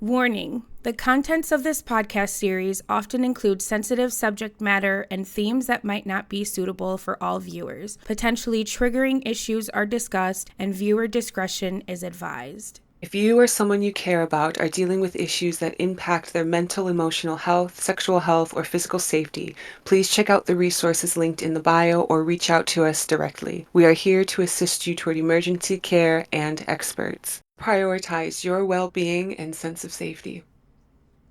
Warning: the contents of this podcast series often include sensitive subject matter and themes that might not be suitable for all viewers. Potentially triggering issues are discussed, and viewer discretion is advised. If you or someone you care about are dealing with issues that impact their mental, emotional health, sexual health, or physical safety, please check out the resources linked in the bio or reach out to us directly. We are here to assist you toward emergency care and experts. Prioritize your well-being and sense of safety.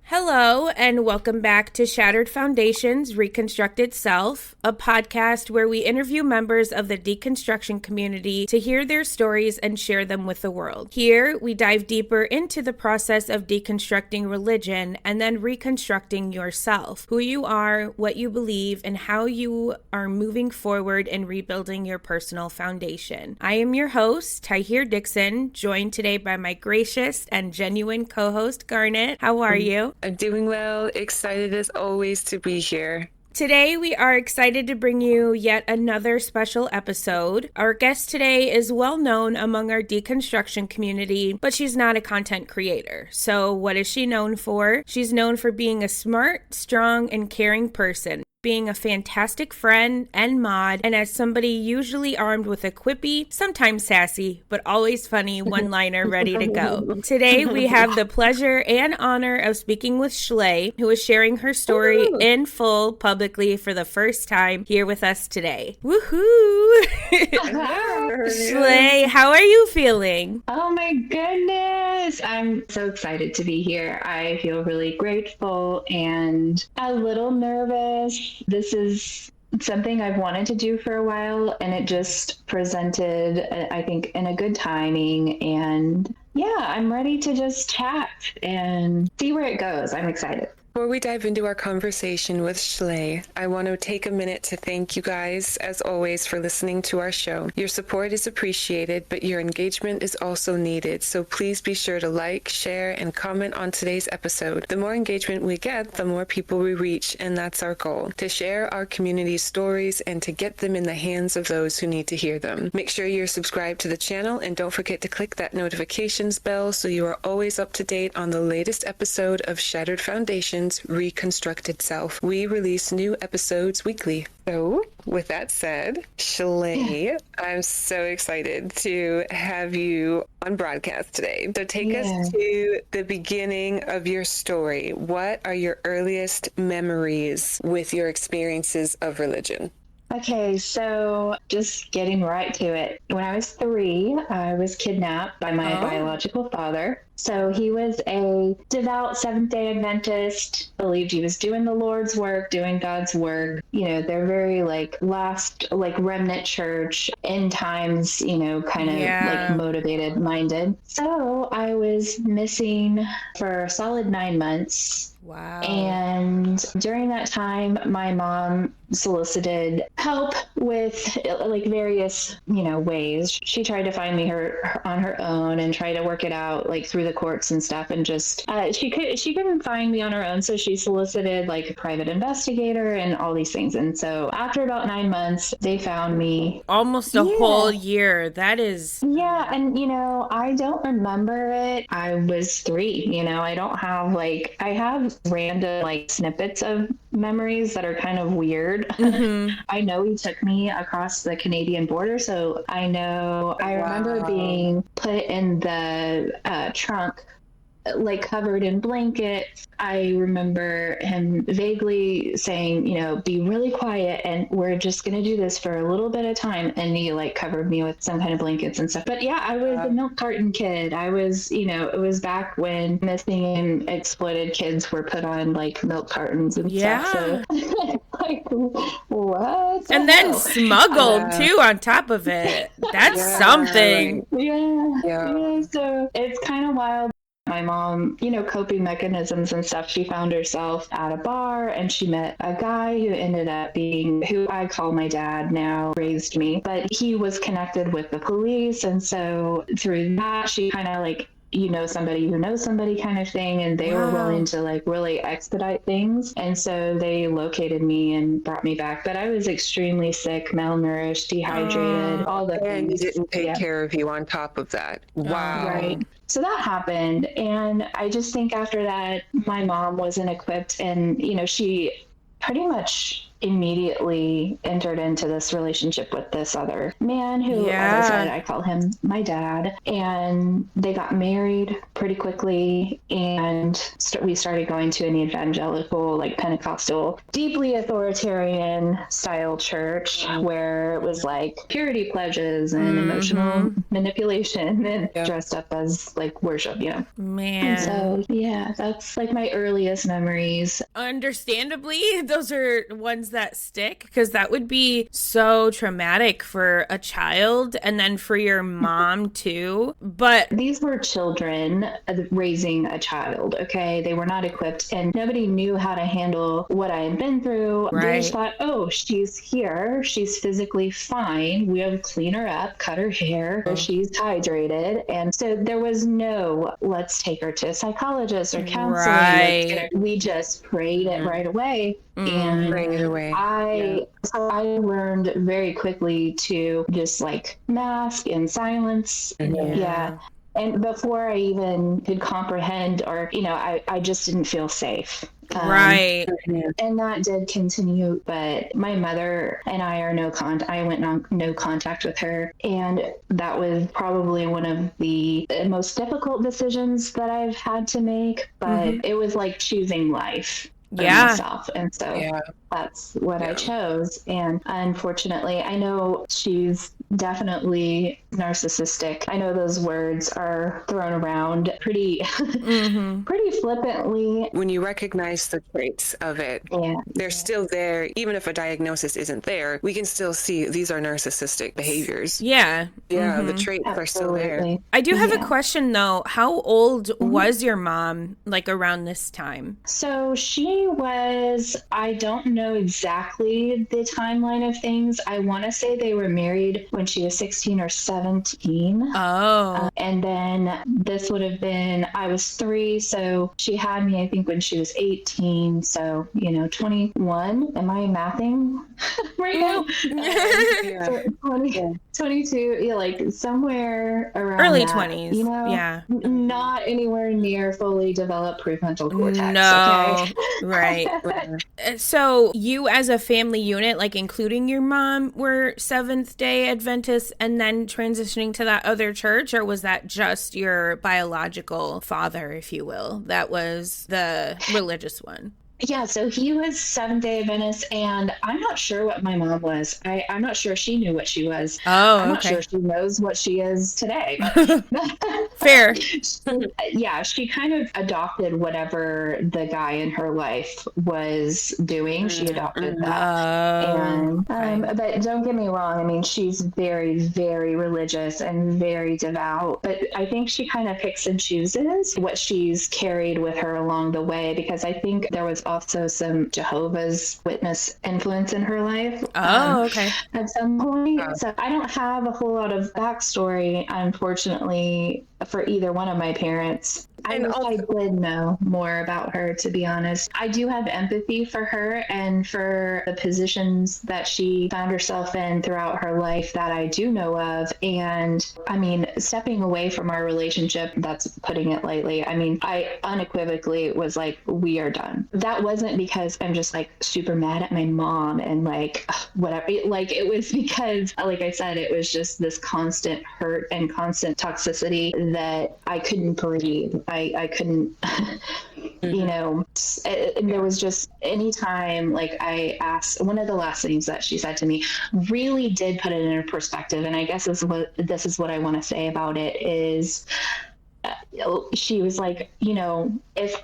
Hello, and welcome back to Shattered Foundations, Reconstructed Self, a podcast where we interview members of the deconstruction community to hear their stories and share them with the world. Here, we dive deeper into the process of deconstructing religion and then reconstructing yourself, who you are, what you believe, and how you are moving forward and rebuilding your personal foundation. I am your host, Tahir Dixon, joined today by my gracious and genuine co-host, Garnet. How are you? I'm doing well, excited as always to be here. Today, we are excited to bring you yet another special episode. Our guest today is well known among our deconstruction community, but she's not a content creator. So what is she known for? She's known for being a smart, strong, and caring person, being a fantastic friend and mod, and as somebody usually armed with a quippy, sometimes sassy, but always funny one-liner ready to go. Today, we have the pleasure and honor of speaking with Shlay, who is sharing her story in full publicly for the first time here with us today. Woohoo! Shlay, how are you feeling? Oh my goodness! I'm so excited to be here. I feel really grateful and a little nervous. This is something I've wanted to do for a while, and it just presented, I think, in a good timing. And yeah, I'm ready to just chat and see where it goes. I'm excited. Before we dive into our conversation with Shlay, I want to take a minute to thank you guys, as always, for listening to our show. Your support is appreciated, but your engagement is also needed, so please be sure to like, share, and comment on today's episode. The more engagement we get, the more people we reach, and that's our goal, to share our community's stories and to get them in the hands of those who need to hear them. Make sure you're subscribed to the channel, and don't forget to click that notifications bell so you are always up to date on the latest episode of Shattered Foundations, Reconstructed Self. We release new episodes weekly. So, with that said, Shlay, I'm so excited to have you on broadcast today. So take us to the beginning of your story. What are your earliest memories with your experiences of religion? Okay, so just getting right to it. When I was 3, I was kidnapped by my biological father. So he was a devout Seventh-day Adventist, believed he was doing the Lord's work, doing God's work. You know, they're very last remnant church, end times, kind of motivated minded. So I was missing for a solid 9 months. Wow. And during that time, my mom solicited help with various, ways. She tried to find me on her own and try to work it out through the courts and stuff. And just, she couldn't find me on her own. So she solicited a private investigator and all these things. And so after about 9 months, they found me. Almost a whole year. That is. Yeah. And, I don't remember it. I was 3, I don't have I have random snippets of memories that are kind of weird. Mm-hmm. I know he took me across the Canadian border, so I remember being put in the trunk, covered in blankets. I remember him vaguely saying, be really quiet and we're just going to do this for a little bit of time. And he covered me with some kind of blankets and stuff. But yeah, I was a milk carton kid. I was, it was back when missing and exploited kids were put on milk cartons and stuff. So what? And then smuggled too on top of it. That's something. Yeah. So it's kind of wild. My mom, coping mechanisms and stuff, she found herself at a bar and she met a guy who ended up being, who I call my dad now, raised me, but he was connected with the police. And so through that, she kind of somebody who knows somebody kind of thing. And they were willing to really expedite things. And so they located me and brought me back. But I was extremely sick, malnourished, dehydrated, all the things. And he didn't take care of you on top of that. Wow. Right. So that happened. And I just think after that, my mom wasn't equipped. And, she pretty much immediately entered into this relationship with this other man who, as I said, I call him my dad. And they got married pretty quickly. And we started going to an evangelical, like Pentecostal, deeply authoritarian style church where it was like purity pledges and emotional manipulation and dressed up as like worship, Man. And so, yeah, that's like my earliest memories. Understandably, those are ones that stick, because that would be so traumatic for a child and then for your mom too. But these were children raising a child, okay? They were not equipped and nobody knew how to handle what I had been through. Right. They just thought, oh, she's here. She's physically fine. We have to clean her up, cut her hair. She's hydrated. And so there was no, let's take her to a psychologist or counseling. Right. We just prayed it right away. And I learned very quickly to just like mask and silence. Yeah. And before I even could comprehend or, I just didn't feel safe. Right. And that did continue, but my mother and I are I went on no contact with her. And that was probably one of the most difficult decisions that I've had to make, but it was like choosing life. Myself. And so that's what I chose. And unfortunately, I know she's definitely narcissistic. I know those words are thrown around pretty pretty flippantly. When you recognize the traits of it, they're still there. Even if a diagnosis isn't there, we can still see these are narcissistic behaviors. The traits are still there. I do have a question though. How old was your mom like around this time? So she was, I don't know exactly the timeline of things. I want to say they were married when she was 16 or 17. And then this would have been, I was 3. So she had me, I think, when she was 18. So, 21. Am I mathing right now? 22, like somewhere around early that, 20s. Not anywhere near fully developed prefrontal cortex. No, okay? Right. So you as a family unit, like including your mom, were Seventh-day Adventists and then transitioning to that other church, or was that just your biological father, if you will, that was the religious one? Yeah, so he was Seventh-day Adventist, and I'm not sure what my mom was. I'm not sure she knew what she was. I'm not sure she knows what she is today. Fair. She kind of adopted whatever the guy in her life was doing. She adopted that. But don't get me wrong. I mean, she's very, very religious and very devout. But I think she kind of picks and chooses what she's carried with her along the way, because I think there was also some Jehovah's Witness influence in her life. At some point. So I don't have a whole lot of backstory, unfortunately, for either one of my parents. I did know more about her, to be honest. I do have empathy for her and for the positions that she found herself in throughout her life that I do know of. And I mean, stepping away from our relationship, that's putting it lightly. I mean, I unequivocally was like, we are done. That wasn't because I'm just like super mad at my mom and like whatever. Like it was because, like I said, it was just this constant hurt and constant toxicity that I couldn't believe. I couldn't, and there was just anytime like I asked, one of the last things that she said to me really did put it in perspective. And I guess this is what I want to say about it is, she was like, if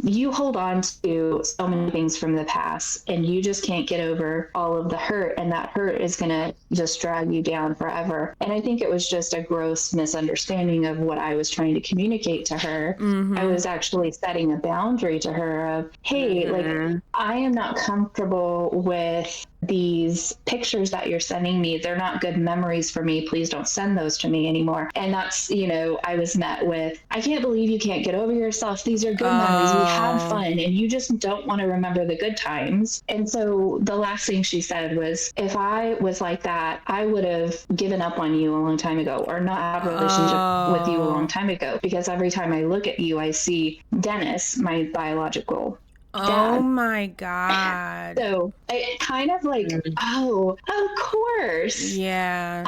you hold on to so many things from the past and you just can't get over all of the hurt, and that hurt is going to just drag you down forever. And I think it was just a gross misunderstanding of what I was trying to communicate to her. I was actually setting a boundary to her of, hey, like, I am not comfortable with these pictures that you're sending me. They're not good memories for me. Please don't send those to me anymore. And that's, I was met with with, I can't believe you can't get over yourself. These are good memories. We had fun and you just don't want to remember the good times. And so the last thing she said was, if I was like that, I would have given up on you a long time ago, or not have a relationship with you a long time ago, because every time I look at you, I see Dennis, my biological dad. Oh my God. So it kind of like, oh, of course. Yeah.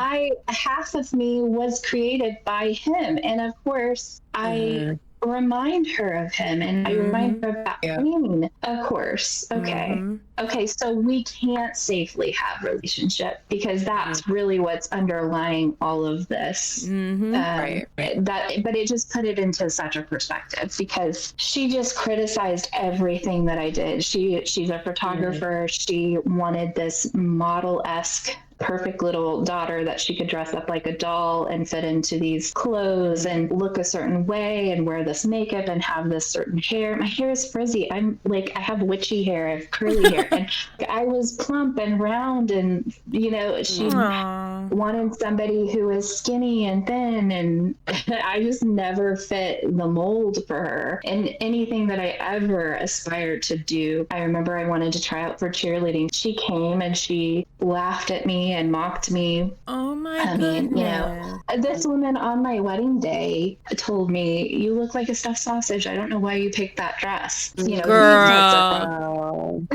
Half of me was created by him. And of course, I remind her of him, and I remind her of that pain. Of course. Okay. Okay. So we can't safely have a relationship, because that's really what's underlying all of this. Right. But it just put it into such a perspective, because she just criticized everything that I did. She's a photographer. She wanted this model-esque perfect little daughter that she could dress up like a doll and fit into these clothes and look a certain way and wear this makeup and have this certain hair. My hair is frizzy. I'm like, I have witchy hair, I have curly hair. And I was plump and round, and, you know, she wanted somebody who was skinny and thin, and I just never fit the mold for her. And anything that I ever aspired to do, I remember I wanted to try out for cheerleading. She came and she laughed at me and mocked me. Oh my goodness. You know, this woman on my wedding day told me, "You look like a stuffed sausage. I don't know why you picked that dress." You know, girl.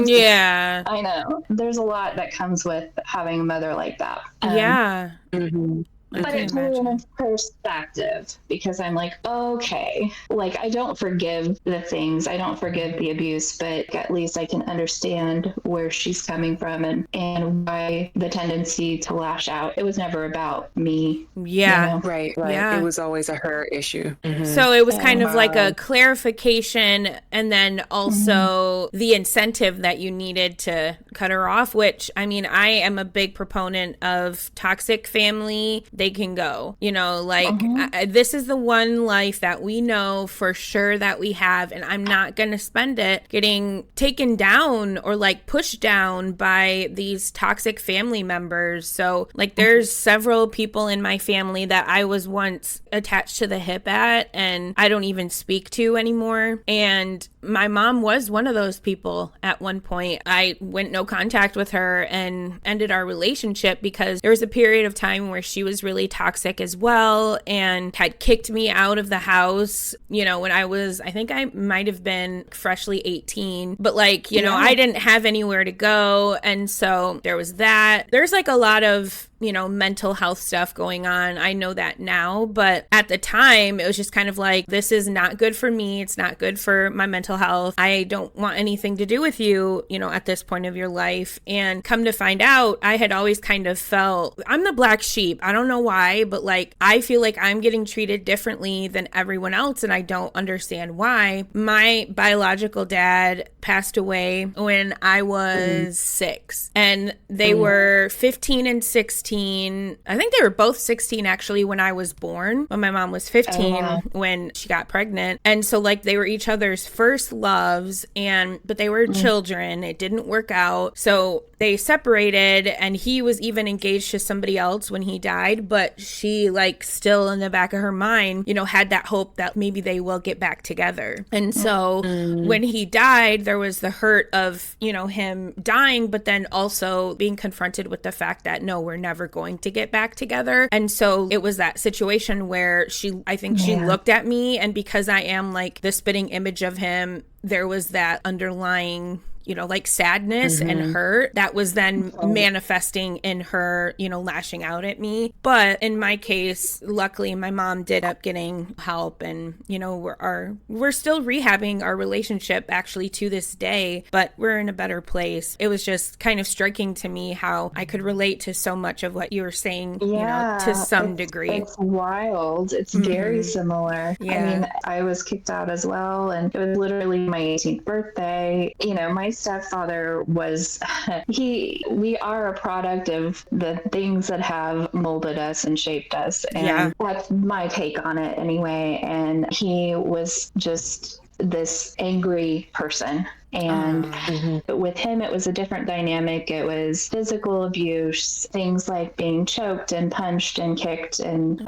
Yeah. I know. There's a lot that comes with having a mother like that. Yeah. But it put it in perspective, because I'm like, okay, like, I don't forgive the things, I don't forgive the abuse, but at least I can understand where she's coming from, and why the tendency to lash out. It was never about me. Yeah. You know? Right. Yeah. It was always a her issue. So it was kind of like a clarification, and then also the incentive that you needed to cut her off, which, I mean, I am a big proponent of toxic family. They can go, you know, like, this is the one life that we know for sure that we have, and I'm not going to spend it getting taken down or like pushed down by these toxic family members. So like, there's several people in my family that I was once attached to the hip at, and I don't even speak to anymore. And my mom was one of those people at one point. I went no contact with her and ended our relationship because there was a period of time where she was really toxic as well, and had kicked me out of the house, you know, when I think I might have been freshly 18, but like, you know, I didn't have anywhere to go. And so there was that. There's like a lot of, you know, mental health stuff going on. I know that now, but at the time it was just kind of like, this is not good for me. It's not good for my mental health. I don't want anything to do with you, you know, at this point of your life. And come to find out, I had always kind of felt I'm the black sheep. I don't know why, but like, I feel like I'm getting treated differently than everyone else, and I don't understand why. My biological dad passed away when I was 6, and they were 15 and 16. I think they were both 16 actually when I was born, but my mom was 15 when she got pregnant. And so like, they were each other's first loves, but they were children. It didn't work out. So they separated, and he was even engaged to somebody else when he died, but she like still in the back of her mind, you know, had that hope that maybe they will get back together. And so when he died, there was the hurt of, you know, him dying, but then also being confronted with the fact that no, we're never going to get back together. And so it was that situation where I think she looked at me, and because I am like the spitting image of him, there was that underlying, you know, like sadness and hurt that was then manifesting in her, you know, lashing out at me. But in my case, luckily my mom did up getting help, and, you know, we're still rehabbing our relationship actually to this day, but we're in a better place. It was just kind of striking to me how I could relate to so much of what you were saying, you know, to some degree. It's wild. It's very similar. Yeah. I mean, I was kicked out as well, and it was literally my 18th birthday. You know, my stepfather was, we are a product of the things that have molded us and shaped us. And that's my take on it anyway. And he was just this angry person. And with him, it was a different dynamic. It was physical abuse, things like being choked and punched and kicked and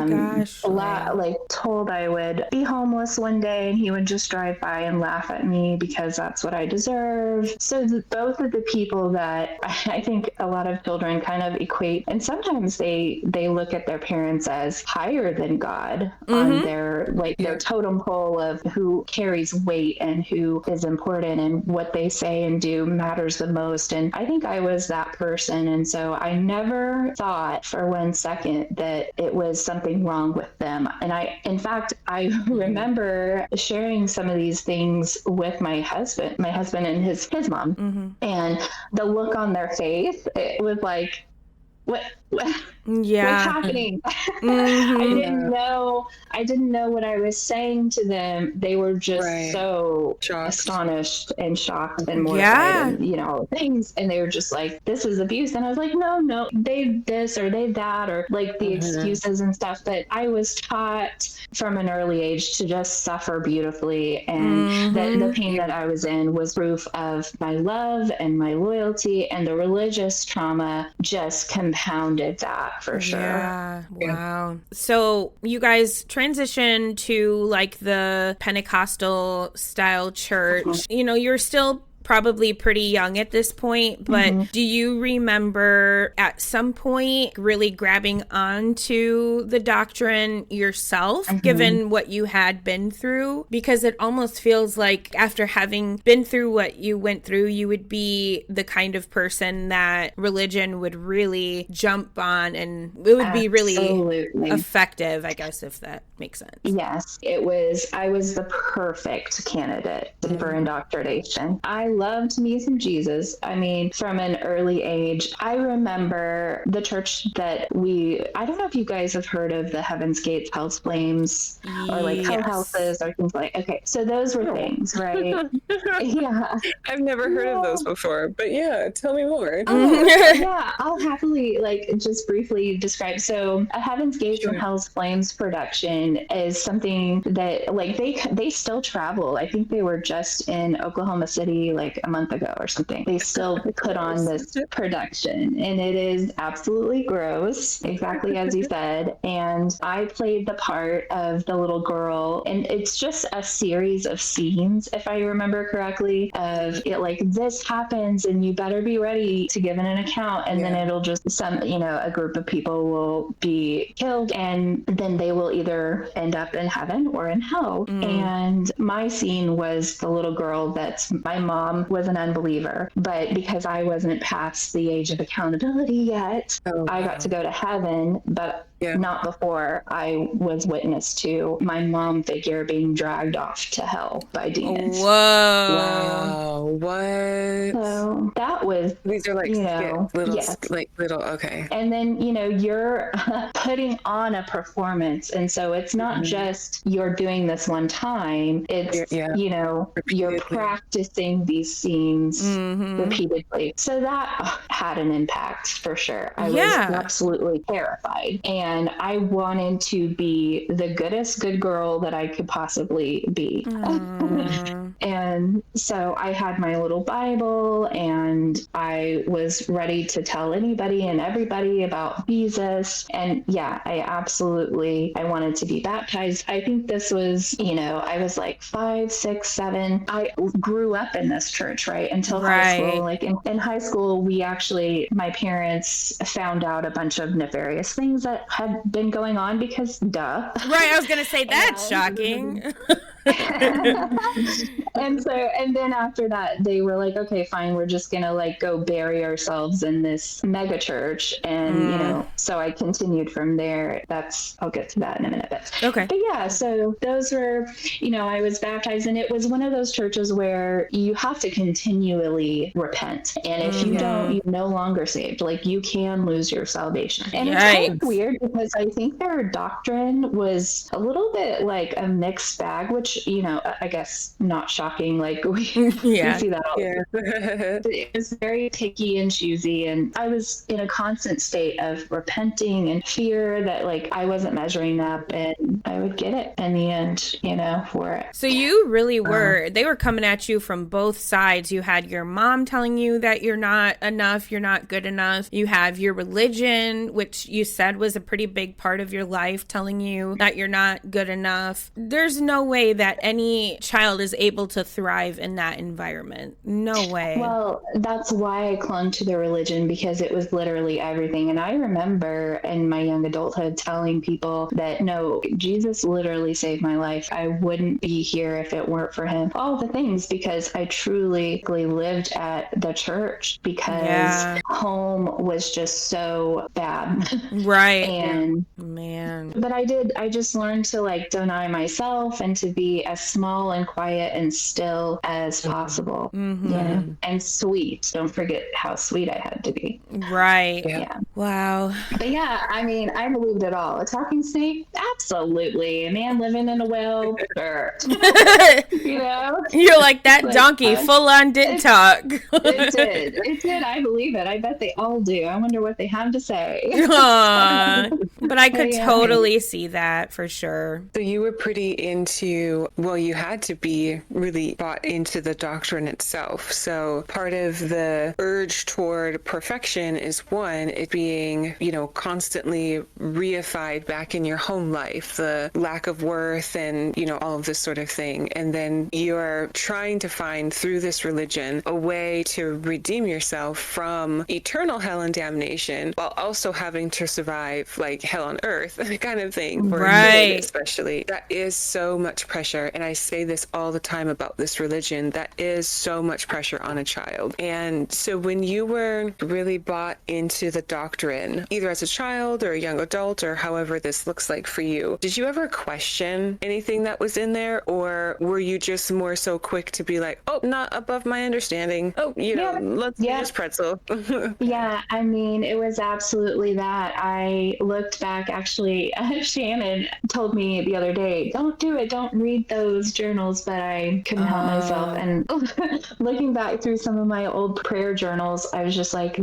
like told I would be homeless one day and he would just drive by and laugh at me because that's what I deserve. So both of the people that I think a lot of children kind of equate, and sometimes they look at their parents as higher than God on their their totem pole of who carries weight and who is important and what they say and do matters the most. And I think I was that person. And so I never thought for 1 second that it was something wrong with them. And in fact, I remember sharing some of these things with my husband and his mom, and the look on their face, it was like, what's happening? I didn't know what I was saying to them. They were just so astonished and shocked and mortified and things, and they were just like, this is abuse. And I was like, no, they've this or they've that, or like the excuses and stuff. But I was taught from an early age to just suffer beautifully, and that the pain that I was in was proof of my love and my loyalty, and the religious trauma just compounded that for sure. Yeah. Wow. So you guys transitioned to like the Pentecostal style church. You're still probably pretty young at this point, but do you remember at some point really grabbing onto the doctrine yourself, given what you had been through? Because it almost feels like after having been through what you went through, you would be the kind of person that religion would really jump on, and it would be really effective, I guess, if that makes sense. Yes, I was the perfect candidate for indoctrination. I loved me some Jesus. I mean, from an early age, I remember the church that I don't know if you guys have heard of the Heaven's Gates, Hell's Flames, or like hell houses or things like, okay. So those were things, right? Yeah. I've never heard of those before, but yeah, tell me more. Yeah, I'll happily just briefly describe. So a Heaven's Gates and Hell's Flames production is something that they still travel. I think they were just in Oklahoma City like a month ago or something. They still put on this production, and it is absolutely gross, exactly as you said. And I played the part of the little girl, and it's just a series of scenes, if I remember correctly, of it like, this happens and you better be ready to give an account, and then it'll just a group of people will be killed, and then they will either end up in heaven or in hell. And my scene was the little girl that's my mom was an unbeliever, but because I wasn't past the age of accountability yet, I got to go to heaven, but not before I was witness to my mom figure being dragged off to hell by demons. Whoa. Wow. What? So that was, these are like little, okay. And then, you're putting on a performance. And so it's not just you're doing this one time. It's, you're practicing these scenes repeatedly. So that had an impact for sure. I was absolutely terrified. And I wanted to be the goodest good girl that I could possibly be. And so I had my little Bible, and I was ready to tell anybody and everybody about Jesus. And I wanted to be baptized. I think this was, I was like 5, 6, 7. I grew up in this church, right? Until high school. Like in high school, my parents found out a bunch of nefarious things that had been going on because duh. Right. I was going to say that's shocking. And then after that, they were like, okay, fine, we're just gonna go bury ourselves in this mega church. And so I continued from there. I'll get to that in a minute. Okay. But yeah, so those were, I was baptized, and it was one of those churches where you have to continually repent. And if you don't, you're no longer saved. Like, you can lose your salvation. And it's kind of weird because I think their doctrine was a little bit like a mixed bag, which, I guess not shocking shocking. Like we Yeah. see that all. Yeah. It was very picky and choosy, and I was in a constant state of repenting and fear that like I wasn't measuring up, and I would get it in the end, you know, for it. So you really were, they were coming at you from both sides. You had your mom telling you that you're not enough, you're not good enough. You have your religion, which you said was a pretty big part of your life, telling you that you're not good enough. There's no way that any child is able to thrive in that environment. No way. Well, that's why I clung to the religion, because it was literally everything. And I remember in my young adulthood telling people that no, Jesus literally saved my life. I wouldn't be here if it weren't for him. All the things, because I truly lived at the church because home was just so bad. Right. And man. But I just learned to like deny myself and to be as small and quiet and still as possible. Mm-hmm. Yeah. And sweet. Don't forget how sweet I had to be. Right. Yeah. Wow. But yeah, I mean, I believed it all. A talking snake? Absolutely. A man living in a well? Sure. You know? You're like that Like, donkey full on did talk. It did. It did. I believe it. I bet they all do. I wonder what they have to say. But I could totally see that for sure. So you were pretty into, well, you had to be really bought into the doctrine itself. So part of the urge toward perfection is one, it being, you know, constantly reified back in your home life, the lack of worth and, you know, all of this sort of thing. And then you're trying to find through this religion a way to redeem yourself from eternal hell and damnation while also having to survive like hell on earth kind of thing for a kid especially. That is so much pressure. And I say this all the time about this religion. That is so much pressure on a child. And so when you were really bought into the doctrine, either as a child or a young adult or however this looks like for you, did you ever question anything that was in there? Or were you just more so quick to be like, oh, not above my understanding. Oh, you know, let's do this pretzel. Yeah, I mean, it was absolutely that. I looked back, actually, Shannon told me the other day, don't do it, don't read those journals, but I couldn't help myself. And looking back through some of my old prayer journals, I was just like,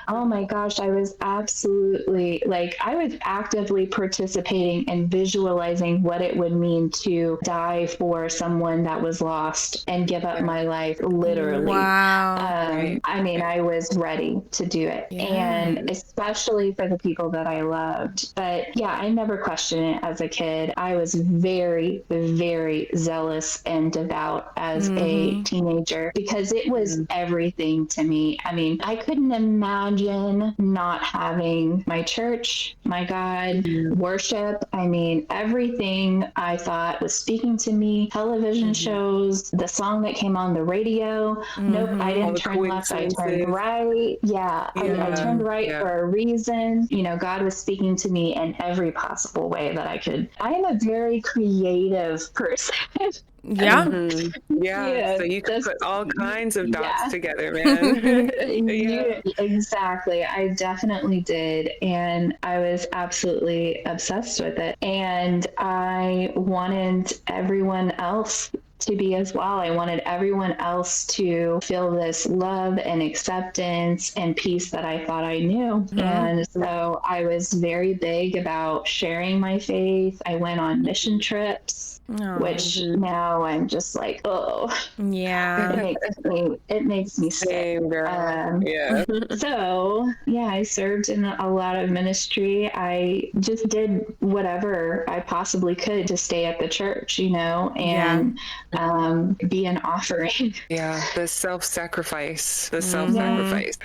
oh my gosh, I was absolutely, like, I was actively participating and visualizing what it would mean to die for someone that was lost and give up my life, literally. Wow. I mean, I was ready to do it. And especially for the people that I loved. But yeah, I never questioned it as a kid. I was very, very zealous and devout as a teenager because it was everything to me. I mean, I couldn't imagine not having my church, my God, worship. I mean, everything I thought was speaking to me, television shows, the song that came on the radio. Nope, I didn't turn left, I turned right. I turned right for a reason. You know, God was speaking to me in every possible way that I could. I am a very creative person. Yeah. So you can put all kinds of dots together, man. Exactly. I definitely did. And I was absolutely obsessed with it. And I wanted everyone else to be as well. I wanted everyone else to feel this love and acceptance and peace that I thought I knew. And so I was very big about sharing my faith. I went on mission trips. Which now I'm just like, it makes me sick. So I served in a lot of ministry. I just did whatever I possibly could to stay at the church, you know, and be an offering. The self-sacrifice.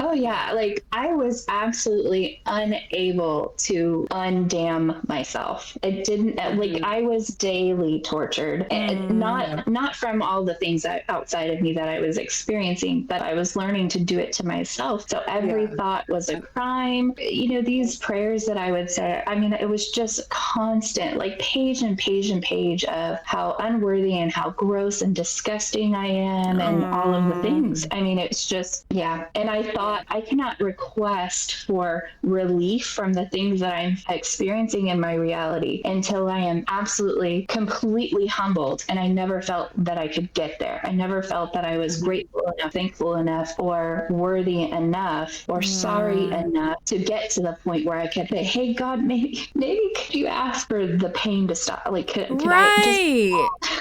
Oh yeah, like I was absolutely unable to undamn myself. It didn't like I was daily tortured, and not from all the things outside of me that I was experiencing, but I was learning to do it to myself. So every thought was a crime. You know, these prayers that I would say, I mean, it was just constant, like page and page and page of how unworthy and how gross and disgusting I am and all of the things. I mean, it's just, And I thought I cannot request for relief from the things that I'm experiencing in my reality until I am absolutely completely completely humbled, and I never felt that I could get there. I never felt that I was grateful enough, thankful enough, or worthy enough, or sorry enough to get to the point where I could say, hey, God, maybe could you ask for the pain to stop? Like, could I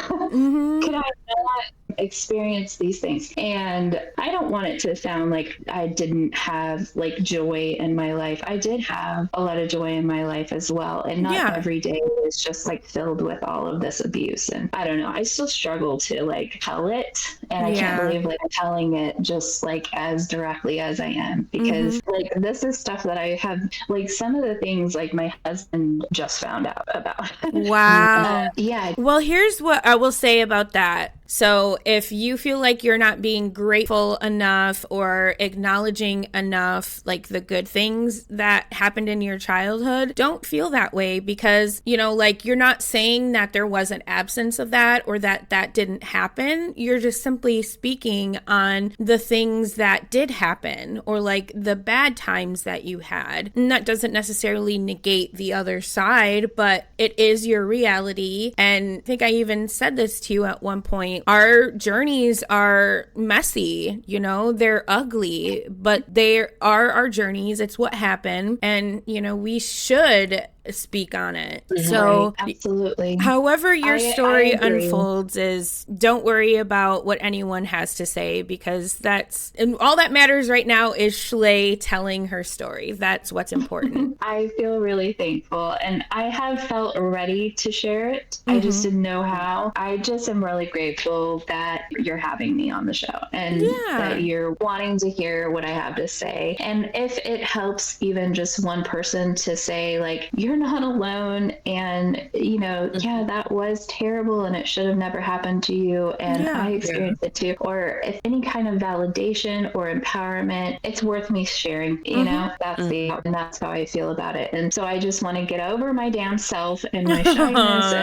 just, could I not experience these things? And I don't want it to sound like I didn't have like joy in my life. I did have a lot of joy in my life as well. And not every day is just like filled with all of this abuse. And I don't know, I still struggle to like tell it. And I can't believe like I'm telling it just like as directly as I am, because like this is stuff that I have, like some of the things like my husband just found out about. Wow. Yeah. Well, here's what I will say about that. So if you feel like you're not being grateful enough or acknowledging enough, like the good things that happened in your childhood, don't feel that way, because, you know, like you're not saying that there was an absence of that or that that didn't happen. You're just simply speaking on the things that did happen or like the bad times that you had. And that doesn't necessarily negate the other side, but it is your reality. And I think I even said this to you at one point. Our journeys are messy, you know, they're ugly, but they are our journeys. It's what happened. And, you know, we should speak on it. So absolutely. However your story unfolds is, don't worry about what anyone has to say, because that's, and all that matters right now is Shlay telling her story. That's what's important. I feel really thankful, and I have felt ready to share it. I just didn't know how. I just am really grateful that you're having me on the show and that you're wanting to hear what I have to say. And if it helps even just one person to say like, you're not alone, and you know, that was terrible and it should have never happened to you, and I experienced it too, or if any kind of validation or empowerment, it's worth me sharing, you know. And that's how I feel about it. And so I just want to get over my damn self and my shyness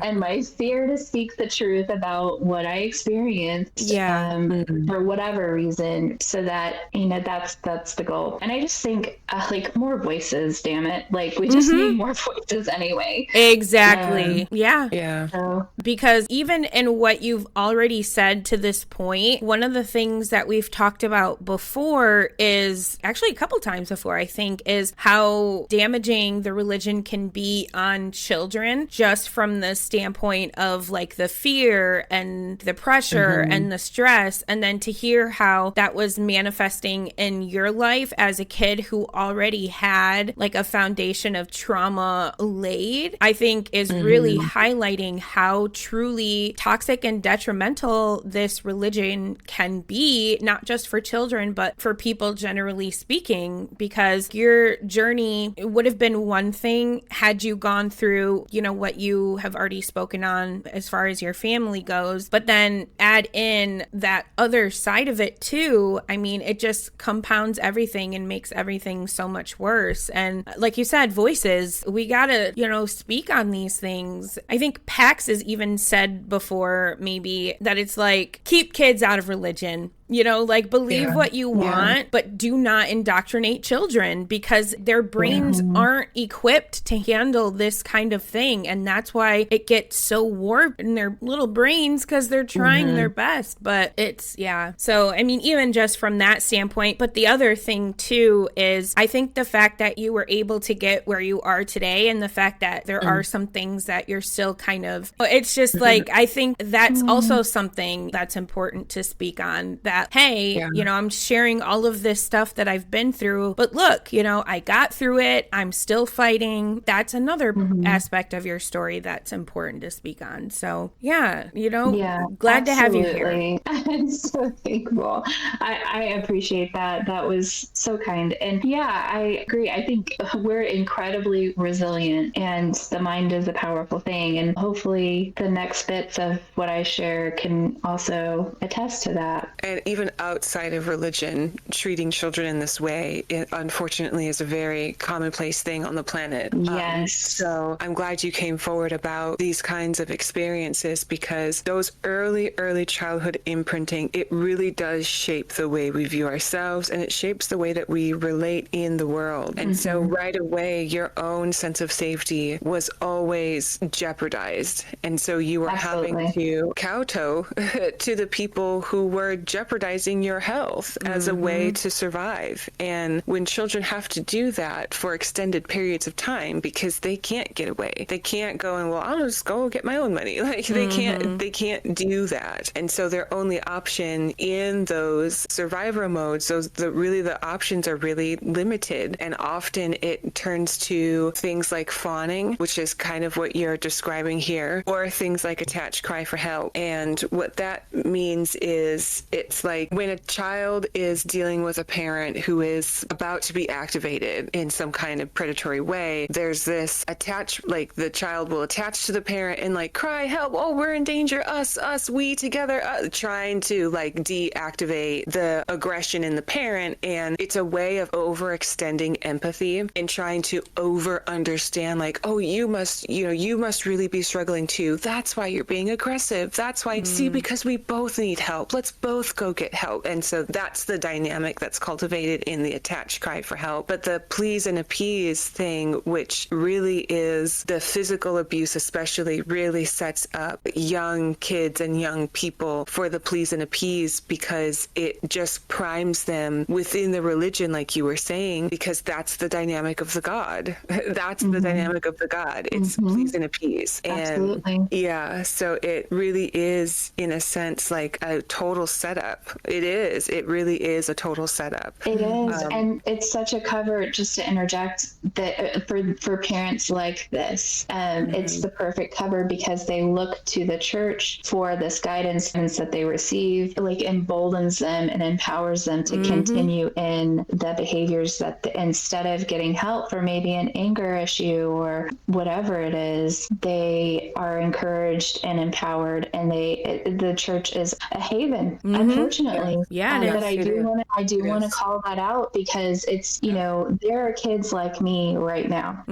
and my fear to speak the truth about what I experienced for whatever reason, so that, you know, that's the goal. And I just think like more voices, damn it, like we just need more voices anyway. Exactly. Yeah. So. Because even in what you've already said to this point, one of the things that we've talked about before is, actually a couple times before, I think, is how damaging the religion can be on children, just from the standpoint of like the fear and the pressure and the stress. And then to hear how that was manifesting in your life as a kid who already had like a foundation of trauma laid, I think is really highlighting how truly toxic and detrimental this religion can be, not just for children, but for people generally speaking, because your journey would have been one thing had you gone through, you know, what you have already spoken on as far as your family goes, but then add in that other side of it too. I mean, it just compounds everything and makes everything so much worse. And like you said, voices, we gotta, you know, speak on these things. I think Pax has even said before, maybe, that it's like, keep kids out of religion. You know, like believe what you want, but do not indoctrinate children, because their brains aren't equipped to handle this kind of thing. And that's why it gets so warped in their little brains, because they're trying their best. But it's, So, I mean, even just from that standpoint. But the other thing too is, I think the fact that you were able to get where you are today, and the fact that there are some things that you're still kind of, it's just like, I think that's also something that's important to speak on, that hey, you know, I'm sharing all of this stuff that I've been through, but look, you know, I got through it. I'm still fighting. That's another aspect of your story that's important to speak on. So you know, glad to have you here. I'm so thankful. I appreciate that. That was so kind. And I agree. I think we're incredibly resilient, and the mind is a powerful thing. And hopefully the next bits of what I share can also attest to that. And even outside of religion, treating children in this way, it unfortunately is a very commonplace thing on the planet. Yes. So I'm glad you came forward about these kinds of experiences, because those early childhood imprinting, it really does shape the way we view ourselves, and it shapes the way that we relate in the world. And so right away, your own sense of safety was always jeopardized. And so you were having to kowtow to the people who were jeopardizing your health as a way to survive. And when children have to do that for extended periods of time, because they can't get away, they can't go and, well, I'll just go get my own money. Like they can't do that. And so their only option in those survivor modes, the options are really limited. And often it turns to things like fawning, which is kind of what you're describing here, or things like attached cry for help. And what that means is, it's like when a child is dealing with a parent who is about to be activated in some kind of predatory way, there's this like the child will attach to the parent and like cry, help, oh, we're in danger, us, we together, trying to like deactivate the aggression in the parent. And it's a way of overextending empathy and trying to over understand, like, oh, you must really be struggling too. That's why you're being aggressive. That's why, see, because we both need help. Let's both go get help. And so that's the dynamic that's cultivated in the attached cry for help. But the please and appease thing, which really is the physical abuse, especially, really sets up young kids and young people for the please and appease, because it just primes them within the religion, like you were saying, because that's the dynamic of the God. That's the dynamic of the God. It's please and appease. Absolutely. And yeah, so it really is, in a sense, like a total setup. It is. It really is a total setup. It is. And it's such a cover, just to interject, that for parents like this, it's the perfect cover, because they look to the church for this guidance that they receive, like emboldens them and empowers them to continue in the behaviors that instead of getting help for maybe an anger issue or whatever it is, they are encouraged and empowered, and the church is a haven, unfortunately. Yeah, but I do want to call that out, because it's, there are kids like me right now.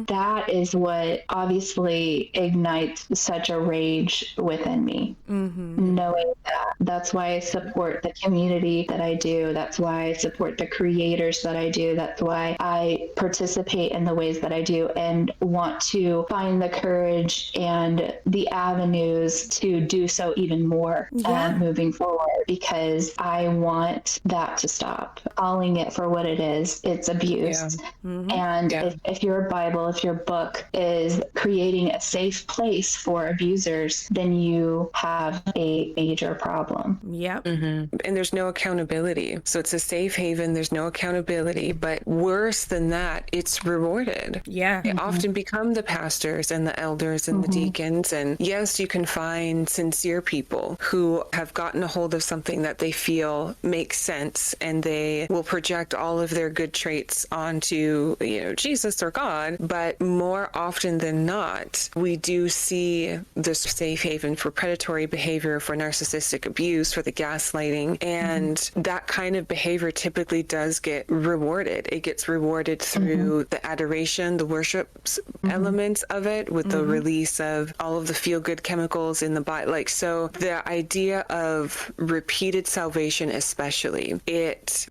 That is what obviously ignites such a rage within me, knowing that. That's why I support the community that I do. That's why I support the creators that I do. That's why I participate in the ways that I do, and want to find the courage and the avenues to do so even more moving forward, because I want that to stop. Calling it for what it is, it's abuse. And if your Bible, if your book is creating a safe place for abusers, then you have a major problem. And there's no accountability. So it's a safe haven. There's no accountability. But worse than that, it's rewarded. They often become the pastors and the elders and the deacons. And yes, you can find sincere people who have gotten a hold of something that they feel makes sense, and they will project all of their good traits onto, Jesus or God. But more often than not, we do see this safe haven for predatory behavior, for narcissistic abuse, for the gaslighting. And that kind of behavior typically does get rewarded. It gets rewarded through the adoration, the worship elements of it, with the release of all of the feel-good chemicals in the body. Like, so the idea of repeated salvation, especially, it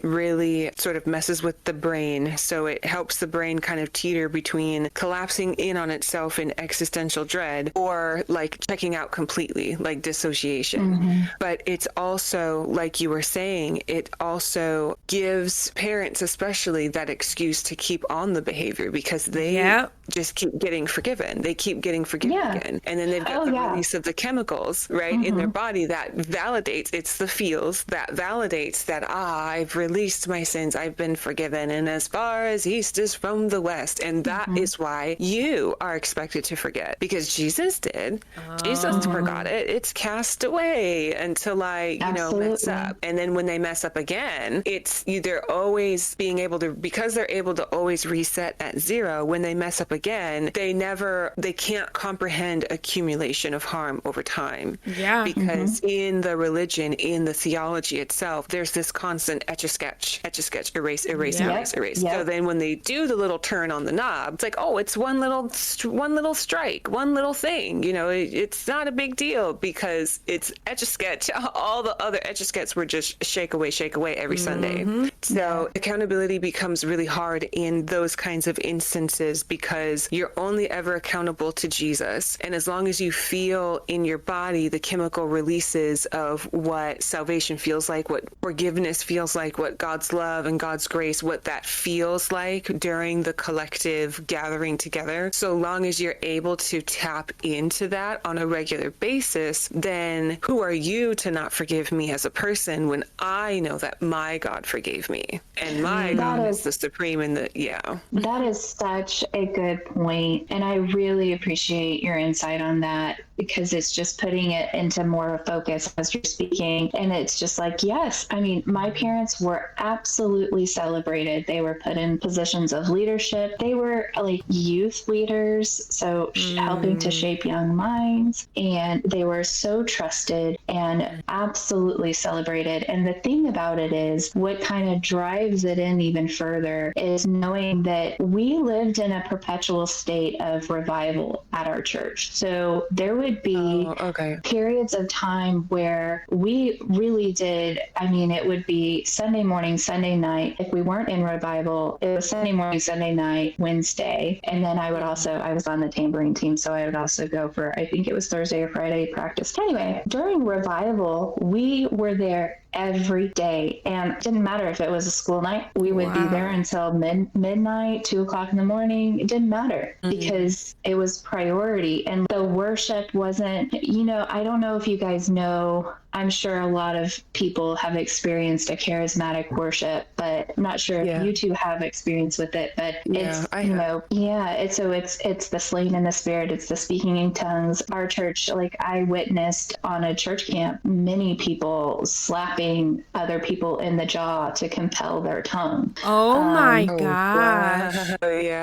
really sort of messes with the brain. So it helps the brain kind of teeter between collapsing in on itself in existential dread, or like checking out completely, like dissociation. But it's also, like you were saying, it also gives parents especially that excuse to keep on the behavior, because they just keep getting forgiven. They keep getting forgiven again. And then they've got the release of the chemicals, right, in their body that validates, it's the feels that validates that, I've released my sins, I've been forgiven, and as far as east is from the west. And that is why you are expected to forget, because Jesus did. Jesus forgot it. It's cast away until I, mess up. And then when they mess up again, they're always being able to, because they're able to always reset at zero, when they mess up again, they can't comprehend accumulation of harm over time. Yeah. Because in the religion, in the theology itself, there's this constant etch-a-sketch, erase, erase, erase, erase. So then when they do the little turn on the knob, it's like, oh, it's one little strike, one little thing. It's not a big deal because it's etch-a-sketch. All the other etch-a-sketches were just shake away every Sunday. So accountability becomes really hard in those kinds of instances because you're only ever accountable to Jesus. And as long as you feel in your body the chemical releases of what salvation feels like, what forgiveness feels like, what God's love and God's grace, what that feels like during the collective gathering together, so long as you're able to tap into that on a regular basis, then who are you to not forgive me as a person when I know that my God forgave me and my God is the supreme and That is such a good point. And I really appreciate your insight on that because it's just putting it into more focus as you're speaking. And it's just like, yes, I mean, my parents were absolutely celebrated. They were put in positions of leadership. They were like youth leaders, so helping to shape young minds. And they were so trusted and absolutely celebrated. And the thing about it is, what kind of drives it in even further is knowing that we lived in a perpetual state of revival at our church. So there would be periods of time where we really did, I mean, it would be Sunday morning, Sunday night. If we weren't in revival, it was Sunday morning, Sunday night, Wednesday. And then I was on the tambourine team, so I would also go for, I think it was Thursday or Friday practice. Anyway, during revival, we were there every day. And it didn't matter if it was a school night, we would be there until midnight, 2:00 in the morning. It didn't matter because it was priority. And the worship wasn't, I don't know if you guys know, I'm sure a lot of people have experienced a charismatic worship, but I'm not sure if you two have experience with it, but it's, it's the slain in the spirit. It's the speaking in tongues. Our church, like I witnessed on a church camp, many people slapping other people in the jaw to compel their tongue. Oh my gosh.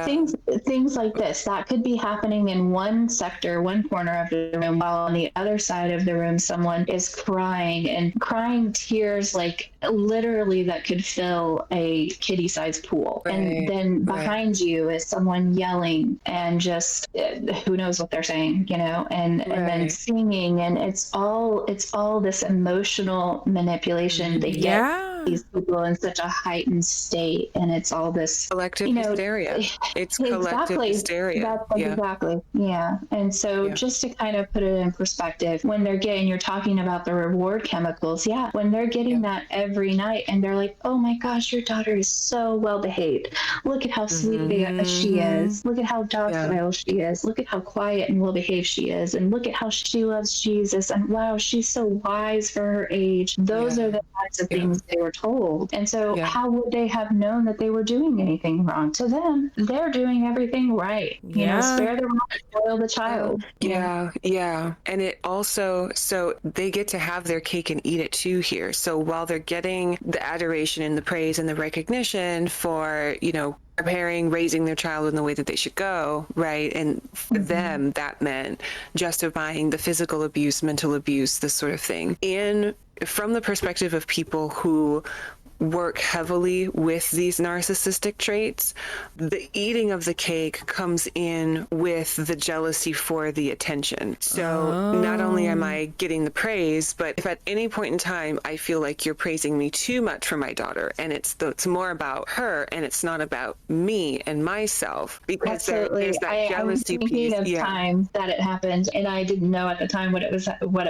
Things like this that could be happening in one sector, one corner of the room, while on the other side of the room someone is crying tears like literally that could fill a kiddie-sized pool. And then behind you is someone yelling and just who knows what they're saying, and then singing, and it's all this emotional manipulation to get these people in such a heightened state, and it's all this collective hysteria. It's collective hysteria. Exactly. Yeah. And so just to kind of put it in perspective, when they're getting, you're talking about the reward chemicals. Yeah. When they're getting that every night and they're like, oh my gosh, your daughter is so well behaved. Look at how sweet she is. Look at how docile she is. Look at how quiet and well behaved she is. And look at how she loves Jesus. And wow, she's so wise for her age. Those are the kinds of things they were told. And so how would they have known that they were doing anything wrong? To them, they're doing everything right. Spare the rod, spoil the child. And it also, so they get to have their cake and eat it too here. So while they're getting the adoration and the praise and the recognition for, preparing, raising their child in the way that they should go, right? And for them, that meant justifying the physical abuse, mental abuse, this sort of thing. From the perspective of people who work heavily with these narcissistic traits, the eating of the cake comes in with the jealousy for the attention. So not only am I getting the praise, but if at any point in time I feel like you're praising me too much for my daughter, and it's more about her and it's not about me and myself, because there's that jealousy piece. Of time that it happened, and I didn't know at the time what it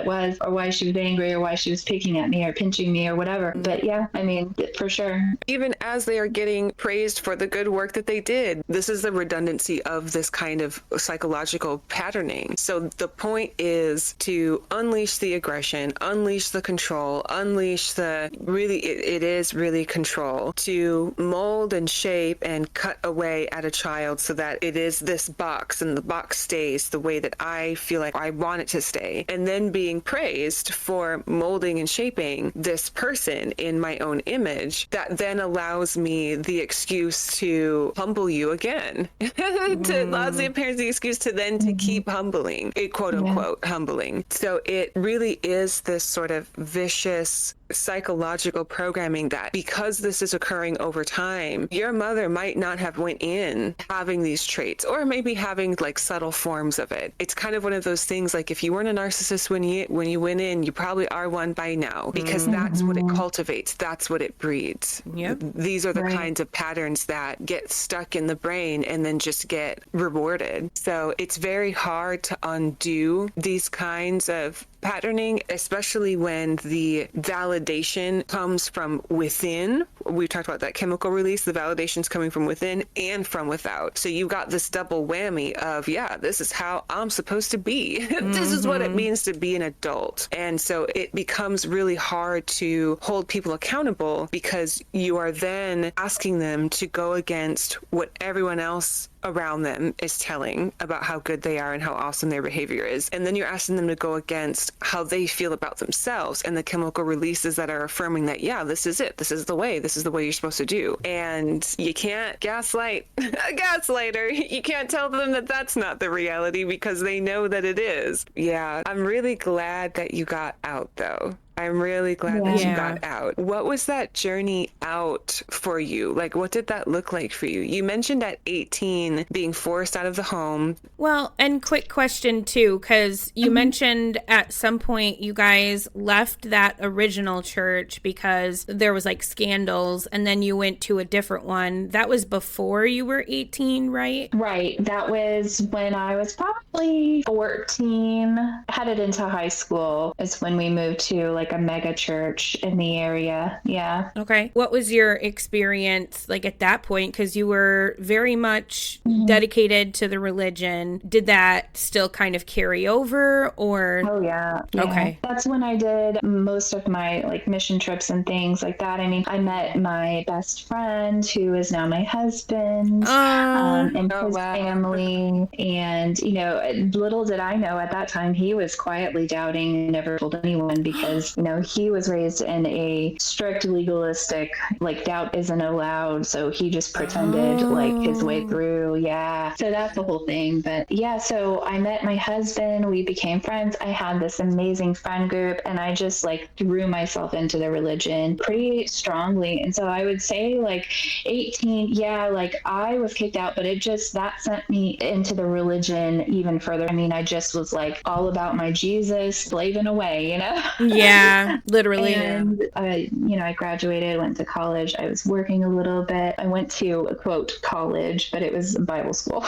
was, or why she was angry, or why she was picking at me or pinching me or whatever. But I mean, for sure. Even as they are getting praised for the good work that they did. This is the redundancy of this kind of psychological patterning. So the point is to unleash the aggression, unleash the control, unleash the really, it is really control, to mold and shape and cut away at a child so that it is this box and the box stays the way that I feel like I want it to stay. And then being praised for molding and shaping this person in my own image, that then allows me the excuse to humble you again. To allows the parents the excuse to then to keep humbling, quote unquote humbling. So it really is this sort of vicious psychological programming that because this is occurring over time, your mother might not have went in having these traits, or maybe having like subtle forms of it. It's kind of one of those things, like if you weren't a narcissist when you went in, you probably are one by now, because that's what it cultivates, that's what it breeds. Yep. These are the kinds of patterns that get stuck in the brain and then just get rewarded. So it's very hard to undo these kinds of patterning, especially when the validation comes from within. We talked about that chemical release. The validation's coming from within and from without. So you've got this double whammy of, yeah, this is how I'm supposed to be. This is what it means to be an adult. And so it becomes really hard to hold people accountable, because you are then asking them to go against what everyone else around them is telling about how good they are and how awesome their behavior is. And then you're asking them to go against how they feel about themselves and the chemical releases that are affirming that, yeah, this is it. This is the way you're supposed to do. And you can't gaslight a gaslighter. You can't tell them that that's not the reality, because they know that it is. Yeah, I'm really glad that you got out, though. I'm really glad that you got out. What was that journey out for you? Like, what did that look like for you? You mentioned at 18 being forced out of the home. Well, and quick question too, because you mentioned at some point you guys left that original church because there was like scandals, and then you went to a different one. That was before you were 18, right? Right. That was when I was probably 14, headed into high school, is when we moved to like a mega church in the area. Yeah. Okay. What was your experience like at that point? Because you were very much dedicated to the religion. Did that still kind of carry over, or? Oh, yeah. Okay. That's when I did most of my like mission trips and things like that. I mean, I met my best friend, who is now my husband, and his family. And, you know, little did I know at that time, he was quietly doubting, never told anyone, because, you know, he was raised in a strict legalistic, like, doubt isn't allowed. So he just pretended like his way through. Yeah. So that's the whole thing. But yeah, so I met my husband, we became friends. I had this amazing friend group, and I just like threw myself into the religion pretty strongly. And so I would say like 18, like I was kicked out, but that sent me into the religion even further. I mean, I just was like all about my Jesus, slaving away, you know? Yeah, literally. And I graduated, went to college. I was working a little bit. I went to a quote college, but it was Bible school.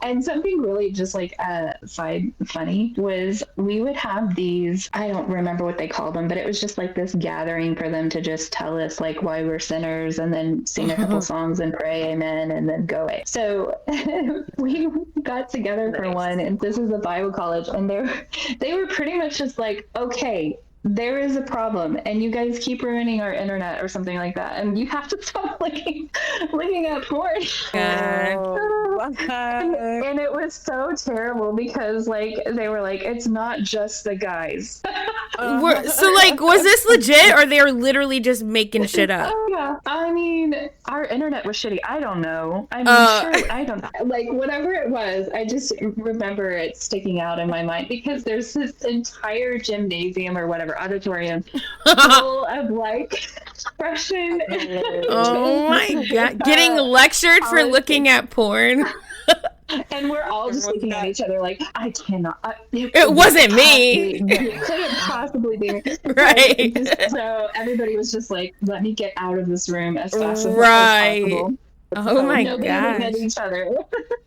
And something really just like side funny was we would have these, I don't remember what they called them, but it was just like this gathering for them to just tell us like why we're sinners, and then sing a couple songs and pray amen and then go away. So we got together for one, and this is a Bible college, and they were pretty much just like, okay, there is a problem, and you guys keep ruining our internet or something like that, and you have to stop looking at porn. And it was so terrible, because like they were like, it's not just the guys. So like, was this legit, or they were literally just making shit up? Oh yeah, I mean, our internet was shitty. I don't know. I mean, sure, I don't know. Like whatever it was, I just remember it sticking out in my mind, because there's this entire gymnasium or whatever auditorium full of like Russian. Oh my god, getting lectured for looking at porn. And we're all just looking at each other like, I cannot. It wasn't me. It couldn't possibly be me. Right. So everybody was just like, let me get out of this room as fast as possible. Oh my god. Nobody looked at each other.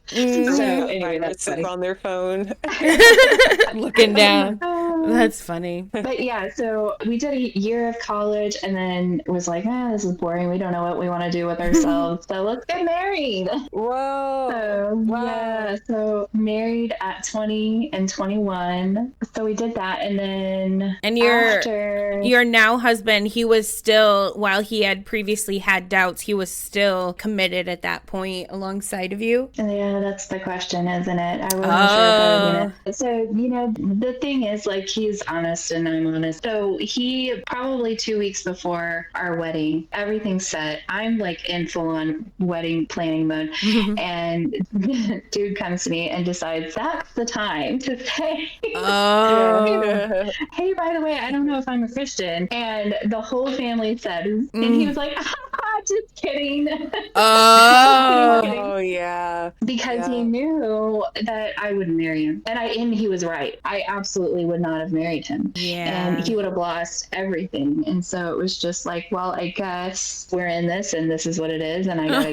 So anyway, that's on their phone. Looking down. That's funny. But yeah, so we did a year of college and then was like, this is boring. We don't know what we want to do with ourselves. So let's get married. Whoa. So, Wow. yeah, so married at 20 and 21. So we did that. And then And your now husband, he was still, while he had previously had doubts, he was still committed at that point alongside of you? Yeah, that's the question, isn't it? I wasn't sure if I was gonna. So, the thing is, like, he's honest and I'm honest. So he probably 2 weeks before our wedding, everything's set. I'm like in full on wedding planning mode. And dude comes to me and decides that's the time to say, hey, by the way, I don't know if I'm a Christian. And the whole family said, and he was like, just kidding. Oh, yeah. Because he knew that I wouldn't marry him. And he was right. I absolutely would not have married him. Yeah. And he would have lost everything. And so it was just like, well, I guess we're in this and this is what it is. And I gotta,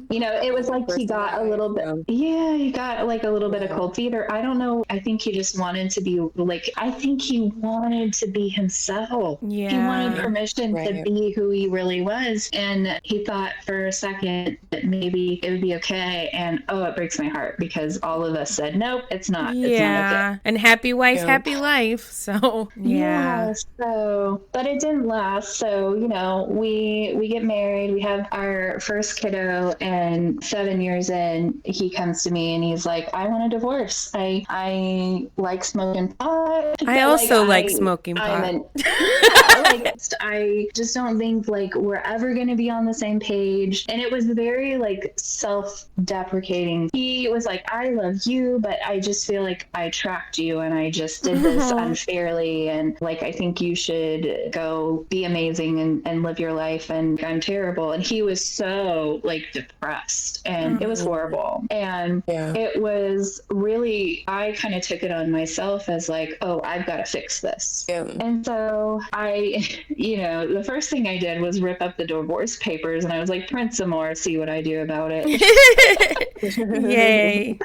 it was like he got a little bit, he got like a little bit of cold feet, or I don't know. I think he just wanted to be like, I think he wanted to be himself. Yeah. He wanted permission to be who he really was. And he thought for a second that maybe it would be okay. And it breaks my heart because all of us said, nope, it's not. Yeah. It's not okay. And happy wife, happy life. So, but it didn't last. So, we get married, we have our first kiddo, and 7 years in, he comes to me and he's like, I want a divorce. I like smoking pot. I also like smoking pot. I just don't think like we're ever going to be on the same page. And it was very like self-deprecating. He was like, I love you, but I just feel like I tracked you and I just did this unfairly. And like, I think you should go be amazing and live your life. And I'm terrible. And he was so like depressed and it was horrible. And it was really, I kind of took it on myself as like, I've got to fix this. And so the first thing I did was rip up the divorce papers and I was like, print some more, see what I do about it. Yay.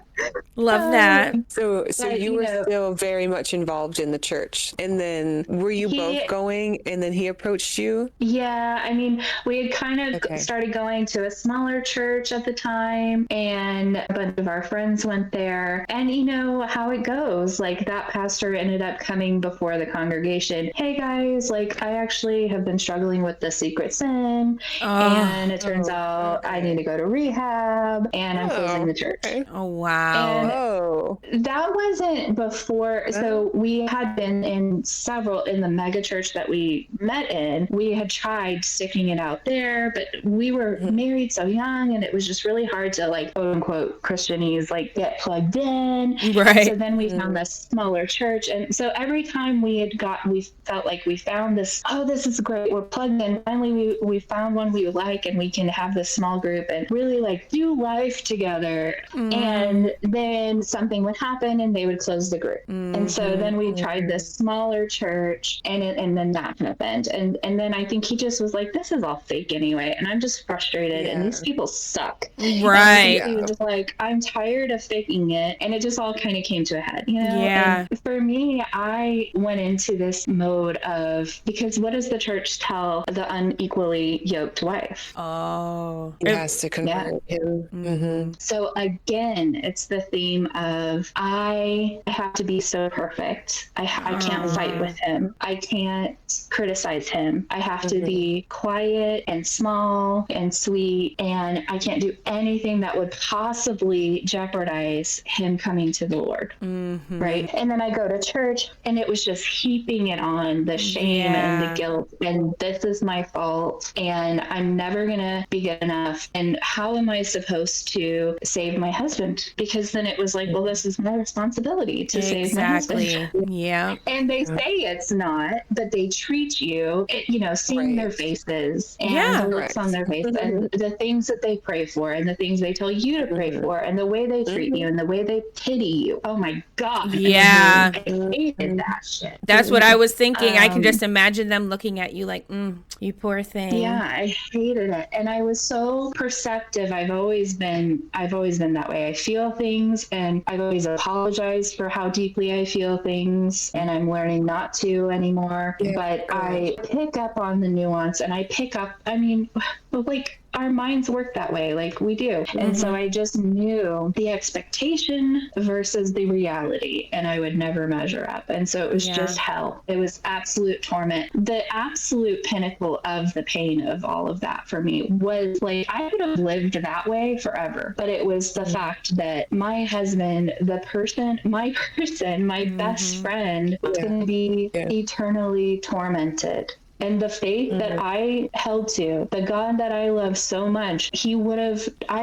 Love that. So you were still very much involved in the church. And then were you both going and then he approached you? Yeah. I mean, we had kind of started going to a smaller church at the time and a bunch of our friends went there. And you know how it goes. Like that pastor ended up coming before the congregation. Hey guys, like I actually have been struggling with the secret sin. And it turns out I need to go to rehab and I'm closing the church. Oh, wow. And that wasn't before. So we had been in the mega church that we met in. We had tried sticking it out there, but we were married so young and it was just really hard to like, quote unquote, Christianese, like get plugged in. Right. So then we found this smaller church. And so every time we felt like we found this, this is great. We're plugged in. Finally, we found one we like and we can have this small group and really like do life together. And then something would happen and they would close the group. And so then we tried this smaller church and then that happened. And then I think he just was like, this is all fake anyway. And I'm just frustrated and these people suck. Right. And he was just like, I'm tired of faking it. And it just all kind of came to a head, Yeah. And for me, I went into this mode of, because what does the church tell the unequally yoked wife? He has to convert him. So again, it's the theme of I have to be so perfect. I can't fight with him. I can't criticize him. I have to be quiet and small and sweet, and I can't do anything that would possibly jeopardize him coming to the Lord. Right? And then I go to church and it was just heaping it on, the shame and the guilt, and this is my fault and I'm never gonna be good enough, and how am I supposed to save my husband? Because then it was like, well, this is my responsibility to save my husband. Yeah. And they say it's not, but they treat you, seeing their faces and the looks on their face and the things that they pray for and the things they tell you to pray for and the way they treat you and the way they pity you. Oh my God. Yeah. I hated that shit. That's what I was thinking. I can just imagine them looking at you like, you poor thing. Yeah, I hated it. And I was so perceptive. I've always been that way. I feel things things, and I've always apologized for how deeply I feel things, and I'm learning not to anymore. Yeah, but I pick up on the nuance, and I pick up, I mean, like, our minds work that way, like we do. Mm-hmm. And so I just knew the expectation versus the reality, and I would never measure up. And so it was just hell. It was absolute torment. The absolute pinnacle of the pain of all of that for me was like, I could have lived that way forever, but it was the fact that my husband, my best friend, was going to be eternally tormented. And the faith that I held to, the God that I love so much, I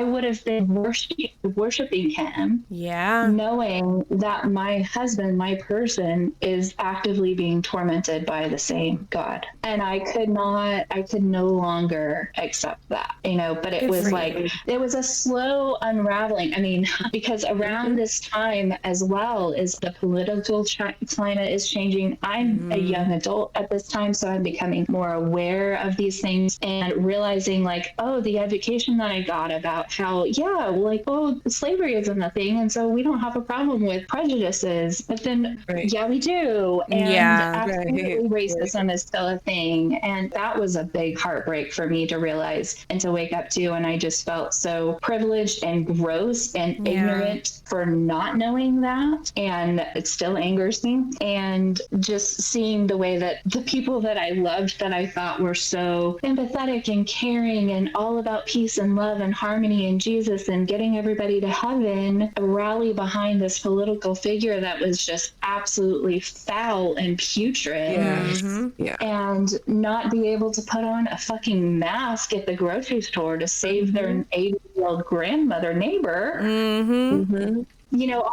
would have been worshiping him. Yeah. Knowing that my husband, my person, is actively being tormented by the same God. And I could no longer accept that, but it was like, it was a slow unraveling. I mean, because around this time as well as the political climate is changing, I'm a young adult at this time, so I'm becoming more aware of these things and realizing like, oh, the education that I got about how, slavery isn't a thing. And so we don't have a problem with prejudices, but then, we do. And absolutely racism is still a thing. And that was a big heartbreak for me to realize and to wake up to. And I just felt so privileged and gross and ignorant for not knowing that. And it still angers me. And just seeing the way that the people that I loved, that I thought were so empathetic and caring and all about peace and love and harmony and Jesus and getting everybody to heaven, rally behind this political figure that was just absolutely foul and putrid. And not be able to put on a fucking mask at the grocery store to save their 80-year-old grandmother neighbor.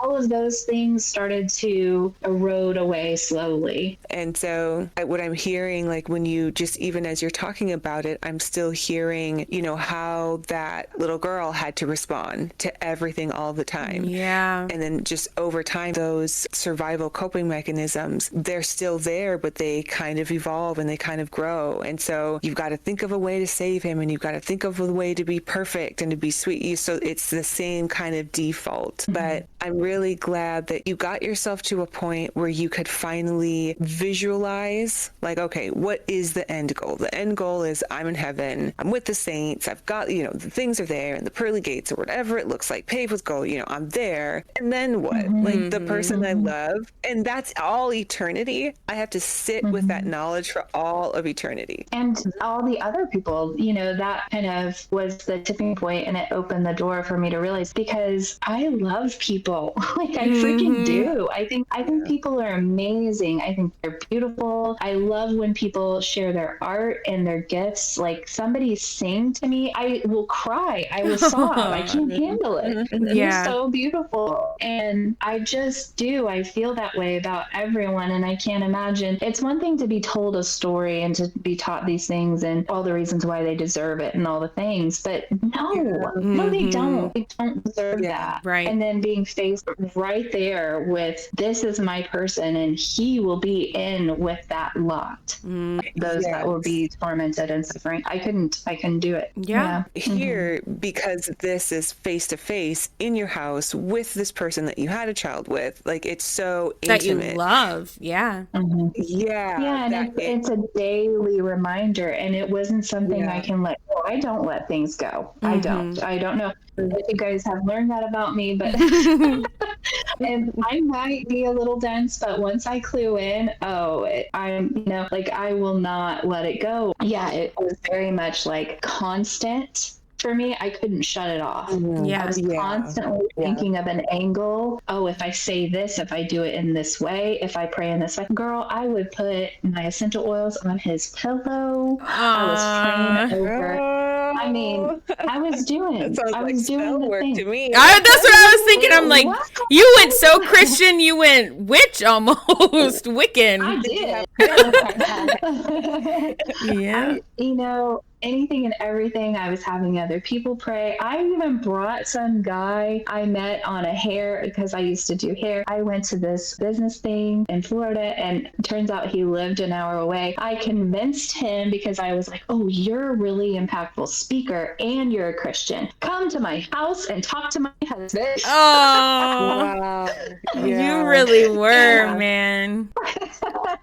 All of those things started to erode away slowly. And so what I'm hearing, like when you just, even as you're talking about it, I'm still hearing, how that little girl had to respond to everything all the time. Yeah. And then just over time, those survival coping mechanisms, they're still there, but they kind of evolve and they kind of grow. And so you've got to think of a way to save him, and you've got to think of a way to be perfect and to be sweet. So it's the same kind of default. But I'm really glad that you got yourself to a point where you could finally visualize, like, okay, what is the end goal? The end goal is I'm in heaven. I'm with the saints. I've got, the things are there and the pearly gates or whatever it looks like, paved with gold, I'm there. And then what? Like the person I love. And that's all eternity. I have to sit with that knowledge for all of eternity. And all the other people, that kind of was the tipping point, and it opened the door for me to realize, because I love people. Like I freaking do. I think people are amazing. I think they're beautiful. I love when people share their art and their gifts. Like somebody sing to me, I will cry. I will sob. I can't handle it. It's so beautiful. And I just do. I feel that way about everyone. And I can't imagine. It's one thing to be told a story and to be taught these things and all the reasons why they deserve it and all the things. But no, they don't. They don't deserve that. Right. And then being faced right there with, this is my person, and he will be in with that lot. Those that will be tormented and suffering. I couldn't do it. Here, because this is face to face in your house with this person that you had a child with, like it's so intimate. That you love. And it's a daily reminder, and it wasn't something I can let go. I don't let things go. I don't know if you guys have learned that about me, but and I might be a little dense, but once I clue in, I will not let it go. It was very much like constant. For me, I couldn't shut it off. I was constantly thinking of an angle. Oh, if I say this, if I do it in this way, if I pray in this way. Girl, I would put my essential oils on his pillow. I was praying over. I mean, I was doing it. I was doing the thing. To me. That's what I was thinking. I'm like, you went so Christian, you went witch almost, Wiccan. I did. anything and everything. I was having other people pray. I even brought some guy I met on a hair, because I used to do hair. I went to this business thing in Florida, and it turns out he lived an hour away. I convinced him, because I was like, oh, you're a really impactful speaker and you're a Christian. Come to my house and talk to my husband. Oh, Wow. you really were, man.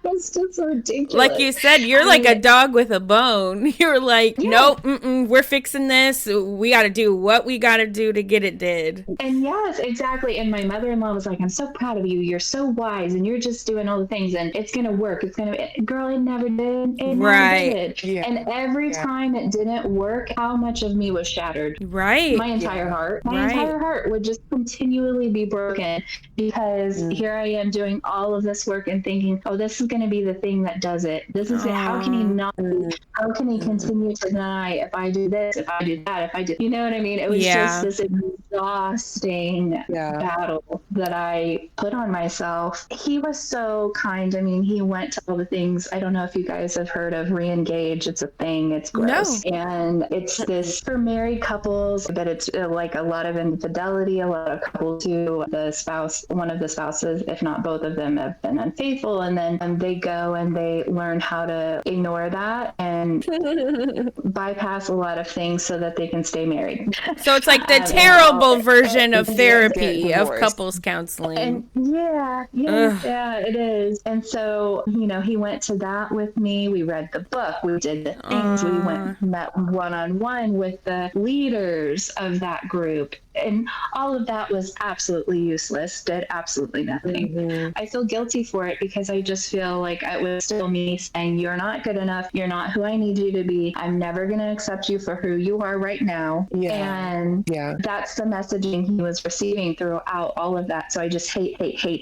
It's just ridiculous. Like you said, you're like a dog with a bone. You're like, nope, we're fixing this. We got to do what we got to do to get it did. And yes, exactly. And my mother-in-law was like, I'm so proud of you. You're so wise, and you're just doing all the things, and it's going to work. It's going to, girl, it never did. It Right. never did. Yeah. And every time it didn't work, how much of me was shattered. Right. My entire heart. My entire heart would just continually be broken, because here I am doing all of this work and thinking, oh, this is going to be the thing that does it. This is it. How can he not? How can he continue to deny if I do this, if I do that, if I do, you know what I mean? It was just this exhausting battle that I put on myself. He was so kind. I mean, he went to all the things. I don't know if you guys have heard of Re-engage. It's a thing. It's gross. No. And it's this for married couples, but it's like a lot of infidelity. A lot of couples who the spouse, one of the spouses, if not both of them, have been unfaithful. And then they go and they learn how to ignore that and bypass a lot of things so that they can stay married. So it's like the terrible version of therapy, of couples counseling. And it is. And so, you know, he went to that with me. We read the book. We did the things. We went and met one-on-one with the leaders of that group. And all of that was absolutely useless, did absolutely nothing. I feel guilty for it, because I just feel like it was still me saying, you're not good enough. You're not who I need you to be. I'm never going to accept you for who you are right now. And that's the messaging he was receiving throughout all of that. So I just hate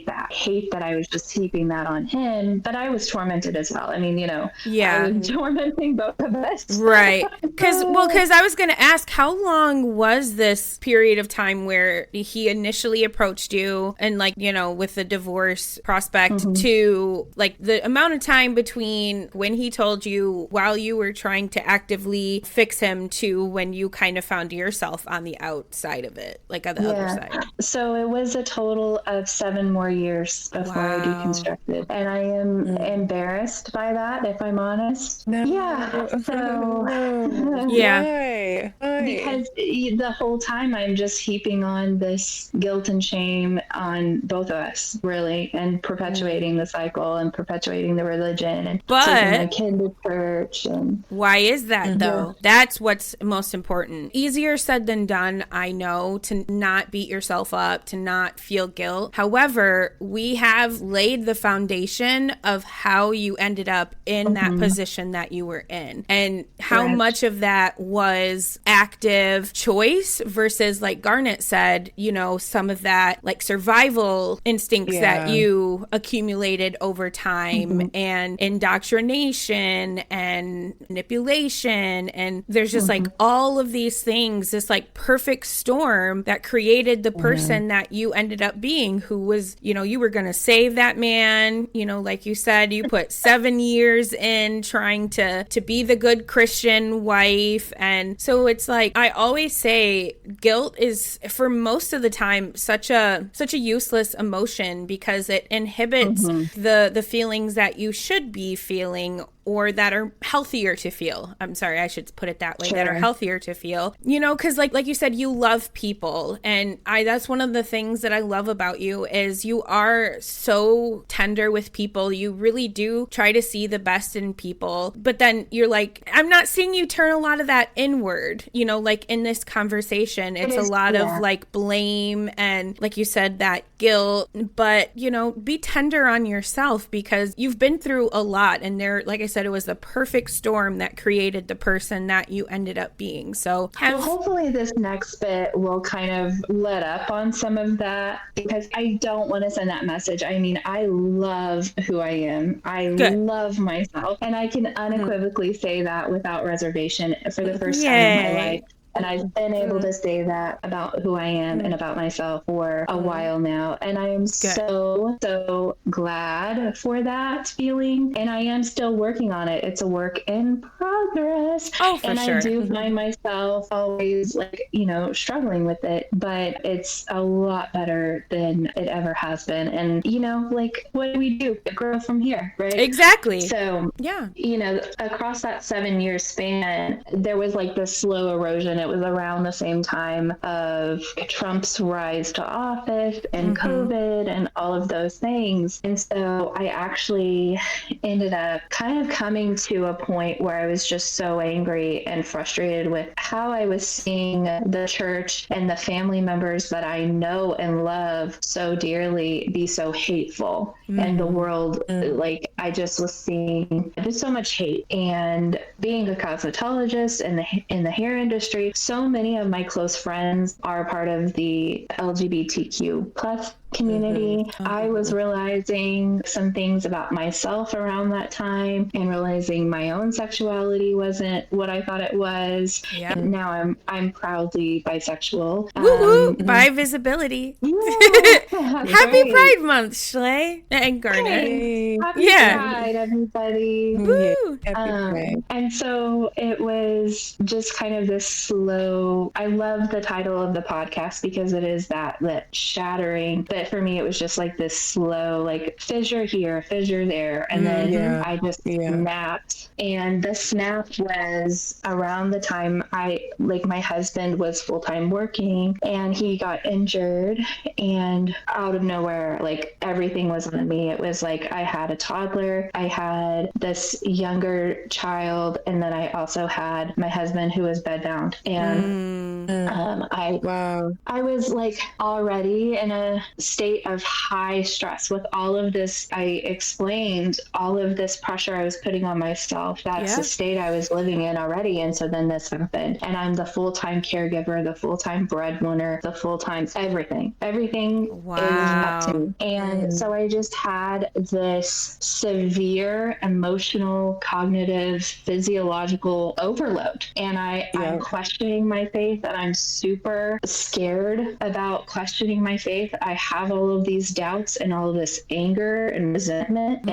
that. Hate that I was just heaping that on him. But I was tormented as well. I mean, you know, I was tormenting both of us. Right. Because I was going to ask, how long was this period of time where he initially approached you, and like, you know, with the divorce prospect, to like the amount of time between when he told you while you were trying to actively fix him to when you kind of found yourself on the outside of it, like on the other side? So it was a total of 7 more years before I deconstructed, and I am embarrassed by that, if I'm honest. Because the whole time I'm just heaping on this guilt and shame on both of us, really, and perpetuating the cycle and perpetuating the religion and taking my kid to church. And why is that though? That's what's most important. Easier said than done, I know, to not beat yourself up, to not feel guilt. However, we have laid the foundation of how you ended up in that position that you were in, and how much of that was active choice versus, like Garnet said, you know, some of that like survival instincts that you accumulated over time, and indoctrination and manipulation, and there's just like all of these things, this like perfect storm that created the person that you ended up being, who was, you know, you were going to save that man, you know, like you said, you put 7 years in trying to be the good Christian wife. And so it's like, I always say guilt is, for most of the time, such a useless emotion, because it inhibits the feelings that you should be feeling, or that are healthier to feel. I'm sorry, I should put it that way, that are healthier to feel. You know, because like you said, you love people. And that's one of the things that I love about you, is you are so tender with people. You really do try to see the best in people. But then you're like, I'm not seeing you turn a lot of that inward. You know, like in this conversation, it's a lot of like blame and, like you said, that guilt. But, you know, be tender on yourself, because you've been through a lot. And there, like I said, it was the perfect storm that created the person that you ended up being. So well, hopefully this next bit will kind of let up on some of that, because I don't want to send that message. I mean, I love who I am. I love myself. And I can unequivocally say that without reservation for the first time in my life. And I've been able to say that about who I am and about myself for a while now. And I am so glad for that feeling. And I am still working on it. It's a work in progress. Oh, for and sure. I do find myself always struggling with it, but it's a lot better than it ever has been. And, what do we do? Grow from here, right? Exactly. So, yeah. Across that 7-year span, there was this slow erosion. It was around the same time of Trump's rise to office and COVID and all of those things. And so I actually ended up kind of coming to a point where I was just so angry and frustrated with how I was seeing the church and the family members that I know and love so dearly be so hateful. And the world, I just was seeing just so much hate. And being a cosmetologist in the hair industry, so many of my close friends are part of the LGBTQ plus community. I was realizing some things about myself around that time and realizing my own sexuality wasn't what I thought it was. Yep. And now I'm proudly bisexual. Woo-woo, bi visibility. Yeah. Happy Pride Month, Shlay and Garnet. Hey, happy Pride, everybody. Woo. And so it was just kind of this slow, I love the title of the podcast because it is that shattering. But for me, it was just this slow, fissure here, fissure there. And then I just snapped. And the snap was around the time my husband was full-time working and he got injured, and out of nowhere, everything was on me. It was I had a toddler, I had this younger child, and then I also had my husband who was bedbound. And I was already in a state of high stress with all of this. I explained all of this pressure I was putting on myself. That's the state I was living in already. And so then this happened, and I'm the full-time caregiver, the full-time breadwinner, the full-time everything is up to me. And so I just had this severe emotional, cognitive, physiological overload. And I'm questioning my faith, and I'm super scared about questioning my faith. I have all of these doubts and all of this anger and resentment,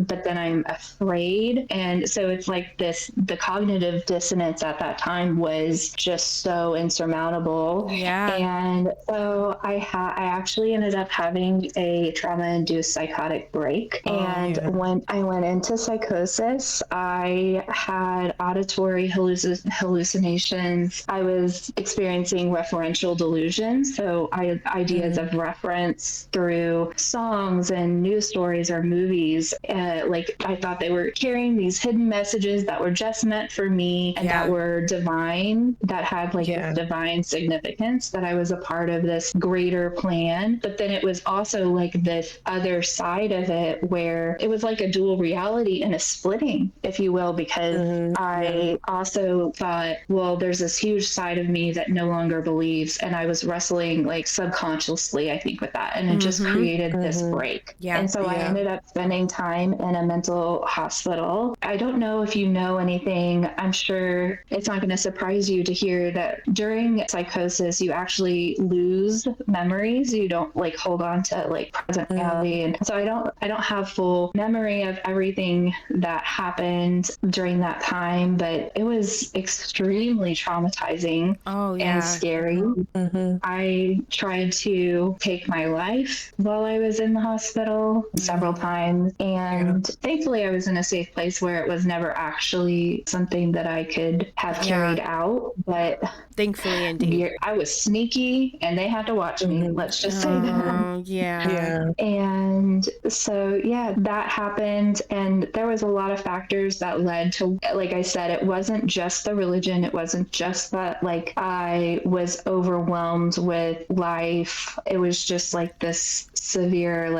but then I'm afraid. And so it's the cognitive dissonance at that time was just so insurmountable. Yeah. And so I actually ended up having a trauma-induced psychotic break. When I went into psychosis, I had auditory hallucinations. I was experiencing referential delusions. So ideas of reference through songs and news stories or movies. I thought they were carrying these hidden messages that were just meant for me and that were divine, that had this divine significance, that I was a part of this greater plan. But then it was also this other side of it where it was a dual reality and a splitting, if you will, because I also thought, well, there's this huge side of me that no longer believes. And I was wrestling subconsciously, I think, with that. And it just created this break. Yeah. And so I ended up spending time in a mental hospital. I don't know if you know anything. I'm sure it's not going to surprise you to hear that during psychosis, you actually lose memories. You don't hold on to present reality. And so I don't have full memory of everything that happened during that time, but it was extremely traumatizing and scary. I tried to take my life while I was in the hospital several times. And thankfully I was in a safe place where it was never actually something that I could have carried out. But thankfully, indeed. I was sneaky and they had to watch me. Let's just say that. Yeah. And so, that happened. And there was a lot of factors that led to, like I said, it wasn't just the religion. It wasn't just that I was overwhelmed with life. It was just this severe,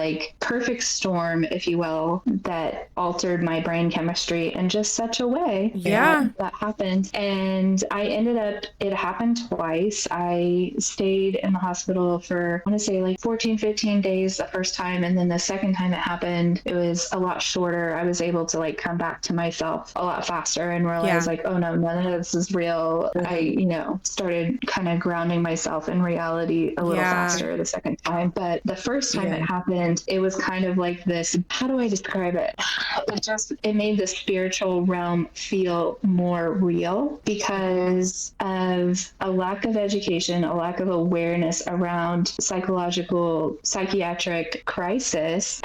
perfect storm, if you will, that altered my brain chemistry in just such a way that happened. And I ended up, it happened twice. I stayed in the hospital for, I want to say 14, 15 days the first time. And then the second time it happened, it was a lot shorter. I was able to come back to myself a lot faster and realize oh no, none of this is real. I, started kind of grounding myself in reality a little faster the second time. But the first time it happened, it was kind of like this, how do I describe it? It made the spiritual realm feel more real because of a lack of education, a lack of awareness around psychiatric crisis.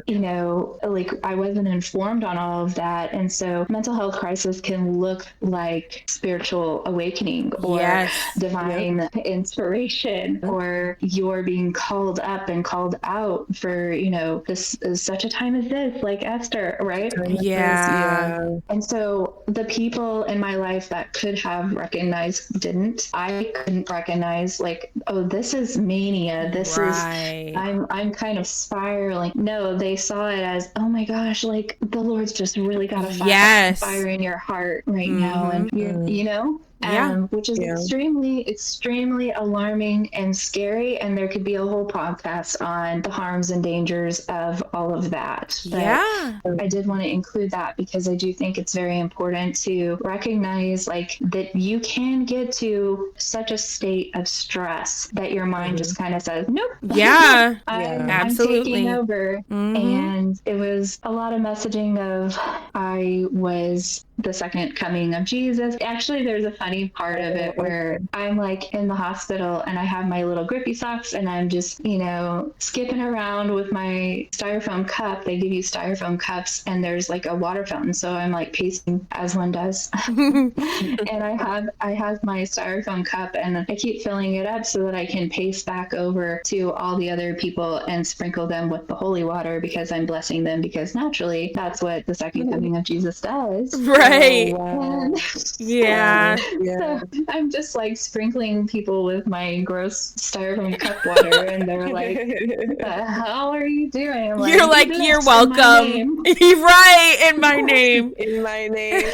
You know, like I wasn't informed on all of that. And so mental health crisis can look like spiritual awakening or divine inspiration, or you're being called up and called out for, you know, this is such a time as this, like Esther, right? And so the people in my life that could have recognized didn't. I couldn't recognize, like, oh, this is mania. This is I'm kind of spiraling. No, they saw it as, oh my gosh, like the Lord's just really got a fire in your heart right now, and you know. Which is extremely, extremely alarming and scary. And there could be a whole podcast on the harms and dangers of all of that. But I did want to include that because I do think it's very important to recognize, like, that you can get to such a state of stress that your mind just kind of says, nope. I'm taking over. And it was a lot of messaging of, I was the second coming of Jesus. Actually, there's a funny part of it where I'm like in the hospital and I have my little grippy socks and I'm just, you know, skipping around with my styrofoam cup. They give you styrofoam cups and there's like a water fountain. So I'm like pacing as one does. And I have my styrofoam cup and I keep filling it up so that I can pace back over to all the other people and sprinkle them with the holy water because I'm blessing them, because naturally that's what the second coming of Jesus does. Right. So I'm just like sprinkling people with my gross styrofoam cup water, and they're like, "What the hell are you doing?" I'm You're like, "You're welcome." Right, in my name. In my name.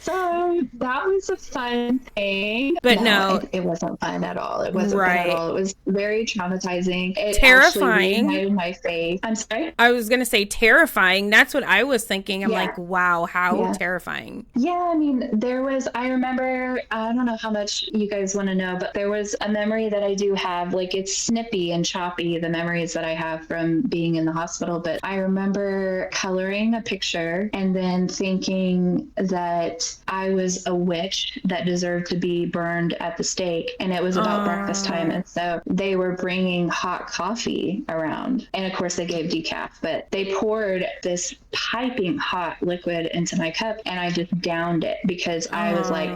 So that was a fun thing. But no, it wasn't fun at all. It wasn't fun at all. It was very traumatizing. It terrifying. Actually reignited my faith. I'm sorry? I was going to say terrifying. That's what I was thinking. I'm like, wow, how terrifying. Yeah, I mean, I remember, I don't know how much you guys want to know, but there was a memory that I do have. Like, it's snippy and choppy, the memories that I have from being in the hospital. But I remember coloring a picture and then thinking that I was a witch that deserved to be burned at the stake, and it was about breakfast time, and so they were bringing hot coffee around, and of course they gave decaf, but they poured this piping hot liquid into my cup, and I just downed it because I was like,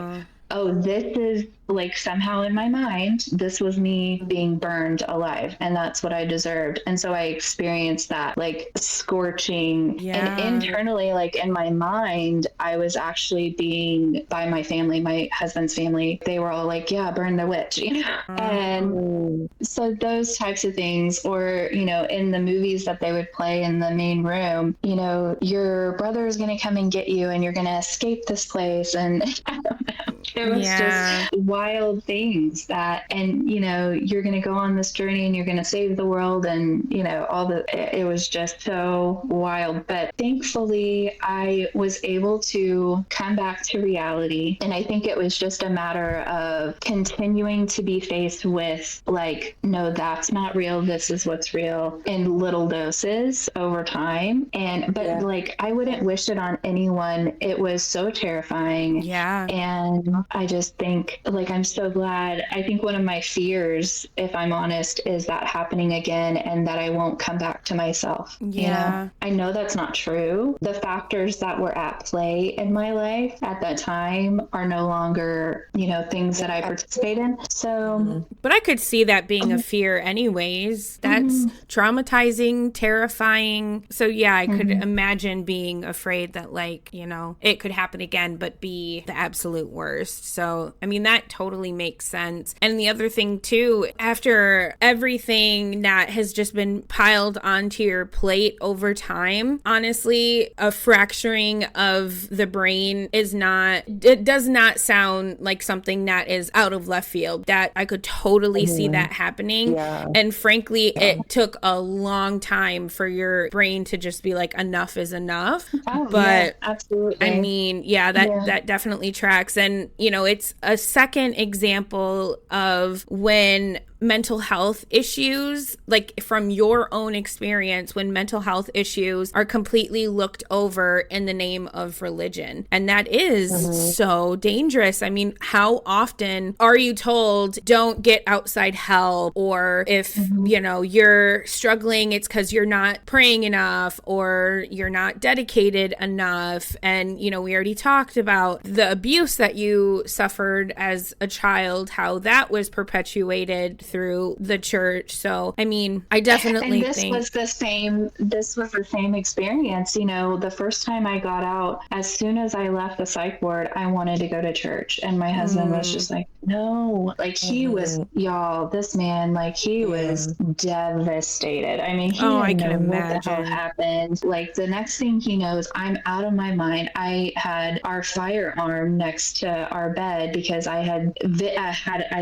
oh, this is like somehow in my mind, this was me being burned alive, and that's what I deserved. And so I experienced that like scorching, and internally, like in my mind, I was actually being, by my family, my husband's family, they were all like, yeah, burn the witch, you know? And so those types of things, or, you know, in the movies that they would play in the main room, you know, your brother is going to come and get you and you're going to escape this place. And I don't know. It was just wild things that, and, you know, you're going to go on this journey and you're going to save the world, and, you know, it was just so wild. But thankfully, I was able to come back to reality. And I think it was just a matter of continuing to be faced with, like, no, that's not real. This is what's real, in little doses over time. But like, I wouldn't wish it on anyone. It was so terrifying. And I just think, like, I'm so glad. I think one of my fears, if I'm honest, is that happening again and that I won't come back to myself. You know? I know that's not true. The factors that were at play in my life at that time are no longer, you know, things that I participate in. So, but I could see that being a fear anyways. That's traumatizing, terrifying. So yeah, I could imagine being afraid that, like, you know, it could happen again, but be the absolute worst. first. So, I mean, that totally makes sense. And the other thing too, after everything that has just been piled onto your plate over time, honestly, a fracturing of the brain it does not sound like something that is out of left field. That I could totally see that happening. Yeah. And frankly, it took a long time for your brain to just be like, enough is enough. Oh, but yeah, absolutely. I mean, that definitely tracks. And, it's a second example of when mental health issues, like from your own experience, when mental health issues are completely looked over in the name of religion. And that is so dangerous. I mean, how often are you told don't get outside help? Or if, you're struggling, it's because you're not praying enough or you're not dedicated enough. And, we already talked about the abuse that you suffered as a child, how that was perpetuated through the church. So, I mean, I definitely think this was the same experience. The first time I got out, as soon as I left the psych ward, I wanted to go to church. And my husband was just like, no, like he was, y'all, this man, like he was devastated. I mean, I can imagine what the hell happened. Like the next thing he knows, I'm out of my mind. I had our firearm next to our bed because I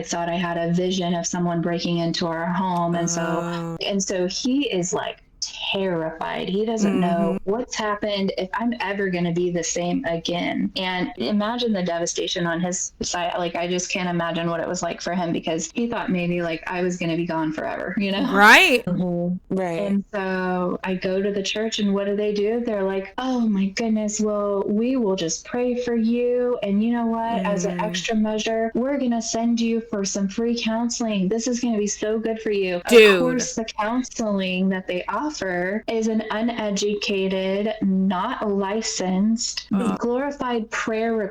thought I had a vision of someone breaking into our home. And so he is like terrified. He doesn't know what's happened, if I'm ever going to be the same again. And imagine the devastation on his side. Like, I just can't imagine what it was like for him, because he thought maybe like I was going to be gone forever, Right. Right. And so I go to the church, and what do? They're like, oh my goodness, well, we will just pray for you. And you know what? As an extra measure, we're going to send you for some free counseling. This is going to be so good for you. Dude. Of course, the counseling that they offer is an uneducated, not licensed, glorified prayer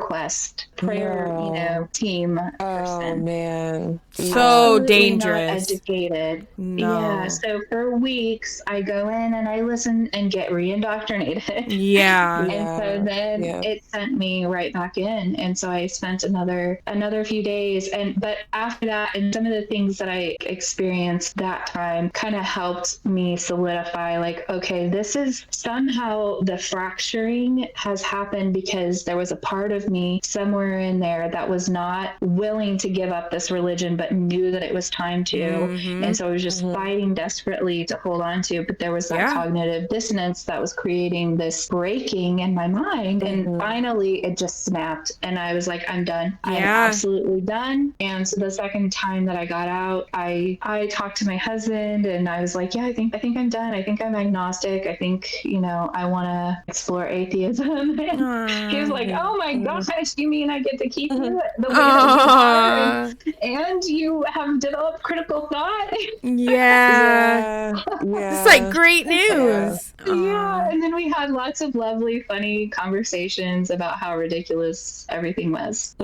team person. Oh man, so dangerous. Not educated. No. Yeah. So for weeks, I go in and I listen and get re-indoctrinated. Yeah. And so then it sent me right back in, and so I spent another few days. But after that, and some of the things that I experienced that time kind of helped me solidify, like, okay, this is somehow the fracturing has happened because there was a part of me somewhere in there that was not willing to give up this religion, but knew that it was time to. And so I was just fighting desperately to hold on to, but there was that cognitive dissonance that was creating this breaking in my mind. And finally it just snapped, and I was like, I'm done. I'm absolutely done. And so the second time that I got out, I talked to my husband, and I was like, I think I'm done. I think I'm agnostic. I think, I want to explore atheism. He was like, oh my gosh, you mean I get to keep you the way that you are? And you have developed critical thought? Yeah. It's like great news. Yeah. And then we had lots of lovely, funny conversations about how ridiculous everything was.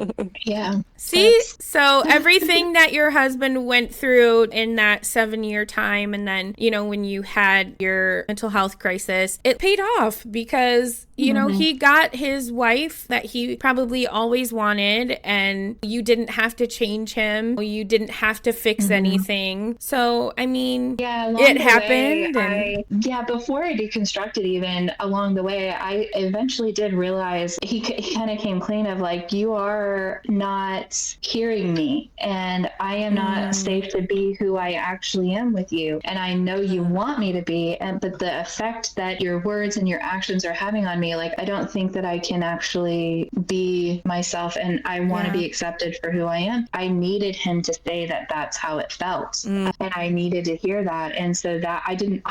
Yeah. See, so everything that your husband went through in that 7-year time, and then, when you had your mental health crisis, it paid off because, he got his wife that he probably always wanted, and you didn't have to change him. You didn't have to fix anything. So, I mean, it happened. Before I deconstructed, even along the way, I eventually did realize he kind of came clean of like, you are not hearing me, and I am not safe to be who I actually am with you. And I know you want me to be, but the effect that your words and your actions are having on me, like, I don't think that I can actually be myself, and I want to be accepted for who I am. I needed him to say that that's how it felt. And I needed to hear that. And so that I didn't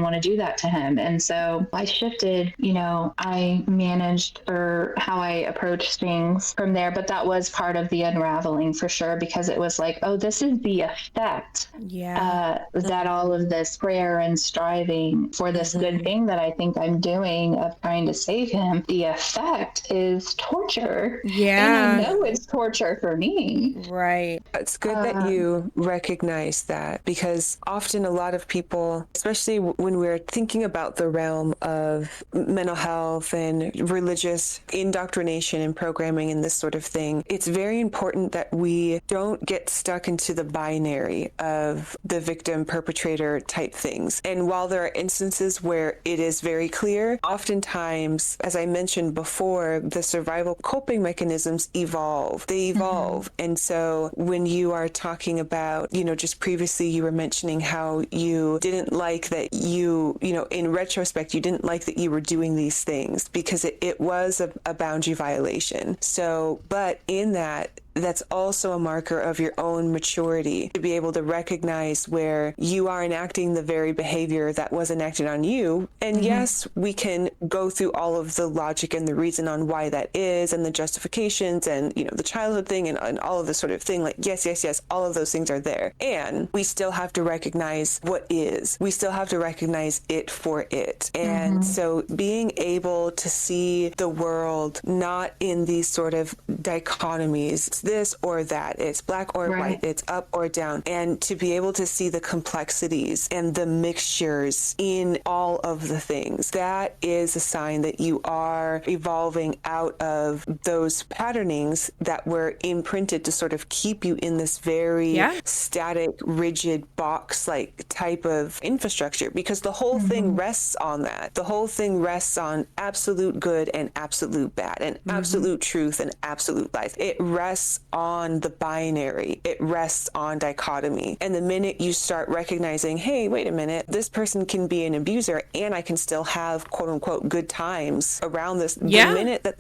want to do that to him. And so I shifted, I managed or how I approached things from there, but that was part of the unraveling for sure, because it was like, oh, this is the effect that all of this prayer and striving for this good thing that I think I'm doing of trying to save him, the effect is torture. Yeah. And I know it's torture for me. Right. It's good that you recognize that, because often a lot of people, especially when we're thinking about the realm of mental health and religious indoctrination and programming and this sort of thing, it's very important that we don't get stuck into the binary of the victim perpetrator type things. And while there are instances where it is very clear, oftentimes, as I mentioned before, the survival coping mechanisms evolve. They evolve. And so when you are talking about, just previously you were mentioning how you didn't like that in retrospect, you didn't like that you were doing these things because it was a boundary violation. So, but in that's also a marker of your own maturity to be able to recognize where you are enacting the very behavior that was enacted on you. And yes, we can go through all of the logic and the reason on why that is and the justifications and, the childhood thing and all of this sort of thing. Like, yes, all of those things are there. And we still have to recognize what is. We still have to recognize it for it. And so being able to see the world not in these sort of dichotomies, this or that, it's black or white, it's up or down, and to be able to see the complexities and the mixtures in all of the things, that is a sign that you are evolving out of those patternings that were imprinted to sort of keep you in this very static, rigid box-like type of infrastructure, because the whole thing rests on that. The whole thing rests on absolute good and absolute bad and absolute truth and absolute life. It rests on the binary. It rests on dichotomy. And the minute you start recognizing, hey, wait a minute, this person can be an abuser and I can still have quote unquote good times around this. The minute that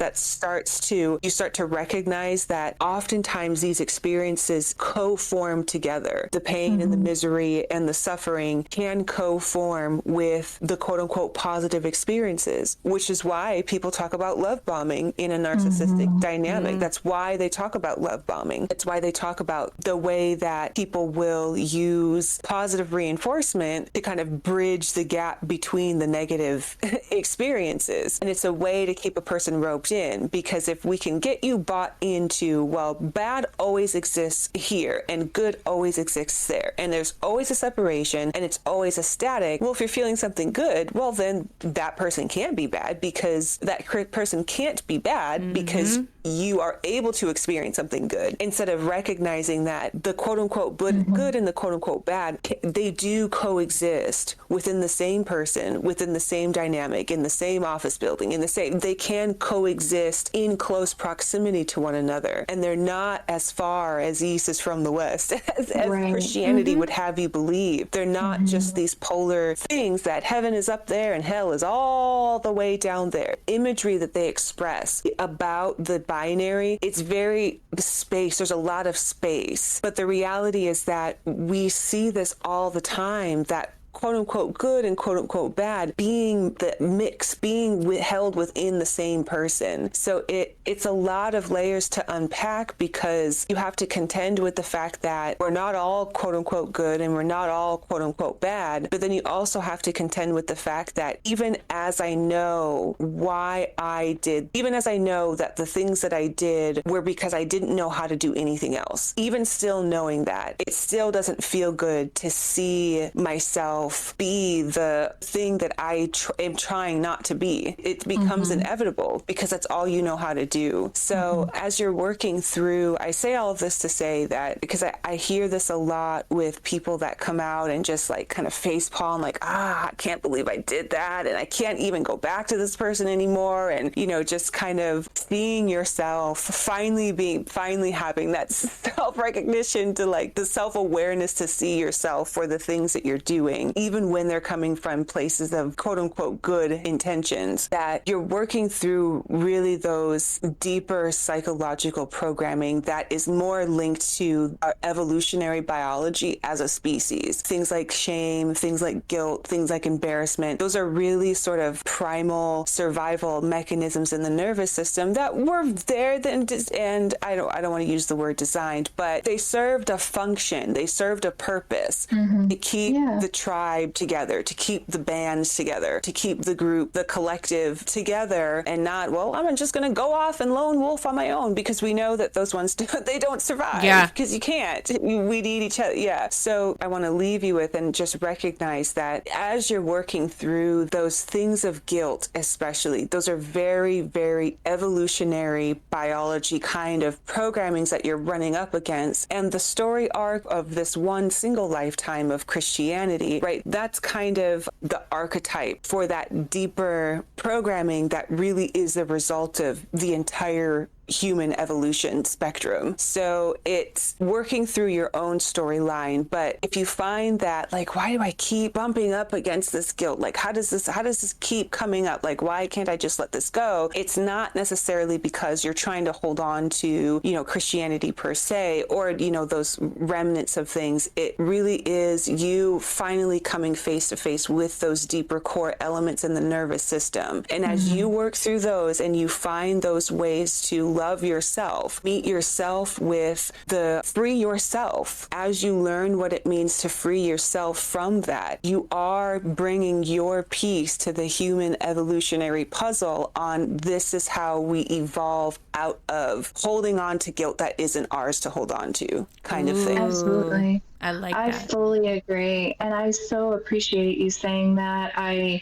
you start to recognize that oftentimes these experiences co-form together. The pain and the misery and the suffering can co-form with the quote unquote positive experiences, which is why people talk about love bombing in a narcissistic dynamic. That's why they talk about love bombing. That's why they talk about the way that people will use positive reinforcement to kind of bridge the gap between the negative experiences. And it's a way to keep a person roped in, because if we can get you bought into, well, bad always exists here and good always exists there, and there's always a separation and it's always a static. Well, if you're feeling something good, well, then that person can't be bad, because that person can't be bad because you are able to experience something good, instead of recognizing that the quote unquote good and the quote unquote bad, they do coexist within the same person, within the same dynamic, in the same office building, they can coexist in close proximity to one another. And they're not as far as east is from the west as Christianity would have you believe. They're not just these polar things that heaven is up there and hell is all the way down there. Imagery that they express about the binary, it's very space. There's a lot of space. But the reality is that we see this all the time, that quote unquote good and quote unquote bad being the mix, being held within the same person. So it's a lot of layers to unpack, because you have to contend with the fact that we're not all quote unquote good and we're not all quote unquote bad. But then you also have to contend with the fact that even as I know even as I know that the things that I did were because I didn't know how to do anything else, even still knowing that, it still doesn't feel good to see myself be the thing that I am trying not to be. It becomes inevitable, because that's all you know how to do. So as you're working through, I say all of this to say that, because I hear this a lot with people that come out and just like kind of facepalm, like, I can't believe I did that, and I can't even go back to this person anymore. And, just kind of seeing yourself, finally having that self-recognition, to like the self-awareness to see yourself for the things that you're doing, even when they're coming from places of quote unquote good intentions, that you're working through really those deeper psychological programming that is more linked to our evolutionary biology as a species. Things like shame, things like guilt, things like embarrassment. Those are really sort of primal survival mechanisms in the nervous system that were there then, and I don't want to use the word designed, but they served a function. They served a purpose to keep the tribe tribe together, to keep the bands together, to keep the group, the collective together, and not, well, I'm just going to go off and lone wolf on my own, because we know that those ones, they don't survive. Yeah. Because you can't. We need each other. Yeah. So I want to leave you with and just recognize that as you're working through those things of guilt, especially, those are very, very evolutionary biology kind of programmings that you're running up against. And the story arc of this one single lifetime of Christianity, right? That's kind of the archetype for that deeper programming that really is the result of the entire human evolution spectrum. So it's working through your own storyline. But if you find that, like, why do I keep bumping up against this guilt? Like, how does this keep coming up? Like, why can't I just let this go? It's not necessarily because you're trying to hold on to, Christianity per se, or, those remnants of things. It really is you finally coming face to face with those deeper core elements in the nervous system. And as you work through those and you find those ways to love yourself, meet yourself with the free yourself. As you learn what it means to free yourself from that, you are bringing your piece to the human evolutionary puzzle on this is how we evolve out of holding on to guilt that isn't ours to hold on to, kind of thing. Absolutely. I like I that. fully agree. And I so appreciate you saying that.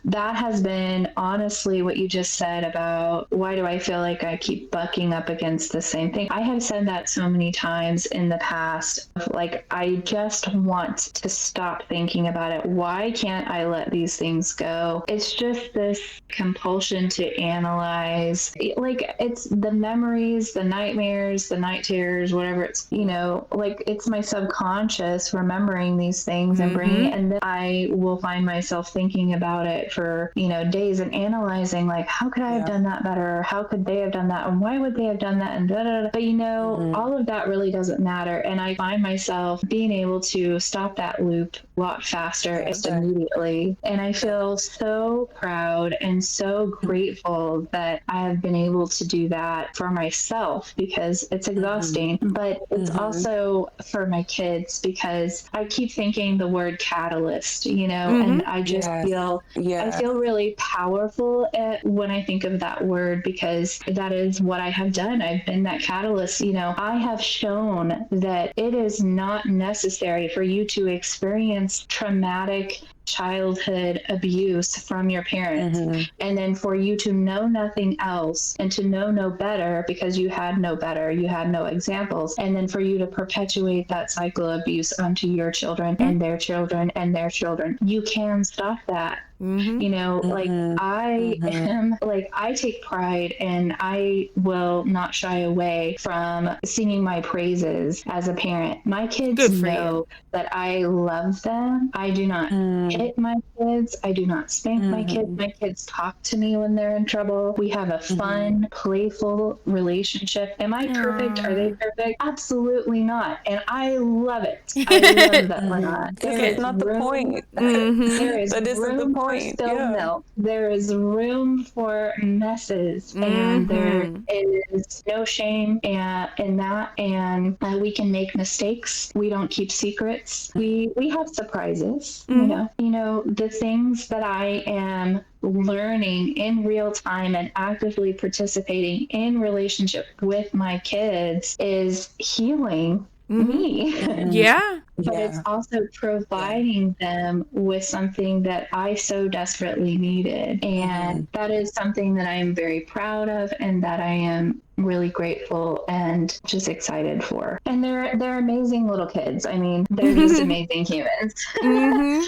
That has been honestly what you just said about why do I feel like I keep bucking up against the same thing. I have said that so many times in the past. Like, I just want to stop thinking about it. Why can't I let these things go? It's just this compulsion to analyze. Like, it's the memories, the nightmares, the night terrors, whatever it's, like, it's my subconscious remembering these things and bringing it, and then I will find myself thinking about it for days and analyzing, like, how could I have done that better, or how could they have done that, and why would they have done that, and da, da, da. But all of that really doesn't matter, and I find myself being able to stop that loop a lot faster immediately, and I feel so proud and so grateful that I have been able to do that for myself, because it's exhausting, but it's also for my kids, because I keep thinking the word catalyst, and I just I feel really powerful when I think of that word, because that is what I have done. I've been that catalyst. I have shown that it is not necessary for you to experience traumatic childhood abuse from your parents, and then for you to know nothing else and to know no better because you had no better, you had no examples, and then for you to perpetuate that cycle of abuse onto your children and their children and their children. You can stop that. I am I take pride, and I will not shy away from singing my praises as a parent. My kids know that I love them. I do not hit my kids. I do not spank my kids. My kids talk to me when they're in trouble. We have a fun, playful relationship. Am I perfect? Are they perfect? Absolutely not. And I love it. I love that we're not. That's not the point. There is that isn't the point. Spilled milk. There is room for messes, and there is no shame in that. And we can make mistakes. We don't keep secrets. We have surprises. The things that I am learning in real time and actively participating in relationship with my kids is healing me. But it's also providing them with something that I so desperately needed. And that is something that I am very proud of, and that I am really grateful and just excited for. And they're amazing little kids. I mean, they're just amazing humans.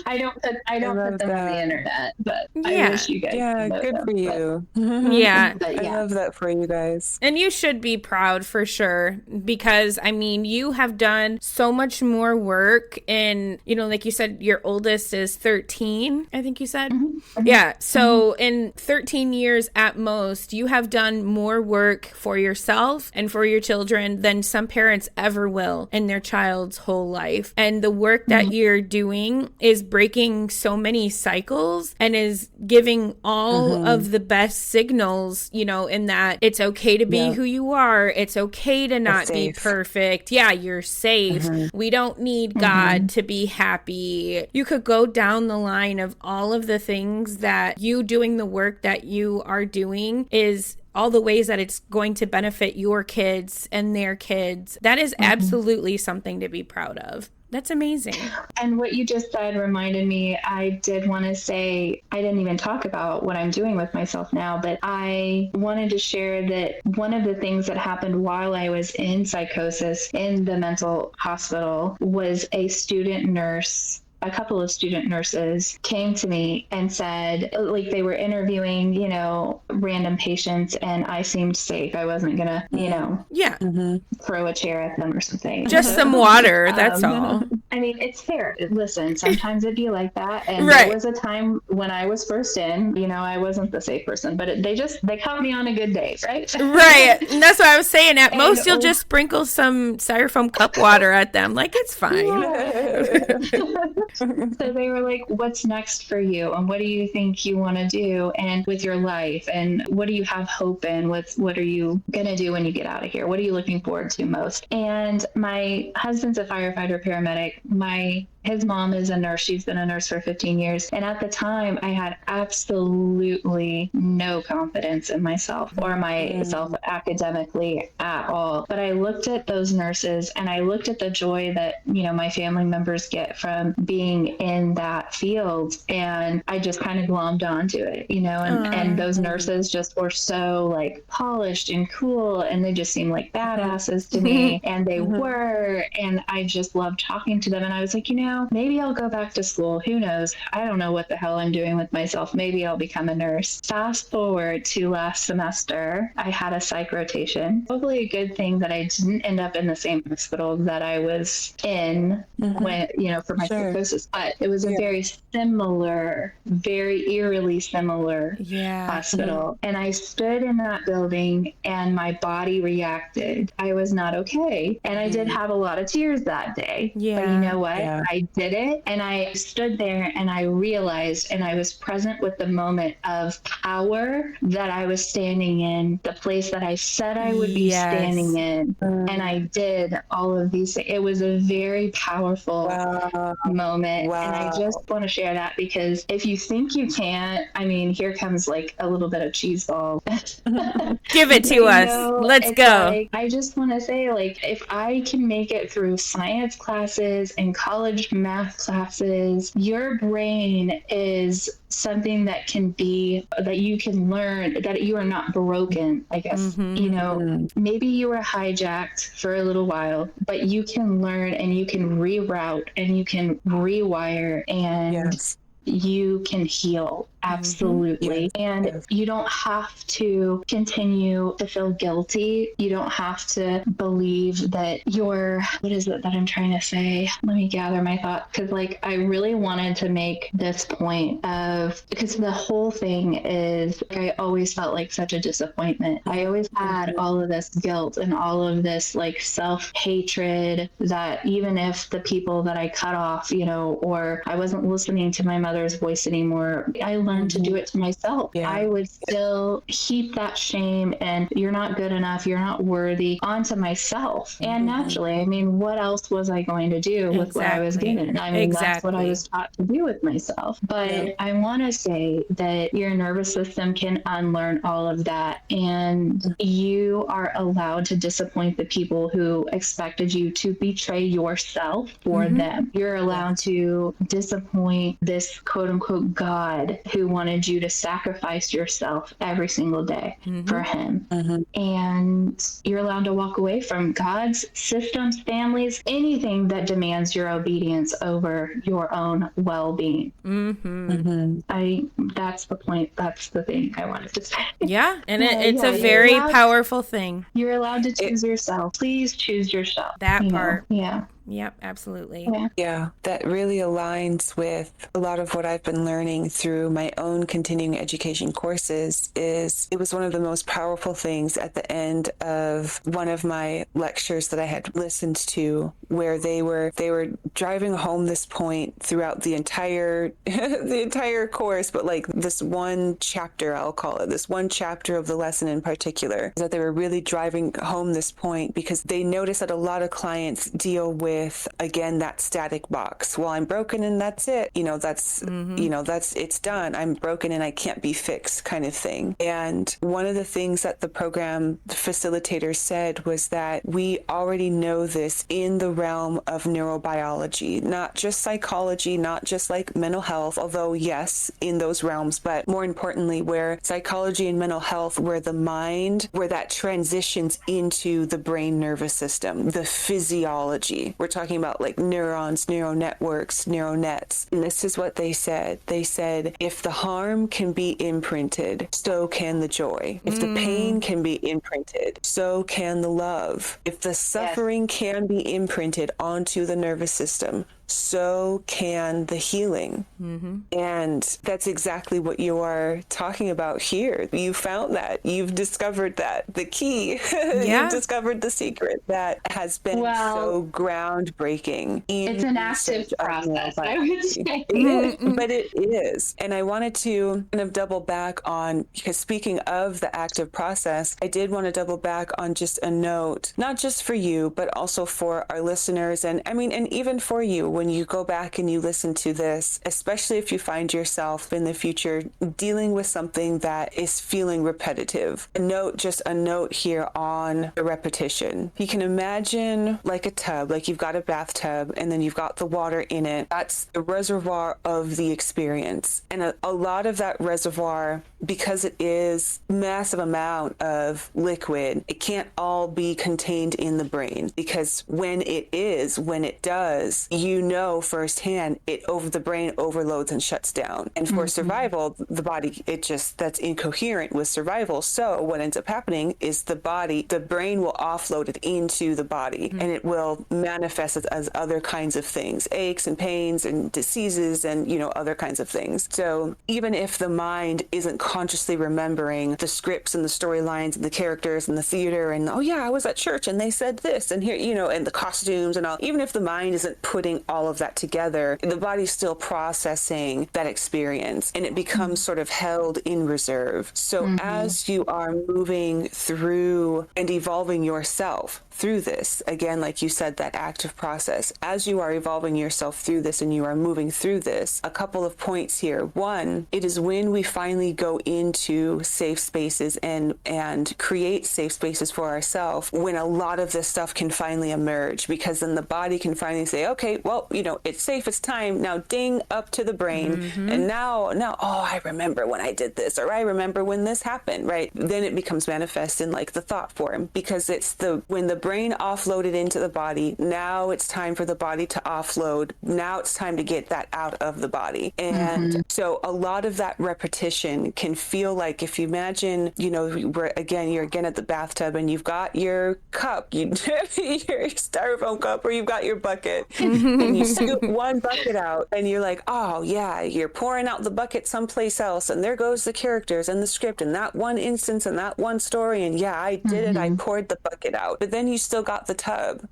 I don't put them on the internet, but I wish you guys know good them, for you. I love that for you guys. And you should be proud for sure, because I mean, you have done so much more work in, like you said, your oldest is 13, I think you said. Yeah. So in 13 years at most, you have done more work for yourself and for your children than some parents ever will in their child's whole life. And the work that you're doing is breaking so many cycles and is giving all of the best signals, in that it's okay to be who you are. It's okay to not be perfect. Yeah, you're safe. We don't need need God to be happy. You could go down the line of all of the things that you doing the work that you are doing is all the ways that it's going to benefit your kids and their kids. That is absolutely something to be proud of. That's amazing. And what you just said reminded me, I did want to say, I didn't even talk about what I'm doing with myself now, but I wanted to share that one of the things that happened while I was in psychosis in the mental hospital was a couple of student nurses came to me and said, like, they were interviewing, random patients, and I seemed safe. I wasn't gonna, throw a chair at them or something. Just some water, that's all. I mean, it's fair. Listen, sometimes it'd be like that. And there was a time when I was first in, I wasn't the safe person, but they caught me on a good day, right? Right. And that's what I was saying. At most, you'll just sprinkle some styrofoam cup water at them. Like, it's fine. Yeah. So they were like, what's next for you? And what do you think you want to do and with your life? And what do you have hope in? What are you going to do when you get out of here? What are you looking forward to most? And my husband's a firefighter paramedic. His mom is a nurse. She's been a nurse for 15 years. And at the time, I had absolutely no confidence in myself or myself academically at all. But I looked at those nurses and I looked at the joy that, my family members get from being in that field. And I just kind of glommed onto it, and those nurses just were so like polished and cool. And they just seemed like badasses to me. And they were. And I just loved talking to them. And I was like, maybe I'll go back to school. Who knows? I don't know what the hell I'm doing with myself. Maybe I'll become a nurse. Fast forward to last semester, I had a psych rotation. Probably a good thing that I didn't end up in the same hospital that I was in when, for my psychosis. But it was a very similar, very eerily similar hospital. And I stood in that building and my body reacted. I was not okay. And I did have a lot of tears that day. Yeah. But you know what? Yeah. I did it. And I stood there and I realized, and I was present with the moment of power that I was standing in, the place that I said I would be standing in. And I did all of these things. It was a very powerful moment. And I just want to share that because if you think you can't, here comes like a little bit of cheese ball. Give it to us. Let's go. Like, I just want to say, like, if I can make it through science classes and college math classes, your brain is something that you can learn, that you are not broken, I guess. Maybe you were hijacked for a little while, but you can learn and you can reroute and you can rewire and you can heal. Absolutely. And you don't have to continue to feel guilty. You don't have to believe that what is it that I'm trying to say? Let me gather my thought. Because I really wanted to make this point because the whole thing is, I always felt like such a disappointment. I always had all of this guilt and all of this self-hatred that even if the people that I cut off, or I wasn't listening to my mother's voice anymore, I learned to do it to myself. I would still heap that shame and you're not good enough, you're not worthy onto myself. And naturally, what else was I going to do with what I was given? That's what I was taught to do with myself. But I want to say that your nervous system can unlearn all of that, and you are allowed to disappoint the people who expected you to betray yourself for them. You're allowed to disappoint this quote unquote God who wanted you to sacrifice yourself every single day for him. And you're allowed to walk away from God's systems, families, anything that demands your obedience over your own well-being. That's the point. That's the thing I wanted to say. Yeah. And it's a very powerful thing. You're allowed to choose yourself. Please choose yourself. That part. Yeah. Yep, absolutely. Yeah, that really aligns with a lot of what I've been learning through my own continuing education courses. It was one of the most powerful things at the end of one of my lectures that I had listened to, where they were driving home this point throughout the entire course, but this one chapter, I'll call it, this one chapter of the lesson in particular, that they were really driving home this point because they noticed that a lot of clients deal with with, again, that static box. Well, I'm broken and that's it. It's done. I'm broken and I can't be fixed kind of thing. And one of the things that the program facilitator said was that we already know this in the realm of neurobiology, not just psychology, not just like mental health, although yes, in those realms, but more importantly, where psychology and mental health, where the mind, where that transitions into the brain nervous system, the physiology. We're talking about like neurons, neural networks, neural nets. And this is what they said. They said, if the harm can be imprinted, so can the joy. If the pain can be imprinted, so can the love. If the suffering can be imprinted onto the nervous system, so can the healing. And that's exactly what you are talking about here. You found that. You've discovered that. The key. You've discovered the secret that has been so groundbreaking. It's an active process, I would say. It is, but it is. And I wanted to kind of double back on, because speaking of the active process, I did want to double back on just a note, not just for you, but also for our listeners. And I mean, and even for you, when you go back and you listen to this, especially if you find yourself in the future dealing with something that is feeling repetitive. A note here on the repetition. You can imagine like a tub, like you've got a bathtub and then you've got the water in it. That's the reservoir of the experience. And a lot of that reservoir, because it is massive amount of liquid, it can't all be contained in the brain, because when it does, know firsthand, the brain overloads and shuts down. And for survival, the body, that's incoherent with survival. So what ends up happening is the brain will offload it into the body, and it will manifest as other kinds of things, aches and pains and diseases and, other kinds of things. So even if the mind isn't consciously remembering the scripts and the storylines and the characters and the theater and, oh yeah, I was at church and they said this and here, and the costumes and all, even if the mind isn't putting all of that together, the body's still processing that experience and it becomes sort of held in reserve. So as you are moving through and evolving yourself through this, again, like you said, that active process, as you are evolving yourself through this and you are moving through this, a couple of points here. One, it is when we finally go into safe spaces and create safe spaces for ourselves, when a lot of this stuff can finally emerge, because then the body can finally say, okay, well, it's safe, it's time, now ding up to the brain. And now, oh, I remember when I did this, or I remember when this happened, right? Then it becomes manifest in like the thought form, because it's when the brain offloaded into the body, now it's time for the body to offload. Now it's time to get that out of the body. And so a lot of that repetition can feel like, if you imagine, you're again at the bathtub and you've got your cup, your styrofoam cup, or you've got your bucket, and you scoop one bucket out and you're like, oh yeah, you're pouring out the bucket someplace else, and there goes the characters and the script and that one instance and that one story, and yeah, I did it, I poured the bucket out, but then you still got the tub.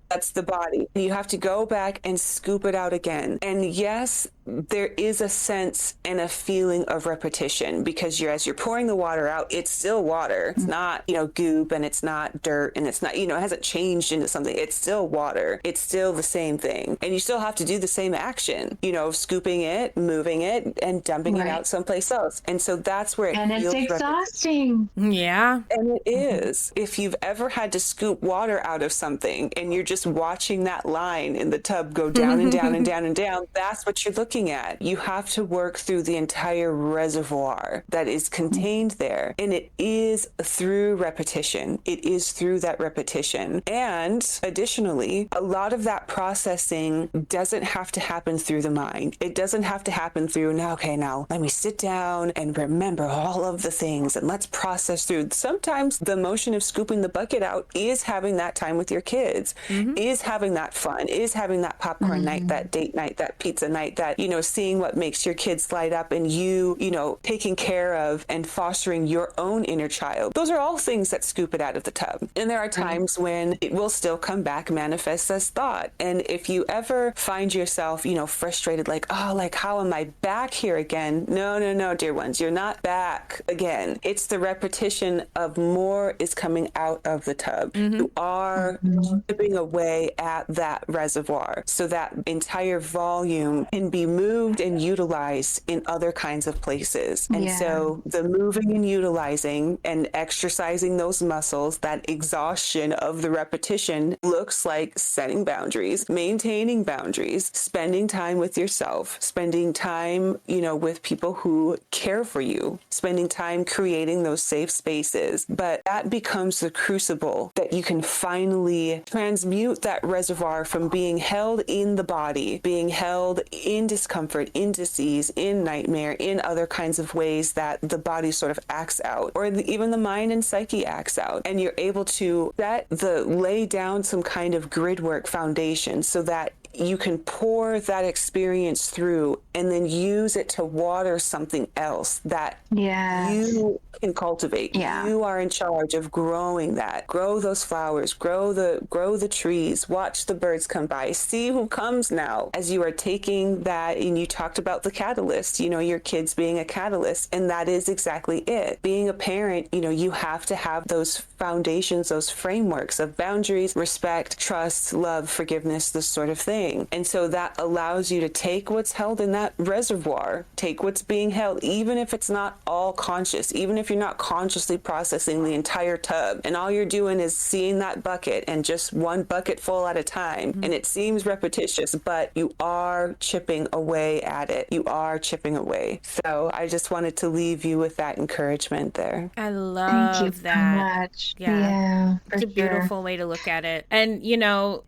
That's the body. You have to go back and scoop it out again. And yes, there is a sense and a feeling of repetition, because as you're pouring the water out, it's still water. It's not, goop, and it's not dirt, and it's not, it hasn't changed into something. It's still water. It's still the same thing. And you still have to do the same action, scooping it, moving it, and dumping it out someplace else. And so that's where it feels exhausting. Yeah. And it is. If you've ever had to scoop water out of something and you're just watching that line in the tub go down and down and down and down, that's what you're looking at. You have to work through the entire reservoir that is contained there. And it is through repetition. It is through that repetition. And additionally, a lot of that processing doesn't have to happen through the mind. It doesn't have to happen through, now let me sit down and remember all of the things and let's process through. Sometimes the motion of scooping the bucket out is having that time with your kids, is having that fun, is having that popcorn night, that date night, that pizza night, that, seeing what makes your kids light up, and you taking care of and fostering your own inner child. Those are all things that scoop it out of the tub. And there are times when it will still come back, manifest as thought. And if you ever find yourself, frustrated, like, oh, like, how am I back here again? No, dear ones, you're not back again. It's the repetition of more is coming out of the tub. You are chipping away away at that reservoir so that entire volume can be moved and utilized in other kinds of places. And so the moving and utilizing and exercising those muscles, that exhaustion of the repetition, looks like setting boundaries, maintaining boundaries, spending time with yourself, spending time, with people who care for you, spending time creating those safe spaces. But that becomes the crucible that you can finally transmute that reservoir from being held in the body, being held in discomfort, in disease, in nightmare, in other kinds of ways that the body sort of acts out, or even the mind and psyche acts out. And you're able to lay down some kind of grid work foundation so that you can pour that experience through and then use it to water something else that you can cultivate. You are in charge of growing that. Grow those flowers, grow the trees, watch the birds come by, see who comes now as you are taking that. And you talked about the catalyst, your kids being a catalyst, and that is exactly it. Being a parent, you have to have those foundations, those frameworks of boundaries, respect, trust, love, forgiveness, this sort of thing. And so that allows you to take what's held in that reservoir, take what's being held, even if it's not all conscious, even if you're not consciously processing the entire tub, and all you're doing is seeing that bucket and just one bucket full at a time. And it seems repetitious, but you are chipping away at it. You are chipping away. So I just wanted to leave you with that encouragement there. I love Thank you that. so much. Yeah, it's a beautiful way to look at it. And,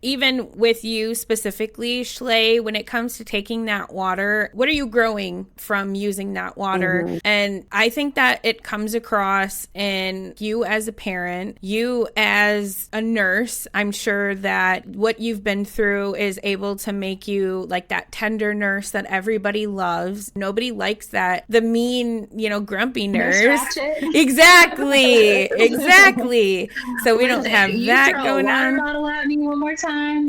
even with you specifically, Shlay, when it comes to taking that water, what are you growing from using that water? And I think that it comes across in you as a parent, you as a nurse. I'm sure that what you've been through is able to make you like that tender nurse that everybody loves. Nobody likes that, the mean, grumpy nurse. Exactly. So we don't have that going on. Bottle at me one more time.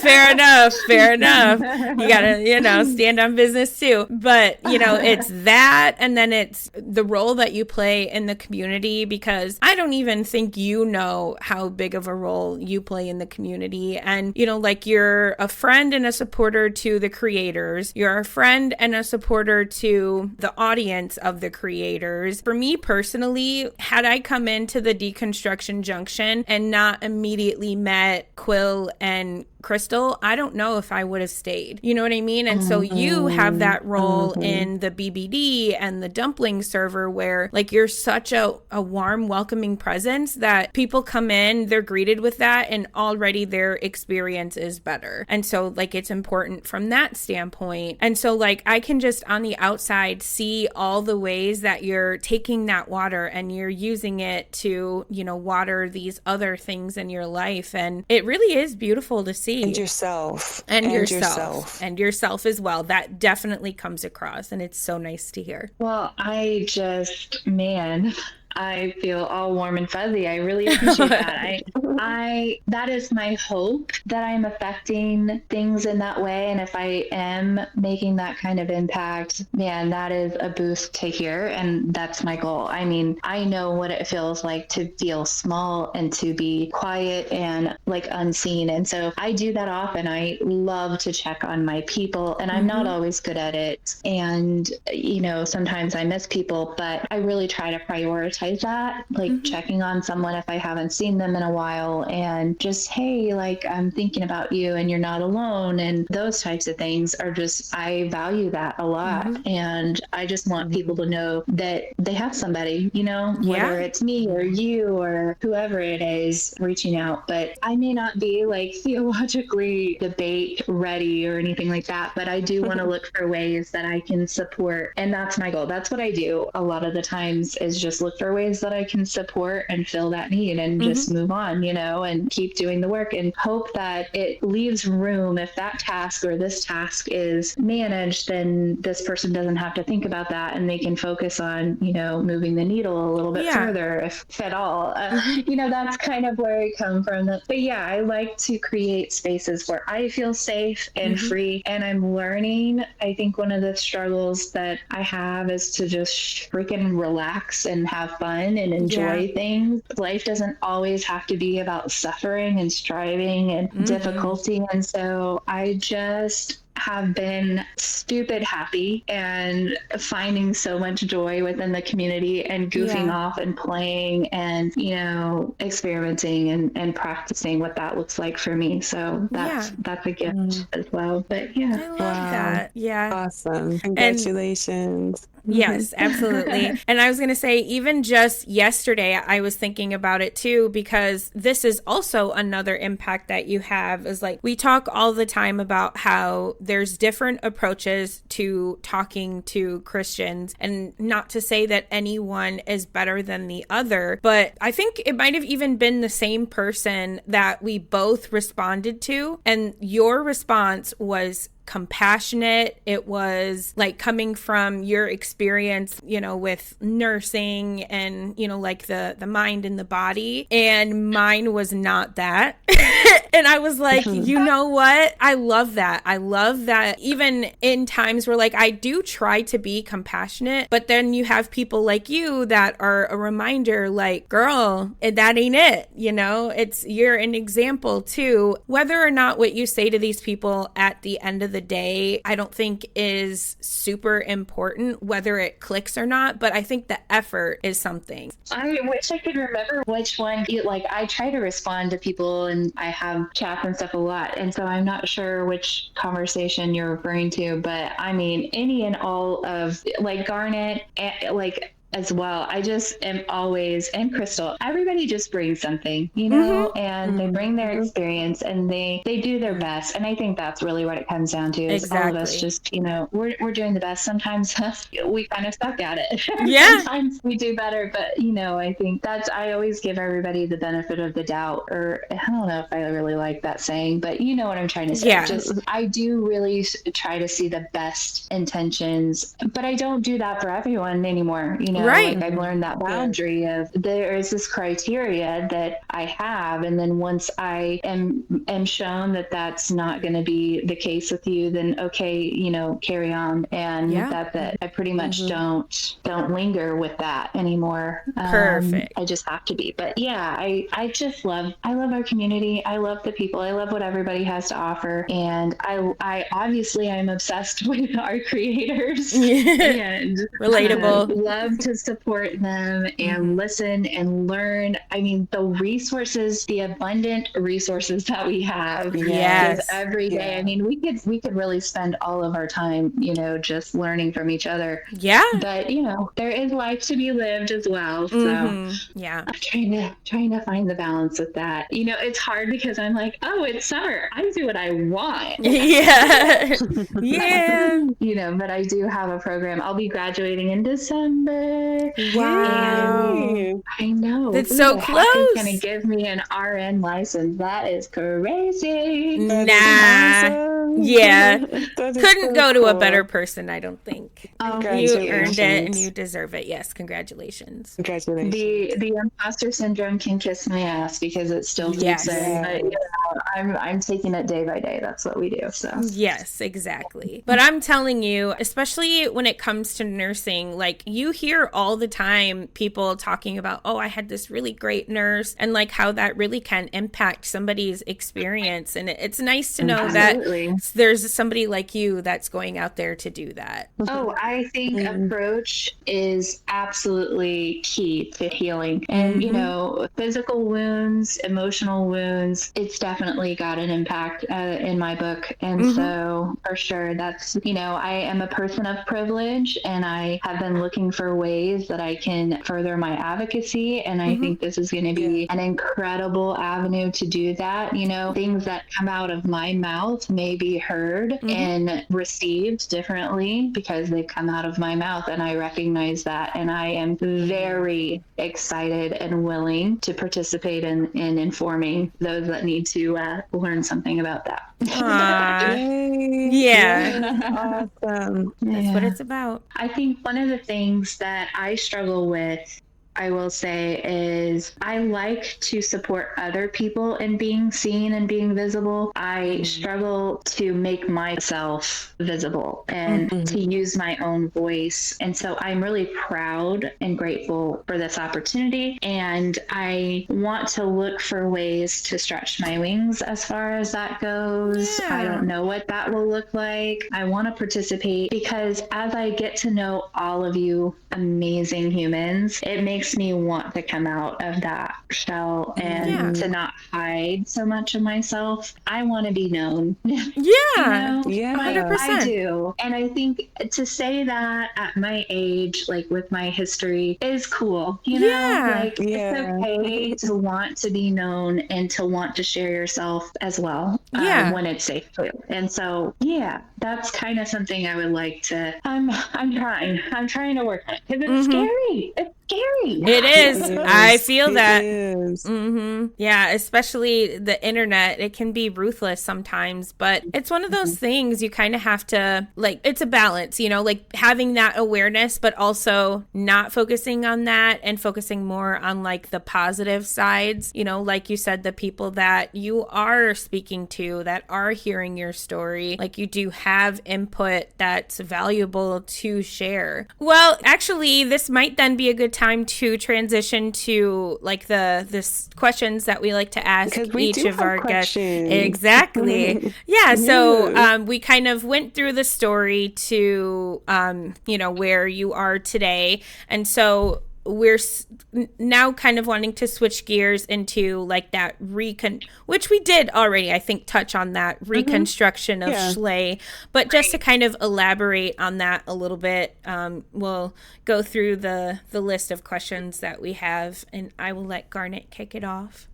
Fair enough. You gotta, stand on business too. But, it's that, and then it's the role that you play in the community, because I don't even think how big of a role you play in the community. And, you're a friend and a supporter to the creators. You're a friend and a supporter to the audience of the creators. For me personally, had I come into the Deconstruction Junction and not immediately met Quill and Crystal, I don't know if I would have stayed. You know what I mean? And so you have that role in the BBD and the dumpling server where you're such a warm, welcoming presence that people come in, they're greeted with that, and already their experience is better. And so it's important from that standpoint. And so I can just on the outside see all the ways that you're taking that water and you're using it to, water these other things in your life. And it really is beautiful to see. And yourself. And yourself as well. That definitely comes across, and it's so nice to hear. Well, I feel all warm and fuzzy. I really appreciate that. That is my hope, that I'm affecting things in that way. And if I am making that kind of impact, man, that is a boost to hear. And that's my goal. I mean, I know what it feels like to feel small and to be quiet and unseen. And so I do that often. I love to check on my people, and I'm not always good at it. And, sometimes I miss people, but I really try to prioritize that, checking on someone if I haven't seen them in a while, and just, hey, I'm thinking about you and you're not alone. And those types of things are just, I value that a lot. And I just want people to know that they have somebody, whether it's me or you or whoever it is reaching out. But I may not be theologically debate ready or anything like that, but I do want to look for ways that I can support. And that's my goal. That's what I do a lot of the times, is just look for ways that I can support and fill that need and just move on, and keep doing the work, and hope that it leaves room. If that task or this task is managed, then this person doesn't have to think about that, and they can focus on, moving the needle a little bit further, if at all. That's kind of where I come from. But yeah, I like to create spaces where I feel safe and free, and I'm learning. I think one of the struggles that I have is to just freaking relax and have fun and enjoy things. Life doesn't always have to be about suffering and striving and difficulty. And so I just have been stupid happy and finding so much joy within the community and goofing off and playing and, you know, experimenting and practicing what that looks like for me. So that's a gift as well. But yeah. I love that. Yeah. Awesome. Congratulations. Yes, absolutely. And I was going to say, even just yesterday, I was thinking about it too, because this is also another impact that you have is like, we talk all the time about how there's different approaches to talking to Christians, and not to say that anyone is better than the other, but I think it might have even been the same person that we both responded to. And your response was compassionate. It was like coming from your experience, you know, with nursing and, you know, like the mind and the body. And mine was not that. And I was like, you know what? I love that. I love that even in times where like I do try to be compassionate, but then you have people like you that are a reminder like, girl, that ain't it. You know, you're an example too. Whether or not what you say to these people at the end of the day, I don't think is super important, whether it clicks or not, but I think the effort is something. I wish I could remember which one. Like, I try to respond to people and I have chats and stuff a lot. And so I'm not sure which conversation you're referring to, but I mean, any and all of like Garnet, like, as well. I just am always, and Crystal, everybody just brings something, you know, and they bring their experience and they do their best. And I think that's really what it comes down to is all of us just, you know, we're doing the best. Sometimes we kind of suck at it. Yeah. Sometimes we do better, but you know, I think I always give everybody the benefit of the doubt, or I don't know if I really like that saying, but you know what I'm trying to say. Yeah. Just, I do really try to see the best intentions, but I don't do that for everyone anymore, you know. Right. Like I've learned that boundary of there is this criteria that I have. And then once I am shown that that's not going to be the case with you, then okay, you know, carry on. And that I pretty much don't linger with that anymore. Perfect. I just have to be. But yeah, I love our community. I love the people. I love what everybody has to offer. And I obviously I'm obsessed with our creators and relatable. Love to support them and listen and learn. I mean, the resources, the abundant resources that we have every day. I mean, we could really spend all of our time, you know, just learning from each other. Yeah. But you know, there is life to be lived as well. So yeah, I'm trying to find the balance with that. You know, it's hard because I'm like, oh, it's summer. I do what I want. Yeah. Yeah. You know, but I do have a program. I'll be graduating in December. Wow. And I know. That's so close. It's going to give me an RN license. That is crazy. Yeah. Couldn't go to a better person, I don't think. You earned it and you deserve it. Yes, congratulations. Congratulations. The imposter syndrome can kiss my ass because it still keeps it. But, you know, I'm taking it day by day. That's what we do. So yes, exactly. But I'm telling you, especially when it comes to nursing, like you hear all the time people talking about, oh, I had this really great nurse, and like how that really can impact somebody's experience. And it's nice to know that there's somebody like you that's going out there to do that. Oh, I think approach is absolutely key to healing. And, you know, physical wounds, emotional wounds, it's definitely got an impact in my book. And so for sure, that's, you know, I am a person of privilege and I have been looking for ways that I can further my advocacy. And I think this is going to be an incredible avenue to do that. You know, things that come out of my mouth may be heard and received differently because they've come out of my mouth. And I recognize that. And I am very excited and willing to participate in informing those that need to learn something about that. Yeah. Awesome. That's what it's about. I think one of the things that I struggle with I will say is I like to support other people in being seen and being visible. I struggle to make myself visible and to use my own voice. And so I'm really proud and grateful for this opportunity. And I want to look for ways to stretch my wings as far as that goes. Yeah. I don't know what that will look like. I want to participate because as I get to know all of you amazing humans, it makes me want to come out of that shell and to not hide so much of myself. I want to be known. Yeah. Yeah. 100%. I do. And I think to say that at my age, like with my history, is cool. You know, like it's okay to want to be known and to want to share yourself as well when it's safe to. And so, that's kind of something I would like to, I'm trying to work on it because it's scary. It's scary. It is. I feel that. Is. Yeah, especially the internet. It can be ruthless sometimes, but it's one of those things you kind of have to, like, it's a balance, you know, like having that awareness, but also not focusing on that and focusing more on like the positive sides, you know, like you said, the people that you are speaking to that are hearing your story, like you do have input that's valuable to share. Well, actually, this might then be a good time to transition to like this questions that we like to ask each of our guests. Exactly. Yeah. So we kind of went through the story to you know, where you are today, and so we're now kind of wanting to switch gears into like that which we did already, I think, touch on that reconstruction of Shlay, but just to kind of elaborate on that a little bit, we'll go through the list of questions that we have, and I will let Garnet kick it off.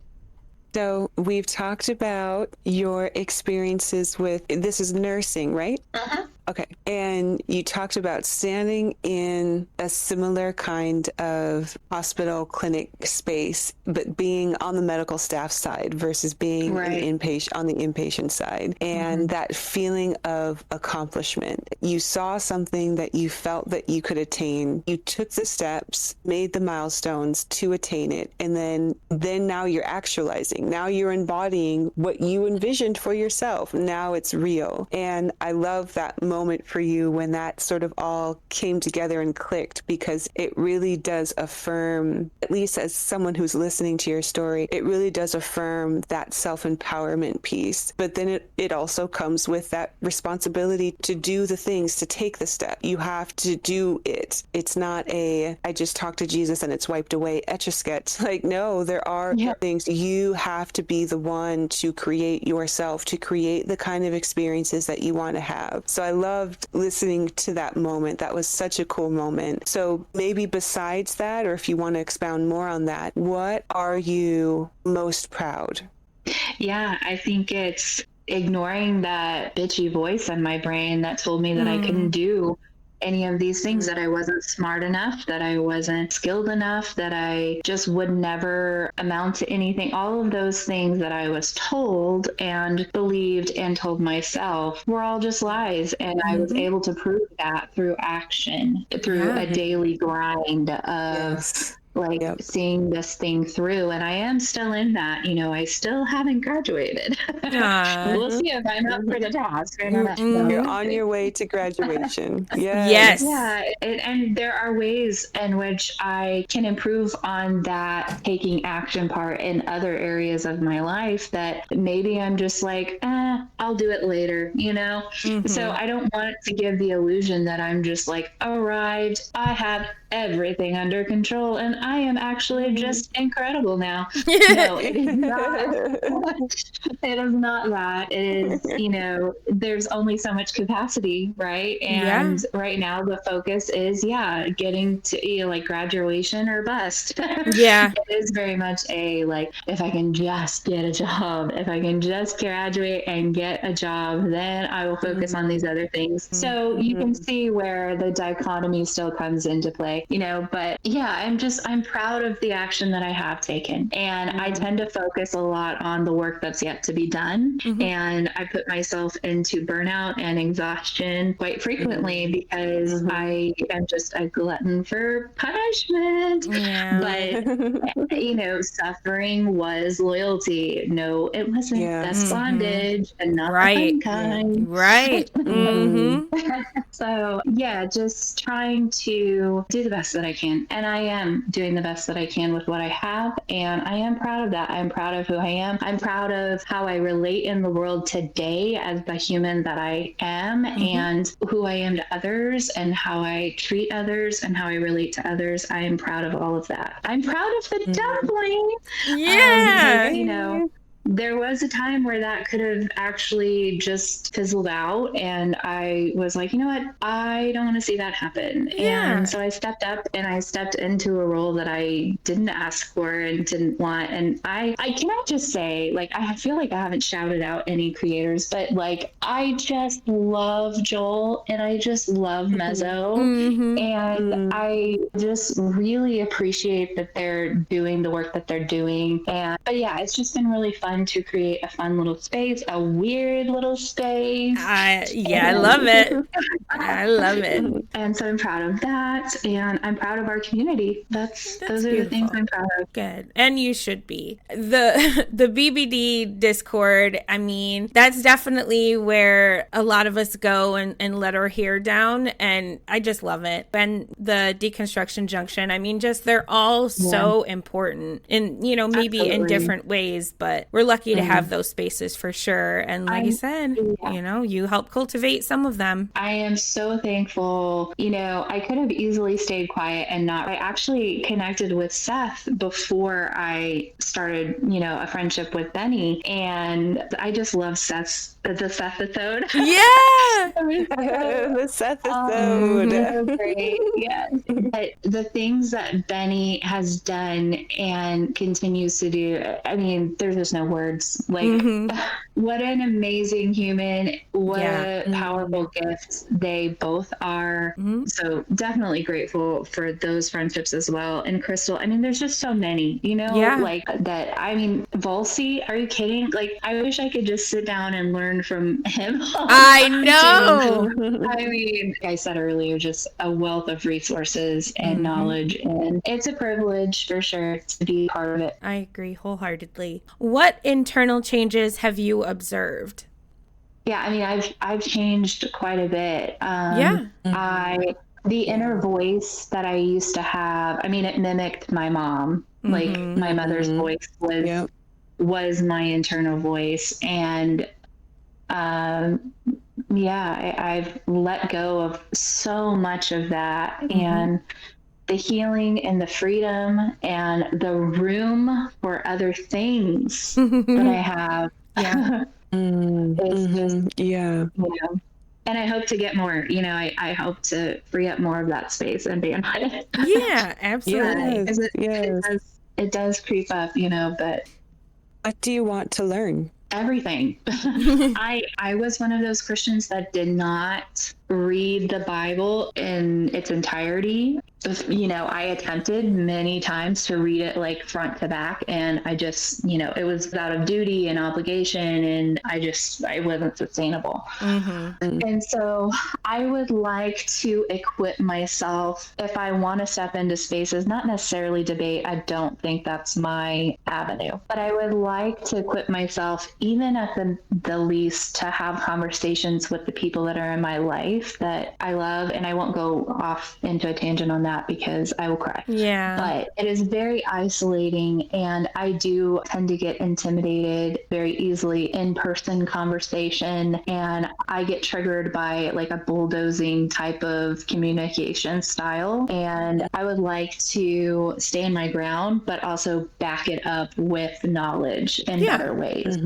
So we've talked about your experiences with, this is nursing, right? Okay. And you talked about standing in a similar kind of hospital clinic space, but being on the medical staff side versus being an inpatient on the inpatient side. And that feeling of accomplishment. You saw something that you felt that you could attain. You took the steps, made the milestones to attain it. And then now you're actualizing. Now you're embodying what you envisioned for yourself. Now it's real. And I love that moment for you when that sort of all came together and clicked, because it really does affirm, at least as someone who's listening to your story, it really does affirm that self-empowerment piece. But then it also comes with that responsibility to do the things, to take the step. You have to do it. It's not I just talked to Jesus and it's wiped away etch-a-sketch. Like, no, there are things. You have to be the one to create yourself, to create the kind of experiences that you want to have. So I loved listening to that moment. That was such a cool moment. So maybe besides that, or if you want to expound more on that, what are you most proud? Yeah, I think it's ignoring that bitchy voice in my brain that told me that I couldn't do any of these things, that I wasn't smart enough, that I wasn't skilled enough, that I just would never amount to anything. All of those things that I was told and believed and told myself were all just lies. And I was able to prove that through action, through a daily grind of seeing this thing through. And I am still in that, you know, I still haven't graduated. We'll see if I'm up for the task. You're on your way to graduation. Yes. Yeah. And there are ways in which I can improve on that taking action part in other areas of my life that maybe I'm just like, I'll do it later, you know? So I don't want to give the illusion that I'm just like arrived, I have everything under control, and I am actually just incredible now. No, it is not. It is not that. It is, you know, there's only so much capacity, right? And right now the focus is, getting to like graduation or bust. It is very much a like, if I can just get a job, if I can just graduate and get a job, then I will focus on these other things. So you can see where the dichotomy still comes into play, you know, but I'm I'm proud of the action that I have taken. And I tend to focus a lot on the work that's yet to be done. And I put myself into burnout and exhaustion quite frequently because I am just a glutton for punishment. But, you know, suffering was loyalty. No, it wasn't. That's bondage and not the fun kind. Right. So yeah, just trying to do the best that I can. And I am doing the best that I can with what I have. And I am proud of that. I'm proud of who I am. I'm proud of how I relate in the world today as the human that I am and who I am to others and how I treat others and how I relate to others. I am proud of all of that. I'm proud of the dumpling. Because, you know, there was a time where that could have actually just fizzled out. And I was like, you know what? I don't want to see that happen. And so I stepped up and I stepped into a role that I didn't ask for and didn't want. And I cannot just say, like, I feel like I haven't shouted out any creators, but like, I just love Joel and I just love Mezzo. And I just really appreciate that they're doing the work that they're doing. But yeah, it's just been really fun to create a fun little space, a weird little space. I love it. I love it. And so I'm proud of that. And I'm proud of our community. Those are beautiful. The things I'm proud of. Good. And you should be. The BBD Discord, I mean, that's definitely where a lot of us go and let our hair down. And I just love it. And the Deconstruction Junction, I mean, just they're all so important in, you know, maybe in different ways, but we're lucky to have those spaces for sure. And like I said, you know, you help cultivate some of them. I am so thankful. You know, I could have easily stayed quiet and not. I actually connected with Seth before I started, you know, a friendship with Benny. And I just love the Seth-episode. Yeah! The Seth-episode. So great. Yes. But the things that Benny has done and continues to do, I mean, there's just no words. Like, what an amazing human. What a powerful gift they both are. So definitely grateful for those friendships as well. And Crystal, I mean, there's just so many, you know, like that. I mean, Volsi, are you kidding? Like, I wish I could just sit down and learn from him. I know. I mean, like I said earlier, just a wealth of resources and knowledge. And it's a privilege for sure to be part of it. I agree wholeheartedly. What internal changes have you observed? Yeah, I mean, I've changed quite a bit. The inner voice that I used to have, I mean, it mimicked my mom. Like my mother's voice was my internal voice. And I've let go of so much of that. And the healing and the freedom and the room for other things that I have. You know, and I hope to get more, you know, I hope to free up more of that space and be in it. Yeah, absolutely. It does creep up, you know, but what do you want to learn? Everything. I was one of those Christians that did not read the Bible in its entirety. You know, I attempted many times to read it like front to back, and I just, you know, it was out of duty and obligation, and I wasn't sustainable. And so I would like to equip myself if I want to step into spaces, not necessarily debate. I don't think that's my avenue, but I would like to equip myself, even at the least, to have conversations with the people that are in my life that I love. And I won't go off into a tangent on that because I will cry. Yeah. But it is very isolating, and I do tend to get intimidated very easily in person conversation, and I get triggered by like a bulldozing type of communication style. And I would like to stand my ground, but also back it up with knowledge in better ways.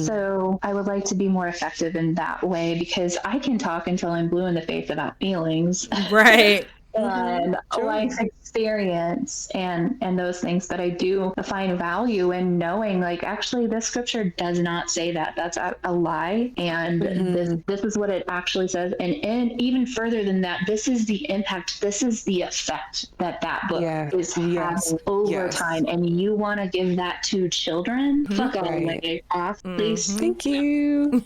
So I would like to be more effective in that way, because I can talk until I'm blue in the face about feelings. Right. and life experience and those things. But I do find value in knowing, like, actually this scripture does not say that. That's a lie. And this is what it actually says. And even further than that, this is the impact, this is the effect that book is having over time. And you want to give that to children? Fuck all the way off, please. Thank you.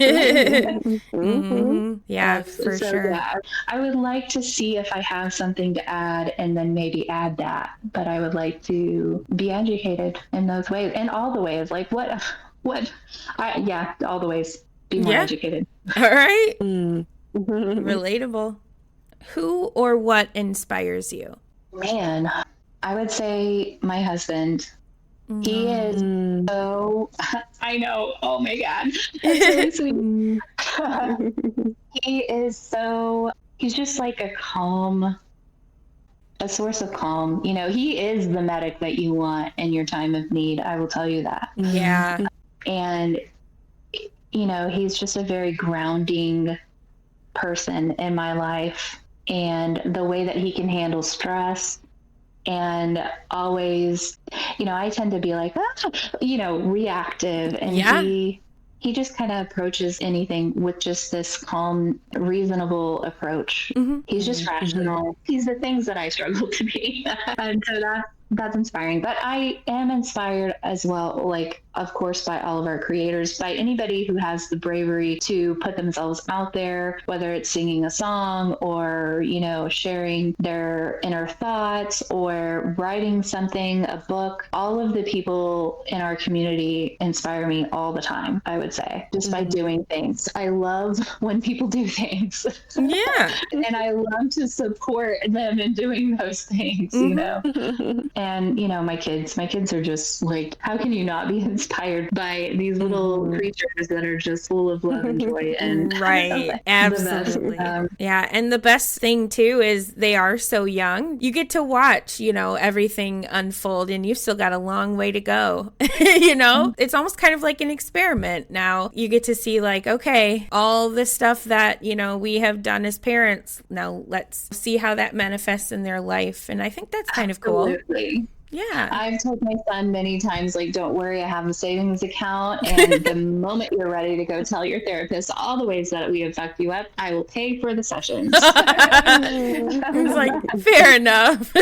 Yeah, for sure. Yeah, I would like to see if I have something to add and then maybe add that. But I would like to be educated in those ways, in all the ways. Like all the ways. Be more educated. All right. Relatable. Who or what inspires you? Man, I would say my husband. He is so, I know, oh my God. That's really sweet. He's just like a source of calm. You know, he is the medic that you want in your time of need. I will tell you that. Yeah. And, you know, he's just a very grounding person in my life. And the way that he can handle stress, and always, you know, I tend to be like, reactive, and he just kind of approaches anything with just this calm, reasonable approach. He's just rational. He's the things that I struggle to be. And so that's inspiring. But I am inspired as well, like, of course, by all of our creators, by anybody who has the bravery to put themselves out there, whether it's singing a song or, you know, sharing their inner thoughts or writing something, a book. All of the people in our community inspire me all the time, I would say, just by doing things. I love when people do things. Yeah. And I love to support them in doing those things, you know. And, you know, my kids are just like, how can you not be inspired by these little creatures that are just full of love and joy? And right. Absolutely. Yeah. And the best thing too is they are so young. You get to watch, you know, everything unfold, and you've still got a long way to go. You know, it's almost kind of like an experiment. Now you get to see, like, okay, all the stuff that, you know, we have done as parents. Now let's see how that manifests in their life. And I think that's kind of cool. Yeah. I've told my son many times, like, don't worry, I have a savings account. And the moment you're ready to go tell your therapist all the ways that we have fucked you up, I will pay for the sessions. I was like, fair enough.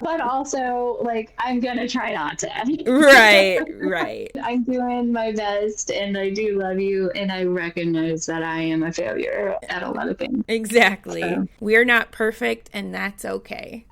But also, like, I'm going to try not to. Right. I'm doing my best, and I do love you, and I recognize that I am a failure at a lot of things. Exactly. So. We're not perfect, and that's okay.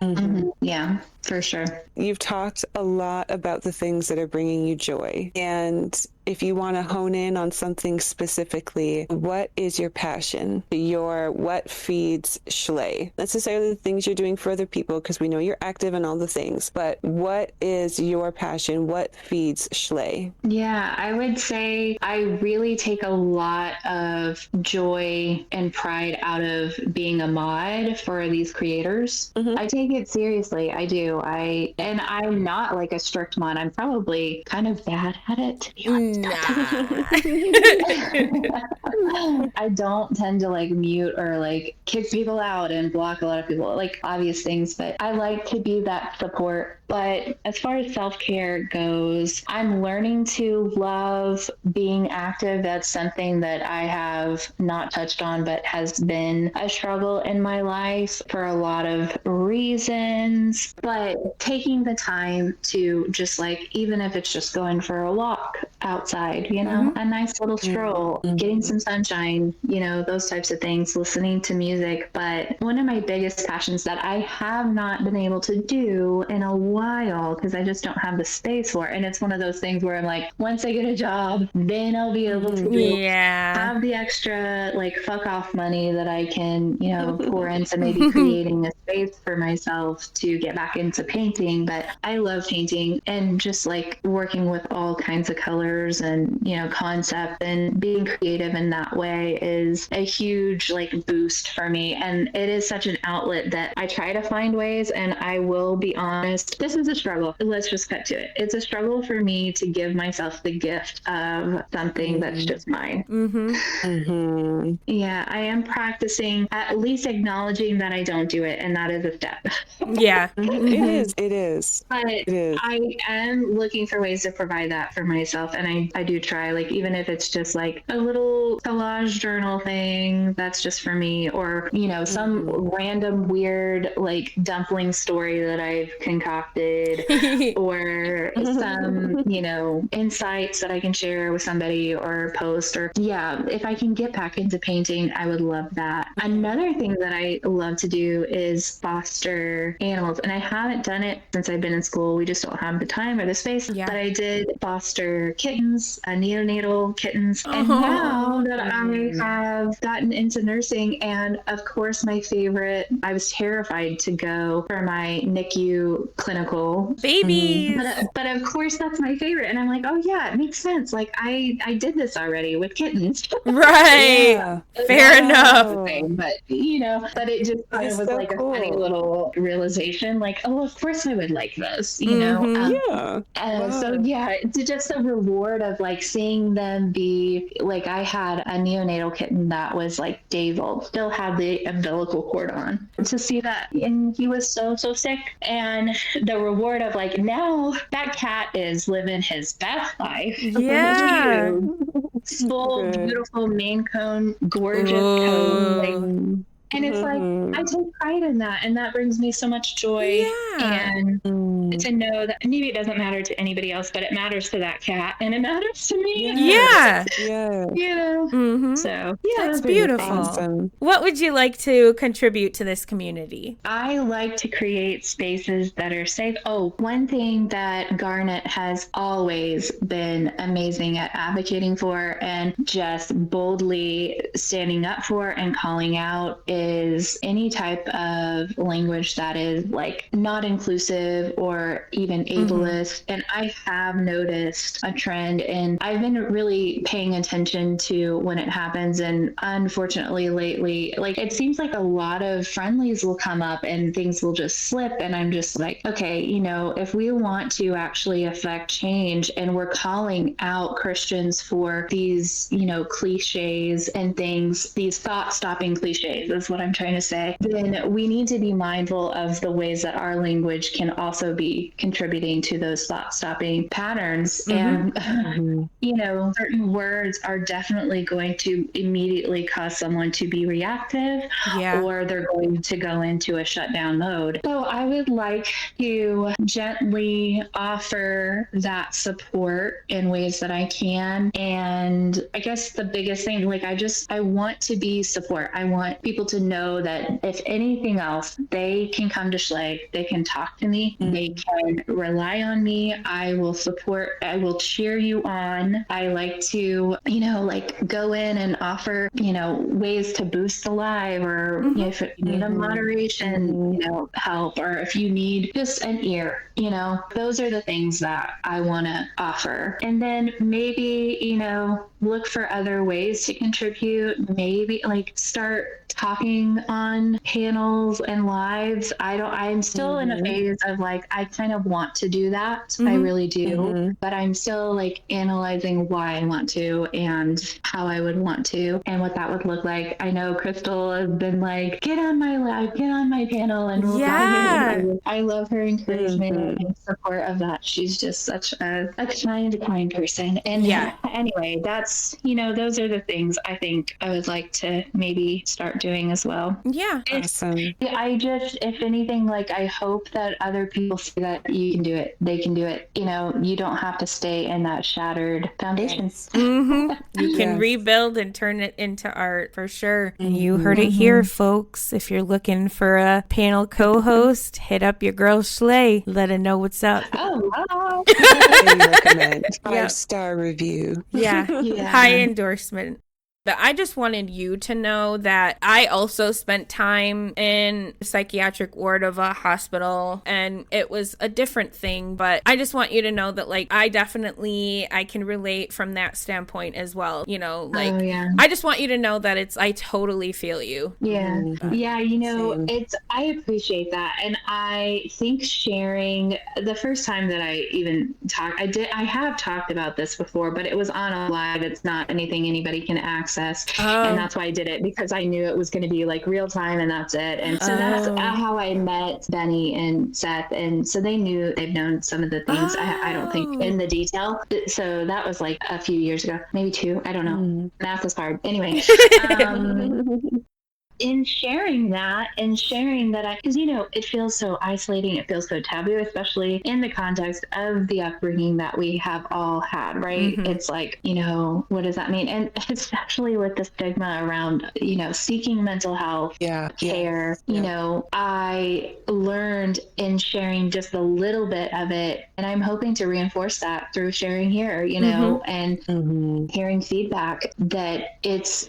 Yeah. For sure. You've talked a lot about the things that are bringing you joy. And if you want to hone in on something specifically, what is your passion? What feeds Shlay? Not necessarily the things you're doing for other people, because we know you're active in all the things, but what is your passion? What feeds Shlay? Yeah, I would say I really take a lot of joy and pride out of being a mod for these creators. I take it seriously. I do. And I'm not like a strict mod. I'm probably kind of bad at it, to be honest. I don't tend to like mute or like kick people out and block a lot of people, like obvious things, but I like to be that support. But as far as self-care goes, I'm learning to love being active. That's something that I have not touched on, but has been a struggle in my life for a lot of reasons. But taking the time to just, like, even if it's just going for a walk outside, you know, a nice little stroll, getting some sunshine, you know, those types of things, listening to music. But one of my biggest passions that I have not been able to do in a while, because I just don't have the space for it. And it's one of those things where I'm like, once I get a job, then I'll be able to have the extra, like, fuck off money that I can, you know, pour into maybe creating a space for myself to get back into painting. But I love painting and just like working with all kinds of colors and, you know, concept and being creative in that way is a huge like boost for me. And it is such an outlet that I try to find ways, and I will be honest, this is a struggle. Let's just cut to it. It's a struggle for me to give myself the gift of something that's just mine. Yeah, I am practicing at least acknowledging that I don't do it, and that is a step. Yeah. It is. But I am looking for ways to provide that for myself, and I do try, like, even if it's just like a little collage journal thing that's just for me, or, you know, some random weird like dumpling story that I've concocted, or some, you know, insights that I can share with somebody or post, or if I can get back into painting, I would love that. Another thing that I love to do is foster animals, and I haven't done it since I've been in school. We just don't have the time or the space. But I did foster kittens, neonatal kittens, and now that I have gotten into nursing, and of course my favorite, I was terrified to go for my NICU clinical babies. But of course that's my favorite, and I'm like, oh yeah, it makes sense. Like I did this already with kittens. Right. Fair enough. But you know, but it just kind of was so like a funny little realization, like, oh, of course I would like this, you know. So it's just a reward of like seeing them be like, I had a neonatal kitten that was like days old, still had the umbilical cord on, to see that, and he was so sick, and the reward of like, now that cat is living his best life. Full beautiful Maine Coon, gorgeous coat, like, and it's like, I take pride in that, and that brings me so much joy. And to know that maybe it doesn't matter to anybody else, but it matters to that cat, and it matters to me. You know? So that's beautiful. Awesome. What would you like to contribute to this community? I like to create spaces that are safe. Oh, one thing that Garnet has always been amazing at advocating for, and just boldly standing up for and calling out, is any type of language that is like not inclusive or even ableist. And I have noticed a trend, and I've been really paying attention to when it happens. And unfortunately lately, like, it seems like a lot of friendlies will come up and things will just slip. And I'm just like, okay, you know, if we want to actually affect change, and we're calling out Christians for these, you know, cliches and things, these thought-stopping cliches is what I'm trying to say, then we need to be mindful of the ways that our language can also be contributing to those thought-stopping patterns. And, you know, certain words are definitely going to immediately cause someone to be reactive, or they're going to go into a shutdown mode. So I would like to gently offer that support in ways that I can. And I guess the biggest thing, like, I want to be support. I want people to know that if anything else, they can come to Shlay, they can talk to me, they can rely on me. I will support, I will cheer you on. I like to, you know, like, go in and offer, you know, ways to boost the live, or you know, if you need a moderation, you know, help, or if you need just an ear, you know, those are the things that I want to offer. And then maybe, you know, look for other ways to contribute. Maybe like start talking on panels and lives. I'm still in a phase of like, I kind of want to do that. I really do. But I'm still like analyzing why I want to, and how I would want to, and what that would look like. I know Crystal has been like, get on my live, get on my panel, and we'll I love her encouragement and support of that. She's just such a kind person. And anyway, that's, you know, those are the things I think I would like to maybe start doing as well. Awesome. I just, if anything, like, I hope that other people see that you can do it. They can do it. You know, you don't have to stay in that shattered foundation. You can rebuild and turn it into art, for sure. And you heard it here, folks. If you're looking for a panel co-host, hit up your girl Shlay. Let her know what's up. Oh, wow. I recommend 5-star review. High endorsement. But I just wanted you to know that I also spent time in a psychiatric ward of a hospital, and it was a different thing. But I just want you to know that, like, I can relate from that standpoint as well. You know, like, Oh, yeah. I just want you to know that I totally feel you. Yeah. Yeah. You know, Same. I appreciate that. And I think sharing the first time that I even talked, I have talked about this before, but it was on a live. It's not anything anybody can access. And that's why I did it, because I knew it was going to be like real time and that's it. And so that's how I met Benny and Seth. And so they've known some of the things. I don't think in the detail. So that was like a few years ago, maybe 2. I don't know. Math is hard. Anyway, in sharing that because, you know, it feels so isolating, it feels so taboo, especially in the context of the upbringing that we have all had, right? It's like, you know, what does that mean? And especially with the stigma around, you know, seeking mental health care. You know, I learned in sharing just a little bit of it, and I'm hoping to reinforce that through sharing here, you know, and hearing feedback that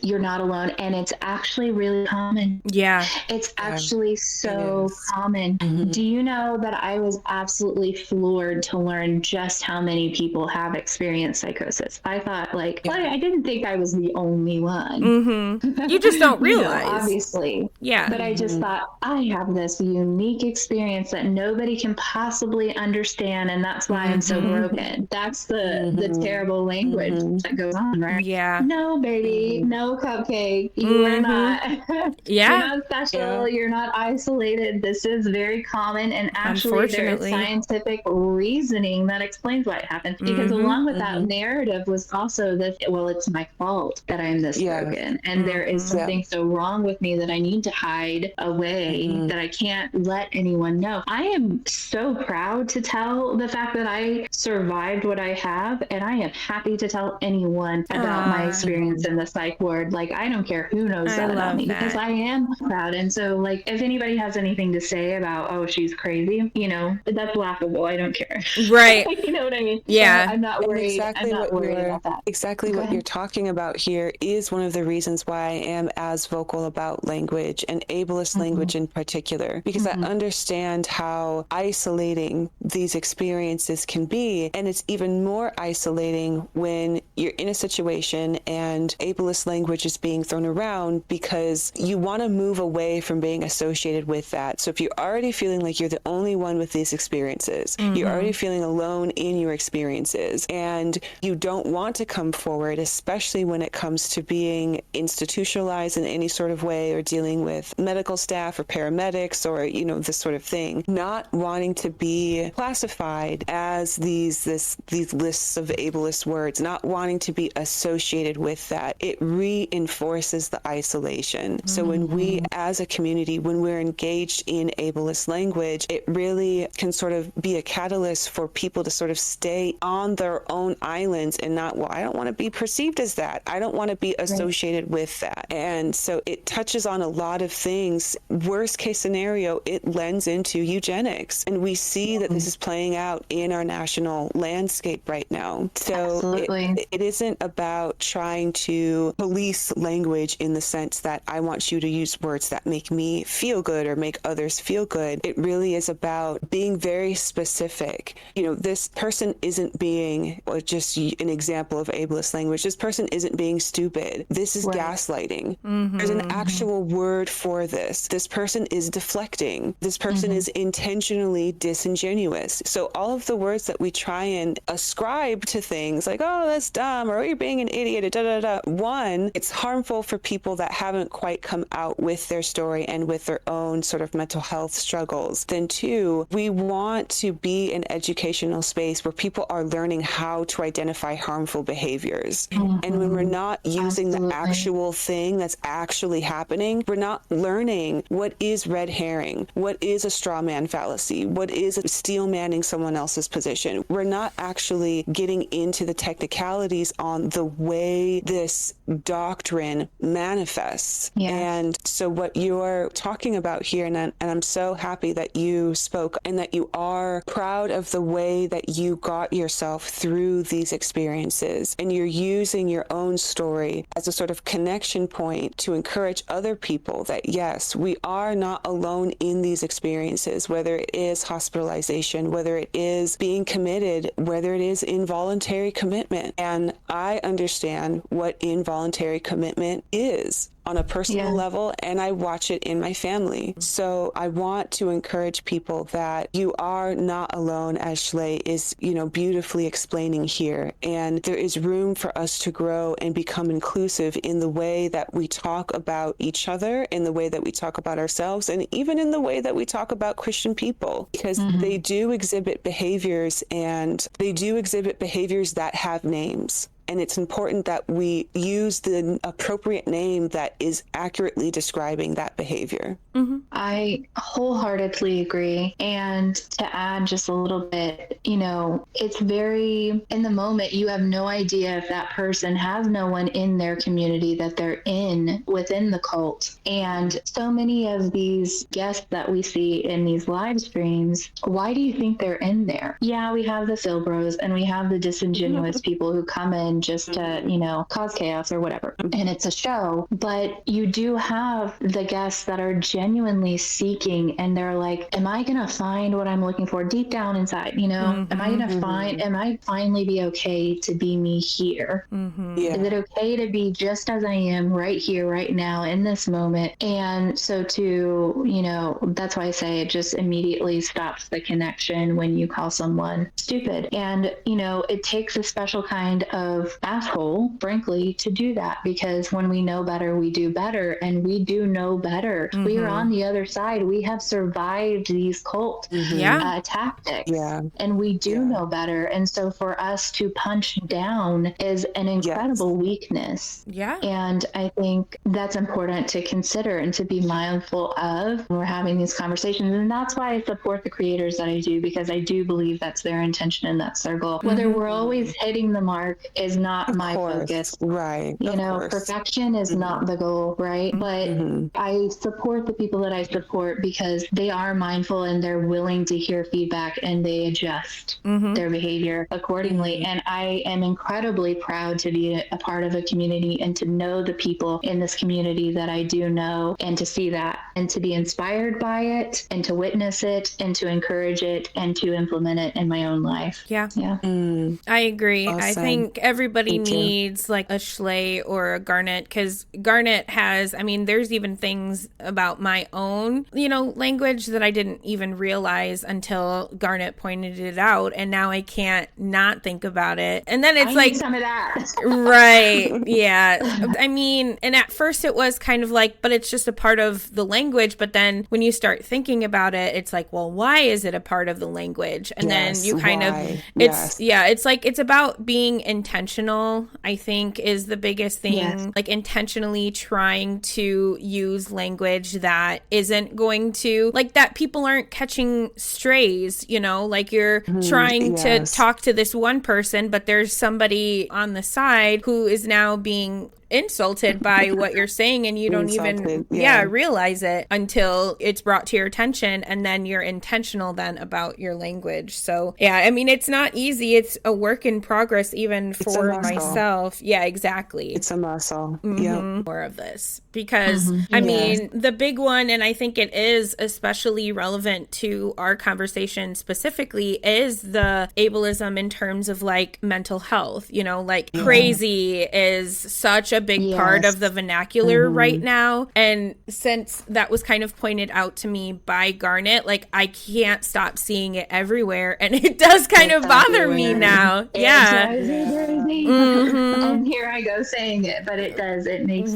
you're not alone, and it's actually really common. Yeah. It's actually so common. Do you know that I was absolutely floored to learn just how many people have experienced psychosis? I thought, like, I didn't think I was the only one. You just don't realize. You know, obviously. Yeah. But I just thought, I have this unique experience that nobody can possibly understand, and that's why I'm so broken. That's the terrible language that goes on, right? Yeah. No, baby, no cupcake. You are not. Yeah. You're not special. You're not isolated. This is very common, and actually there is scientific reasoning that explains why it happened. Because along with that narrative was also this, well, it's my fault that I'm this broken, and there is something so wrong with me that I need to hide away, that I can't let anyone know. I am so proud to tell the fact that I survived what I have, and I am happy to tell anyone about my experience in the psych ward. Like, I don't care who knows that about me, because I am proud. And so, like, if anybody has anything to say about, oh, she's crazy, you know, that's laughable. I don't care. Right. You know what I mean? Yeah. So I'm not worried. Exactly I'm not worried about that. Exactly what you're talking about here is one of the reasons why I am as vocal about language, and ableist language in particular, because I understand how isolating these experiences can be. And it's even more isolating when you're in a situation and ableist language is being thrown around, because you want to move away from being associated with that. So if you're already feeling like you're the only one with these experiences, you're already feeling alone in your experiences, and you don't want to come forward, especially when it comes to being institutionalized in any sort of way, or dealing with medical staff or paramedics, or, you know, this sort of thing, not wanting to be classified as these lists of ableist words, not wanting to be associated with that, it reinforces the isolation. So when we as a community, when we're engaged in ableist language, it really can sort of be a catalyst for people to sort of stay on their own islands and not, well, I don't want to be perceived as that. I don't want to be associated with that. And so it touches on a lot of things. Worst case scenario, it lends into eugenics. And we see that this is playing out in our national landscape right now. So it isn't about trying to police language in the sense that I want you to use words that make me feel good or make others feel good. It really is about being very specific. You know, this person isn't being, or just an example of ableist language, this person isn't being stupid. This is gaslighting. There's an actual word for this. This person is deflecting. This person is intentionally disingenuous. So all of the words that we try and ascribe to things like, oh, that's dumb, or oh, you're being an idiot, da da da. One, it's harmful for people that haven't quite come out with their story and with their own sort of mental health struggles. Then two, we want to be an educational space where people are learning how to identify harmful behaviors. And when we're not using the actual thing that's actually happening, we're not learning what is red herring, what is a straw man fallacy, what is steel manning someone else's position. We're not actually getting into the technicalities on the way this doctrine manifests. Yes. And so what you're talking about here, and I'm so happy that you spoke and that you are proud of the way that you got yourself through these experiences, and you're using your own story as a sort of connection point to encourage other people that yes, we are not alone in these experiences, whether it is hospitalization, whether it is being committed, whether it is involuntary commitment. And I understand what involuntary commitment is on a personal level, and I watch it in my family. So I want to encourage people that you are not alone, as Shlay is, beautifully explaining here. And there is room for us to grow and become inclusive in the way that we talk about each other, in the way that we talk about ourselves, and even in the way that we talk about Christian people, because they do exhibit behaviors, and they do exhibit behaviors that have names. And it's important that we use the appropriate name that is accurately describing that behavior. I wholeheartedly agree. And to add just a little bit, it's very, in the moment, you have no idea if that person has no one in their community that they're within the cult. And so many of these guests that we see in these live streams, why do you think they're in there? Yeah, we have the Philbros and we have the disingenuous people who come in just to, cause chaos or whatever. And it's a show, but you do have the guests that are genuinely seeking, and they're like, am I going to find what I'm looking for deep down inside? Am I going to am I finally be okay to be me here? Is it okay to be just as I am right here, right now in this moment? And so that's why I say it just immediately stops the connection when you call someone stupid. And, it takes a special kind of asshole, frankly, to do that, because when we know better, we do better, and we do know better. We are on the other side. We have survived these cult tactics, and we do know better. And so for us to punch down is an incredible weakness. And I think that's important to consider and to be mindful of when we're having these conversations. And that's why I support the creators that I do, because I do believe that's their intention and that's their goal. Whether we're always hitting the mark is not my focus. Right. Perfection is not the goal, right? But I support the people that I support because they are mindful and they're willing to hear feedback, and they adjust their behavior accordingly. And I am incredibly proud to be a part of a community and to know the people in this community that I do know, and to see that and to be inspired by it and to witness it and to encourage it and to implement it in my own life. I agree. Awesome. I think everybody needs like a Shlay or a Garnet, because Garnet has, there's even things about my own, language that I didn't even realize until Garnet pointed it out. And now I can't not think about it. And then it's like some of that. Right. Yeah. And at first it was kind of like, but it's just a part of the language. But then when you start thinking about it, it's like, well, why is it a part of the language? And then you kind of, it's like, it's about being intentional, I think, is the biggest thing. Like intentionally trying to use language that isn't going to, like, that people aren't catching strays, like you're trying to talk to this one person, but there's somebody on the side who is now being insulted by what you're saying, and you don't even realize it until it's brought to your attention, and then you're intentional then about your language. So it's not easy. It's a work in progress, even for myself. Exactly. It's a muscle. More of this, because the big one, and I think it is especially relevant to our conversation specifically, is the ableism in terms of like mental health. Crazy is such a big part of the vernacular right now. And since that was kind of pointed out to me by Garnet, like I can't stop seeing it everywhere, and it does kind of bother me now. And here I go saying it, but it does. It makes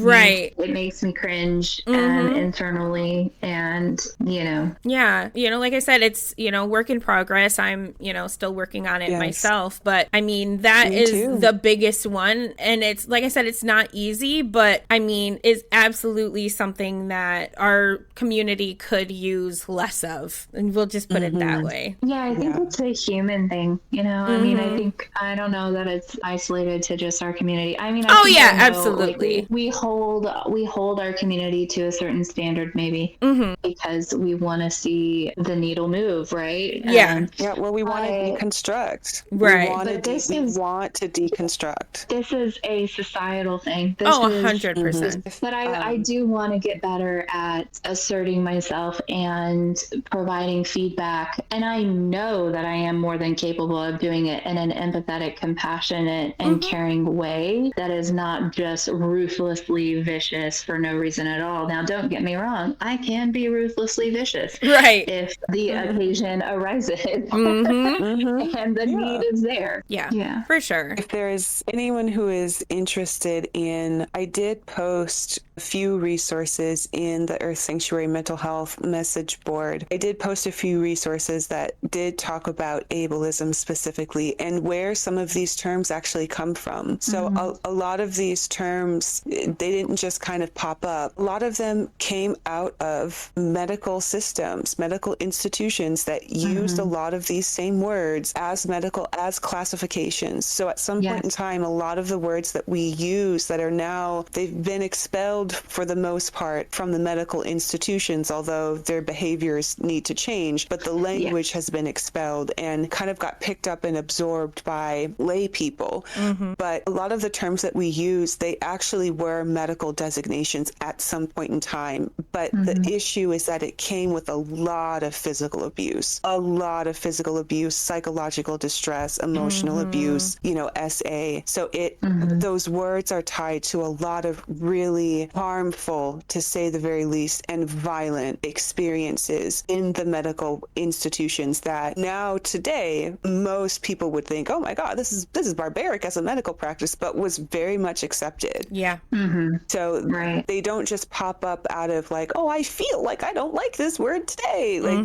me cringe internally, and like I said, it's work in progress. I'm still working on it myself, but that is the biggest one. And it's like I said, it's not easy, but I mean, is absolutely something that our community could use less of. And we'll just put it that way. Yeah, I think it's a human thing, you know? I mean, I don't know that it's isolated to just our community. I mean, I think I know, absolutely. Like, we hold our community to a certain standard, maybe, because we want to see the needle move, right? Yeah. Well, we want to deconstruct. Right. We want to deconstruct. This is a societal thing. 100%. But I do want to get better at asserting myself and providing feedback. And I know that I am more than capable of doing it in an empathetic, compassionate, and caring way that is not just ruthlessly vicious for no reason at all. Now, don't get me wrong. I can be ruthlessly vicious. Right. If the occasion arises and the need is there. Yeah. For sure. If there is anyone who is interested in, I did post a few resources in the Earth Sanctuary Mental Health message board. I did post a few resources that did talk about ableism specifically and where some of these terms actually come from. So a lot of these terms, they didn't just kind of pop up. A lot of them came out of medical systems, medical institutions that used a lot of these same words as classifications. So at some point in time, a lot of the words that we use that are now, they've been expelled for the most part from the medical institutions, although their behaviors need to change, but the language has been expelled and kind of got picked up and absorbed by lay people. But a lot of the terms that we use, they actually were medical designations at some point in time. But the issue is that it came with a lot of physical abuse, psychological distress, emotional abuse, SA. So those words are tied to a lot of really harmful, to say the very least, and violent experiences in the medical institutions that now today most people would think, oh my God, this is barbaric as a medical practice, but was very much accepted. Yeah. So they don't just pop up out of like, oh, I feel like I don't like this word today. Like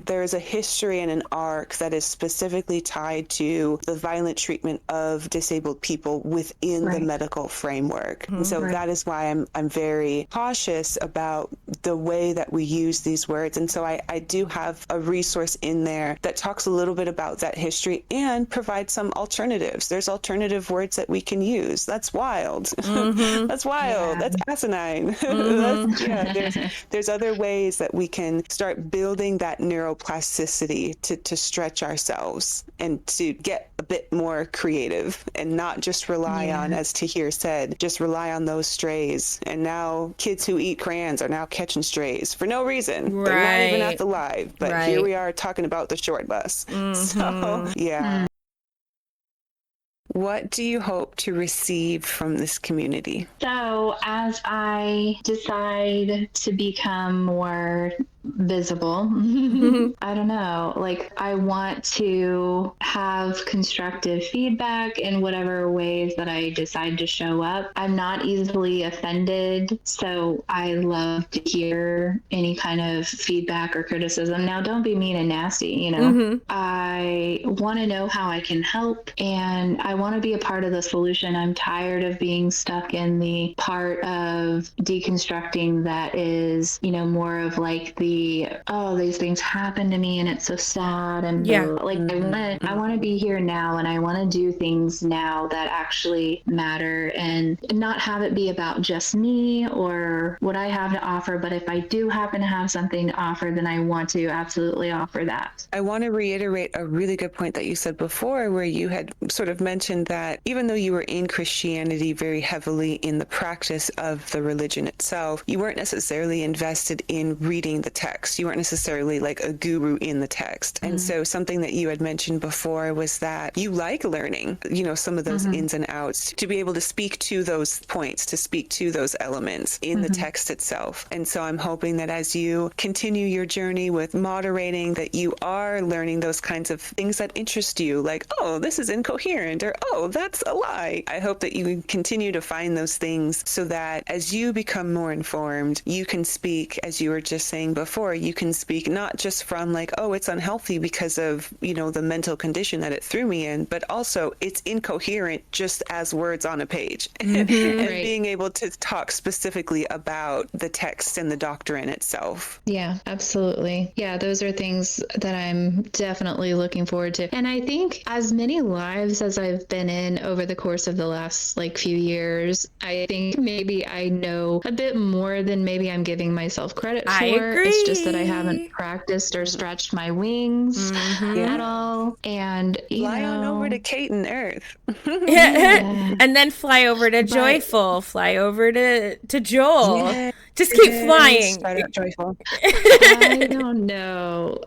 there is a history and an arc that is specifically tied to the violent treatment of disabled people within the medical framework. And so that is why I'm very cautious about the way that we use these words. And so I do have a resource in there that talks a little bit about that history and provides some alternatives. There's alternative words that we can use. That's wild. That's wild. That's asinine. There's other ways that we can start building that neuroplasticity to stretch ourselves and to get a bit more creative and not just rely on, as Tahir said, just rely on those strays. And now kids who eat crayons are now catching strays for no reason. They're not even at the live, but here we are talking about the short bus. So, What do you hope to receive from this community? So as I decide to become more visible, I don't know, like I want to have constructive feedback in whatever ways that I decide to show up. I'm not easily offended, so I love to hear any kind of feedback or criticism. Now, don't be mean and nasty, I want to know how I can help, and I want to be a part of the solution. I'm tired of being stuck in the part of deconstructing that is, more of like these things happen to me and it's so sad and I want to be here now, and I want to do things now that actually matter and not have it be about just me or what I have to offer. But if I do happen to have something to offer, then I want to absolutely offer that. I want to reiterate a really good point that you said before, where you had sort of mentioned that even though you were in Christianity very heavily in the practice of the religion itself, you weren't necessarily invested in reading the text. You weren't necessarily like a guru in the text. And so something that you had mentioned before was that you like learning, some of those ins and outs, to be able to speak to those points, to speak to those elements in the text itself. And so I'm hoping that as you continue your journey with moderating, that you are learning those kinds of things that interest you, like, oh, this is incoherent, or oh, that's a lie. I hope that you continue to find those things so that as you become more informed, you can speak, as you were just saying before, you can speak not just from like, oh, it's unhealthy because of, the mental condition that it threw me in, but also it's incoherent just as words on a page. And Right. being able to talk specifically about the text and the doctrine itself. Yeah, absolutely. Yeah, those are things that I'm definitely looking forward to. And I think as many lives as I've been in over the course of the last few years, I think maybe I know a bit more than maybe I'm giving myself credit for. I agree. It's just that I haven't practiced or stretched my wings at all. And Fly on over to Kate and Earth. And then fly over to Joyful, fly over to Joel. Yeah. Just keep flying. Start out joyful. I don't know.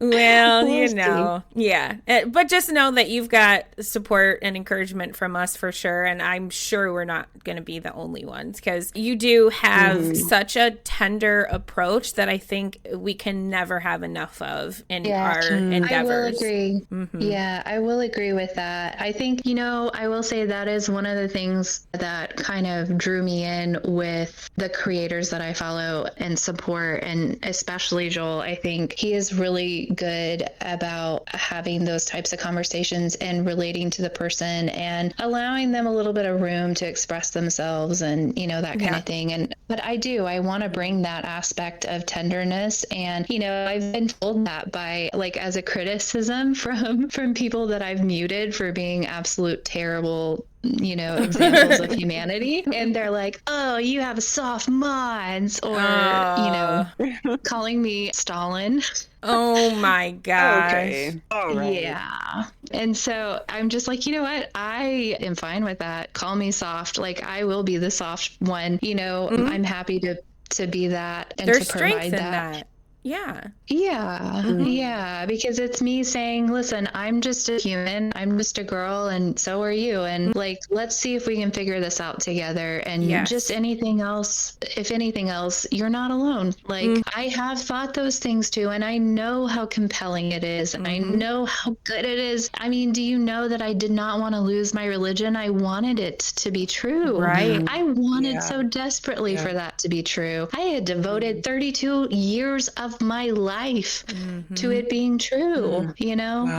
Well, We'll yeah. But just know that you've got support and encouragement from us for sure. And I'm sure we're not going to be the only ones, because you do have such a tender approach that I think we can never have enough of in our endeavors. I will agree. Yeah, I will agree with that. I think, I will say that is one of the things that kind of drew me in with the creators that I follow and support, and especially Joel. I think he is really good about having those types of conversations and relating to the person and allowing them a little bit of room to express themselves and, that kind of thing. But I want to bring that aspect of tenderness. And, I've been told that by as a criticism from people that I've muted for being absolute terrible examples of humanity, and they're like, oh, you have a soft mind, or calling me Stalin. Oh my gosh. Okay. All right. Yeah. And so I'm just like, you know what? I am fine with that. Call me soft. I will be the soft one. I'm happy to be that and There's to provide strength in that. Yeah. Yeah. Yeah. Because it's me saying, listen, I'm just a human. I'm just a girl, and so are you. And let's see if we can figure this out together. And just anything else, if anything else, you're not alone. I have thought those things too. And I know how compelling it is. And I know how good it is. I mean, do you know that I did not want to lose my religion? I wanted it to be true. Right. I wanted so desperately for that to be true. I had devoted 32 years of my life to it being true, Wow.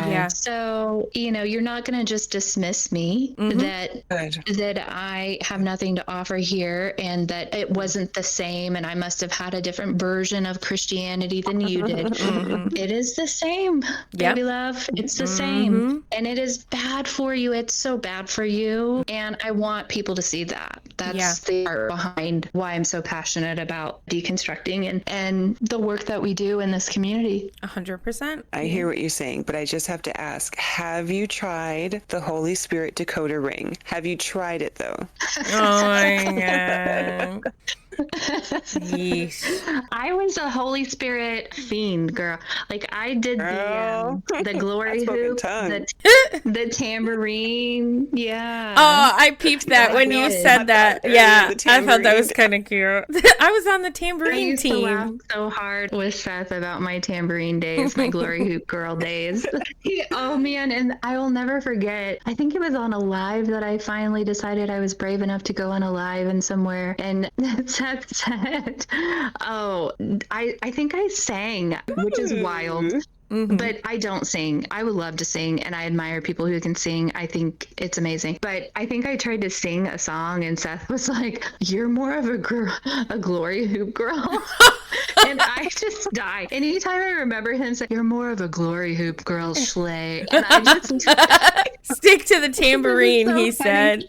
Yeah. So, you're not going to just dismiss me that I have nothing to offer here and that it wasn't the same and I must have had a different version of Christianity than you did. It is the same, baby love. It's the same. And it is bad for you. It's so bad for you. And I want people to see that. That's the art behind why I'm so passionate about deconstructing and the work that we do in this community. 100%. I hear what you're saying, but I just have to ask, have you tried the Holy Spirit decoder ring? Have you tried it though? Oh my God. Yeesh. I was a Holy Spirit fiend, girl. I did the glory hoop, the tambourine. Yeah. Oh, I peeped that when you said that. Yeah, I thought that was kind of cute. I was on the I tambourine used to laugh team. so hard with Seth about my tambourine days, my glory hoop girl days. Oh man, and I will never forget. I think it was on a live that I finally decided I was brave enough to go on a live and somewhere, and Seth said, "Oh, I think I sang," which is wild. But I don't sing. I would love to sing, and I admire people who can sing. I think it's amazing. But I think I tried to sing a song, and Seth was like, "You're more of a glory hoop girl." And I just die. Anytime I remember him saying, "You're more of a glory hoop girl, Shlay," and I just stick to the tambourine, so he said.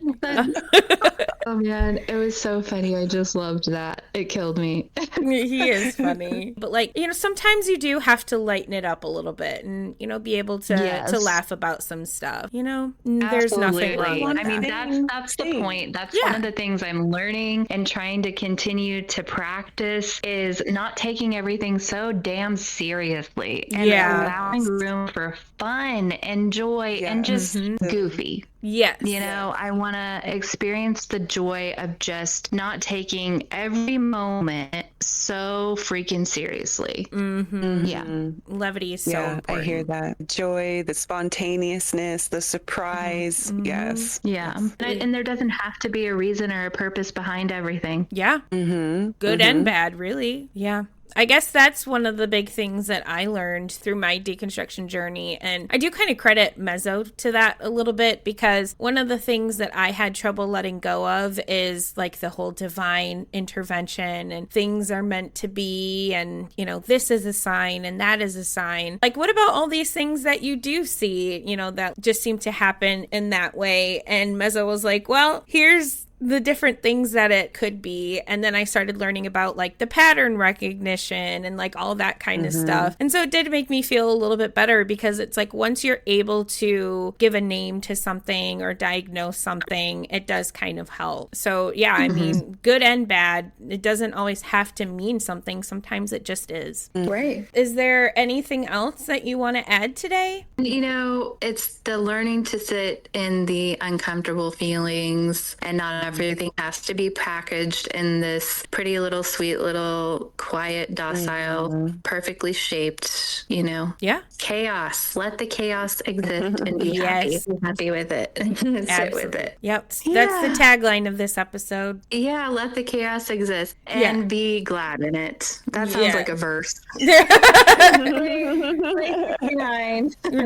Oh man, it was so funny. I just loved that. It killed me. He is funny. But sometimes you do have to lighten it up a little bit and, be able to laugh about some stuff. There's nothing wrong with that. I mean, that's the point. That's one of the things I'm learning and trying to continue to practice is not taking everything so damn seriously and allowing room for fun and joy and just goofy. Yes. You know, I want to experience the joy of just not taking every moment so freaking seriously. Yeah. Levity is so important. I hear that. Joy, the spontaneousness, the surprise. Yes. Yeah. And there doesn't have to be a reason or a purpose behind everything. Yeah. Good and bad, really. Yeah. I guess that's one of the big things that I learned through my deconstruction journey. And I do kind of credit Mezzo to that a little bit, because one of the things that I had trouble letting go of is like the whole divine intervention and things are meant to be. And, you know, this is a sign and that is a sign. Like, what about all these things that you do see, you know, that just seem to happen in that way? And Mezzo was like, well, here's the different things that it could be. And then I started learning about like the pattern recognition and like all that kind of stuff. And so it did make me feel a little bit better, because it's like once you're able to give a name to something or diagnose something, it does kind of help. So yeah, I mean, good and bad. It doesn't always have to mean something. Sometimes it just is. Right. Is there anything else that you want to add today? You know, it's the learning to sit in the uncomfortable feelings, and not everything has to be packaged in this pretty little, sweet little, quiet, docile, perfectly shaped, you know. Yeah. Chaos. Let the chaos exist and be happy. Be happy with it. Sit with it. Yep. That's the tagline of this episode. Yeah, let the chaos exist and be glad in it. That sounds like a verse. You're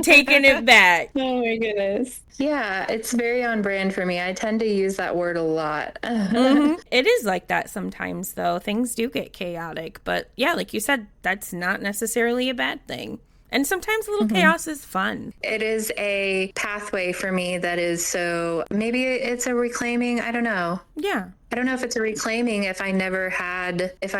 taking it back. Oh my goodness. Yeah, it's very on brand for me. I tend to use that word a lot. It is like that sometimes, though. Things do get chaotic. But yeah, like you said, that's not necessarily a bad thing. And sometimes a little chaos is fun. It is a pathway for me that is so, maybe it's a reclaiming, I don't know. Yeah. I don't know if it's a reclaiming if I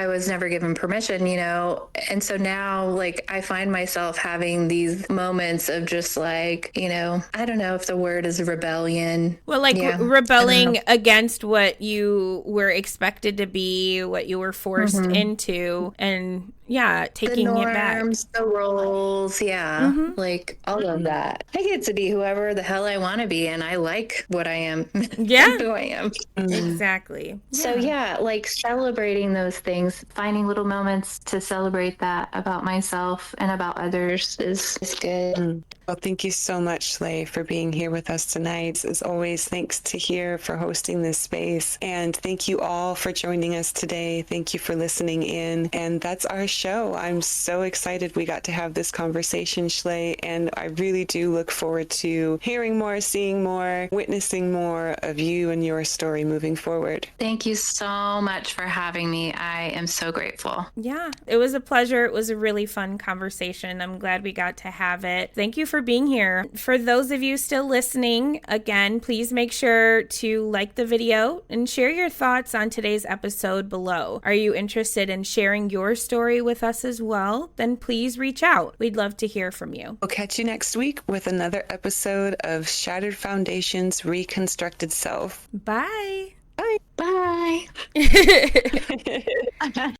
was never given permission, you know? And so now, like, I find myself having these moments of just like, you know, I don't know if the word is rebellion. Well, like rebelling against what you were expected to be, what you were forced into, and taking the norms, it back. The roles, like all of that. I get to be whoever the hell I want to be, and I like what I am. Yeah. Who I am. Exactly. So like celebrating those things, finding little moments to celebrate that about myself and about others is good. Well, thank you so much, Shlay, for being here with us tonight. As always, thanks to Here for hosting this space. And thank you all for joining us today. Thank you for listening in. And that's our show. I'm so excited we got to have this conversation, Shlay. And I really do look forward to hearing more, seeing more, witnessing more of you and your story moving forward. Thank you so much for having me. I am so grateful. Yeah, it was a pleasure. It was a really fun conversation. I'm glad we got to have it. Thank you for being here. For those of you still listening, again, please make sure to like the video and share your thoughts on today's episode below. Are you interested in sharing your story with us as well? Then please reach out. We'd love to hear from you. We'll catch you next week with another episode of Shattered Foundations, Reconstructed Self. Bye. Bye. Bye.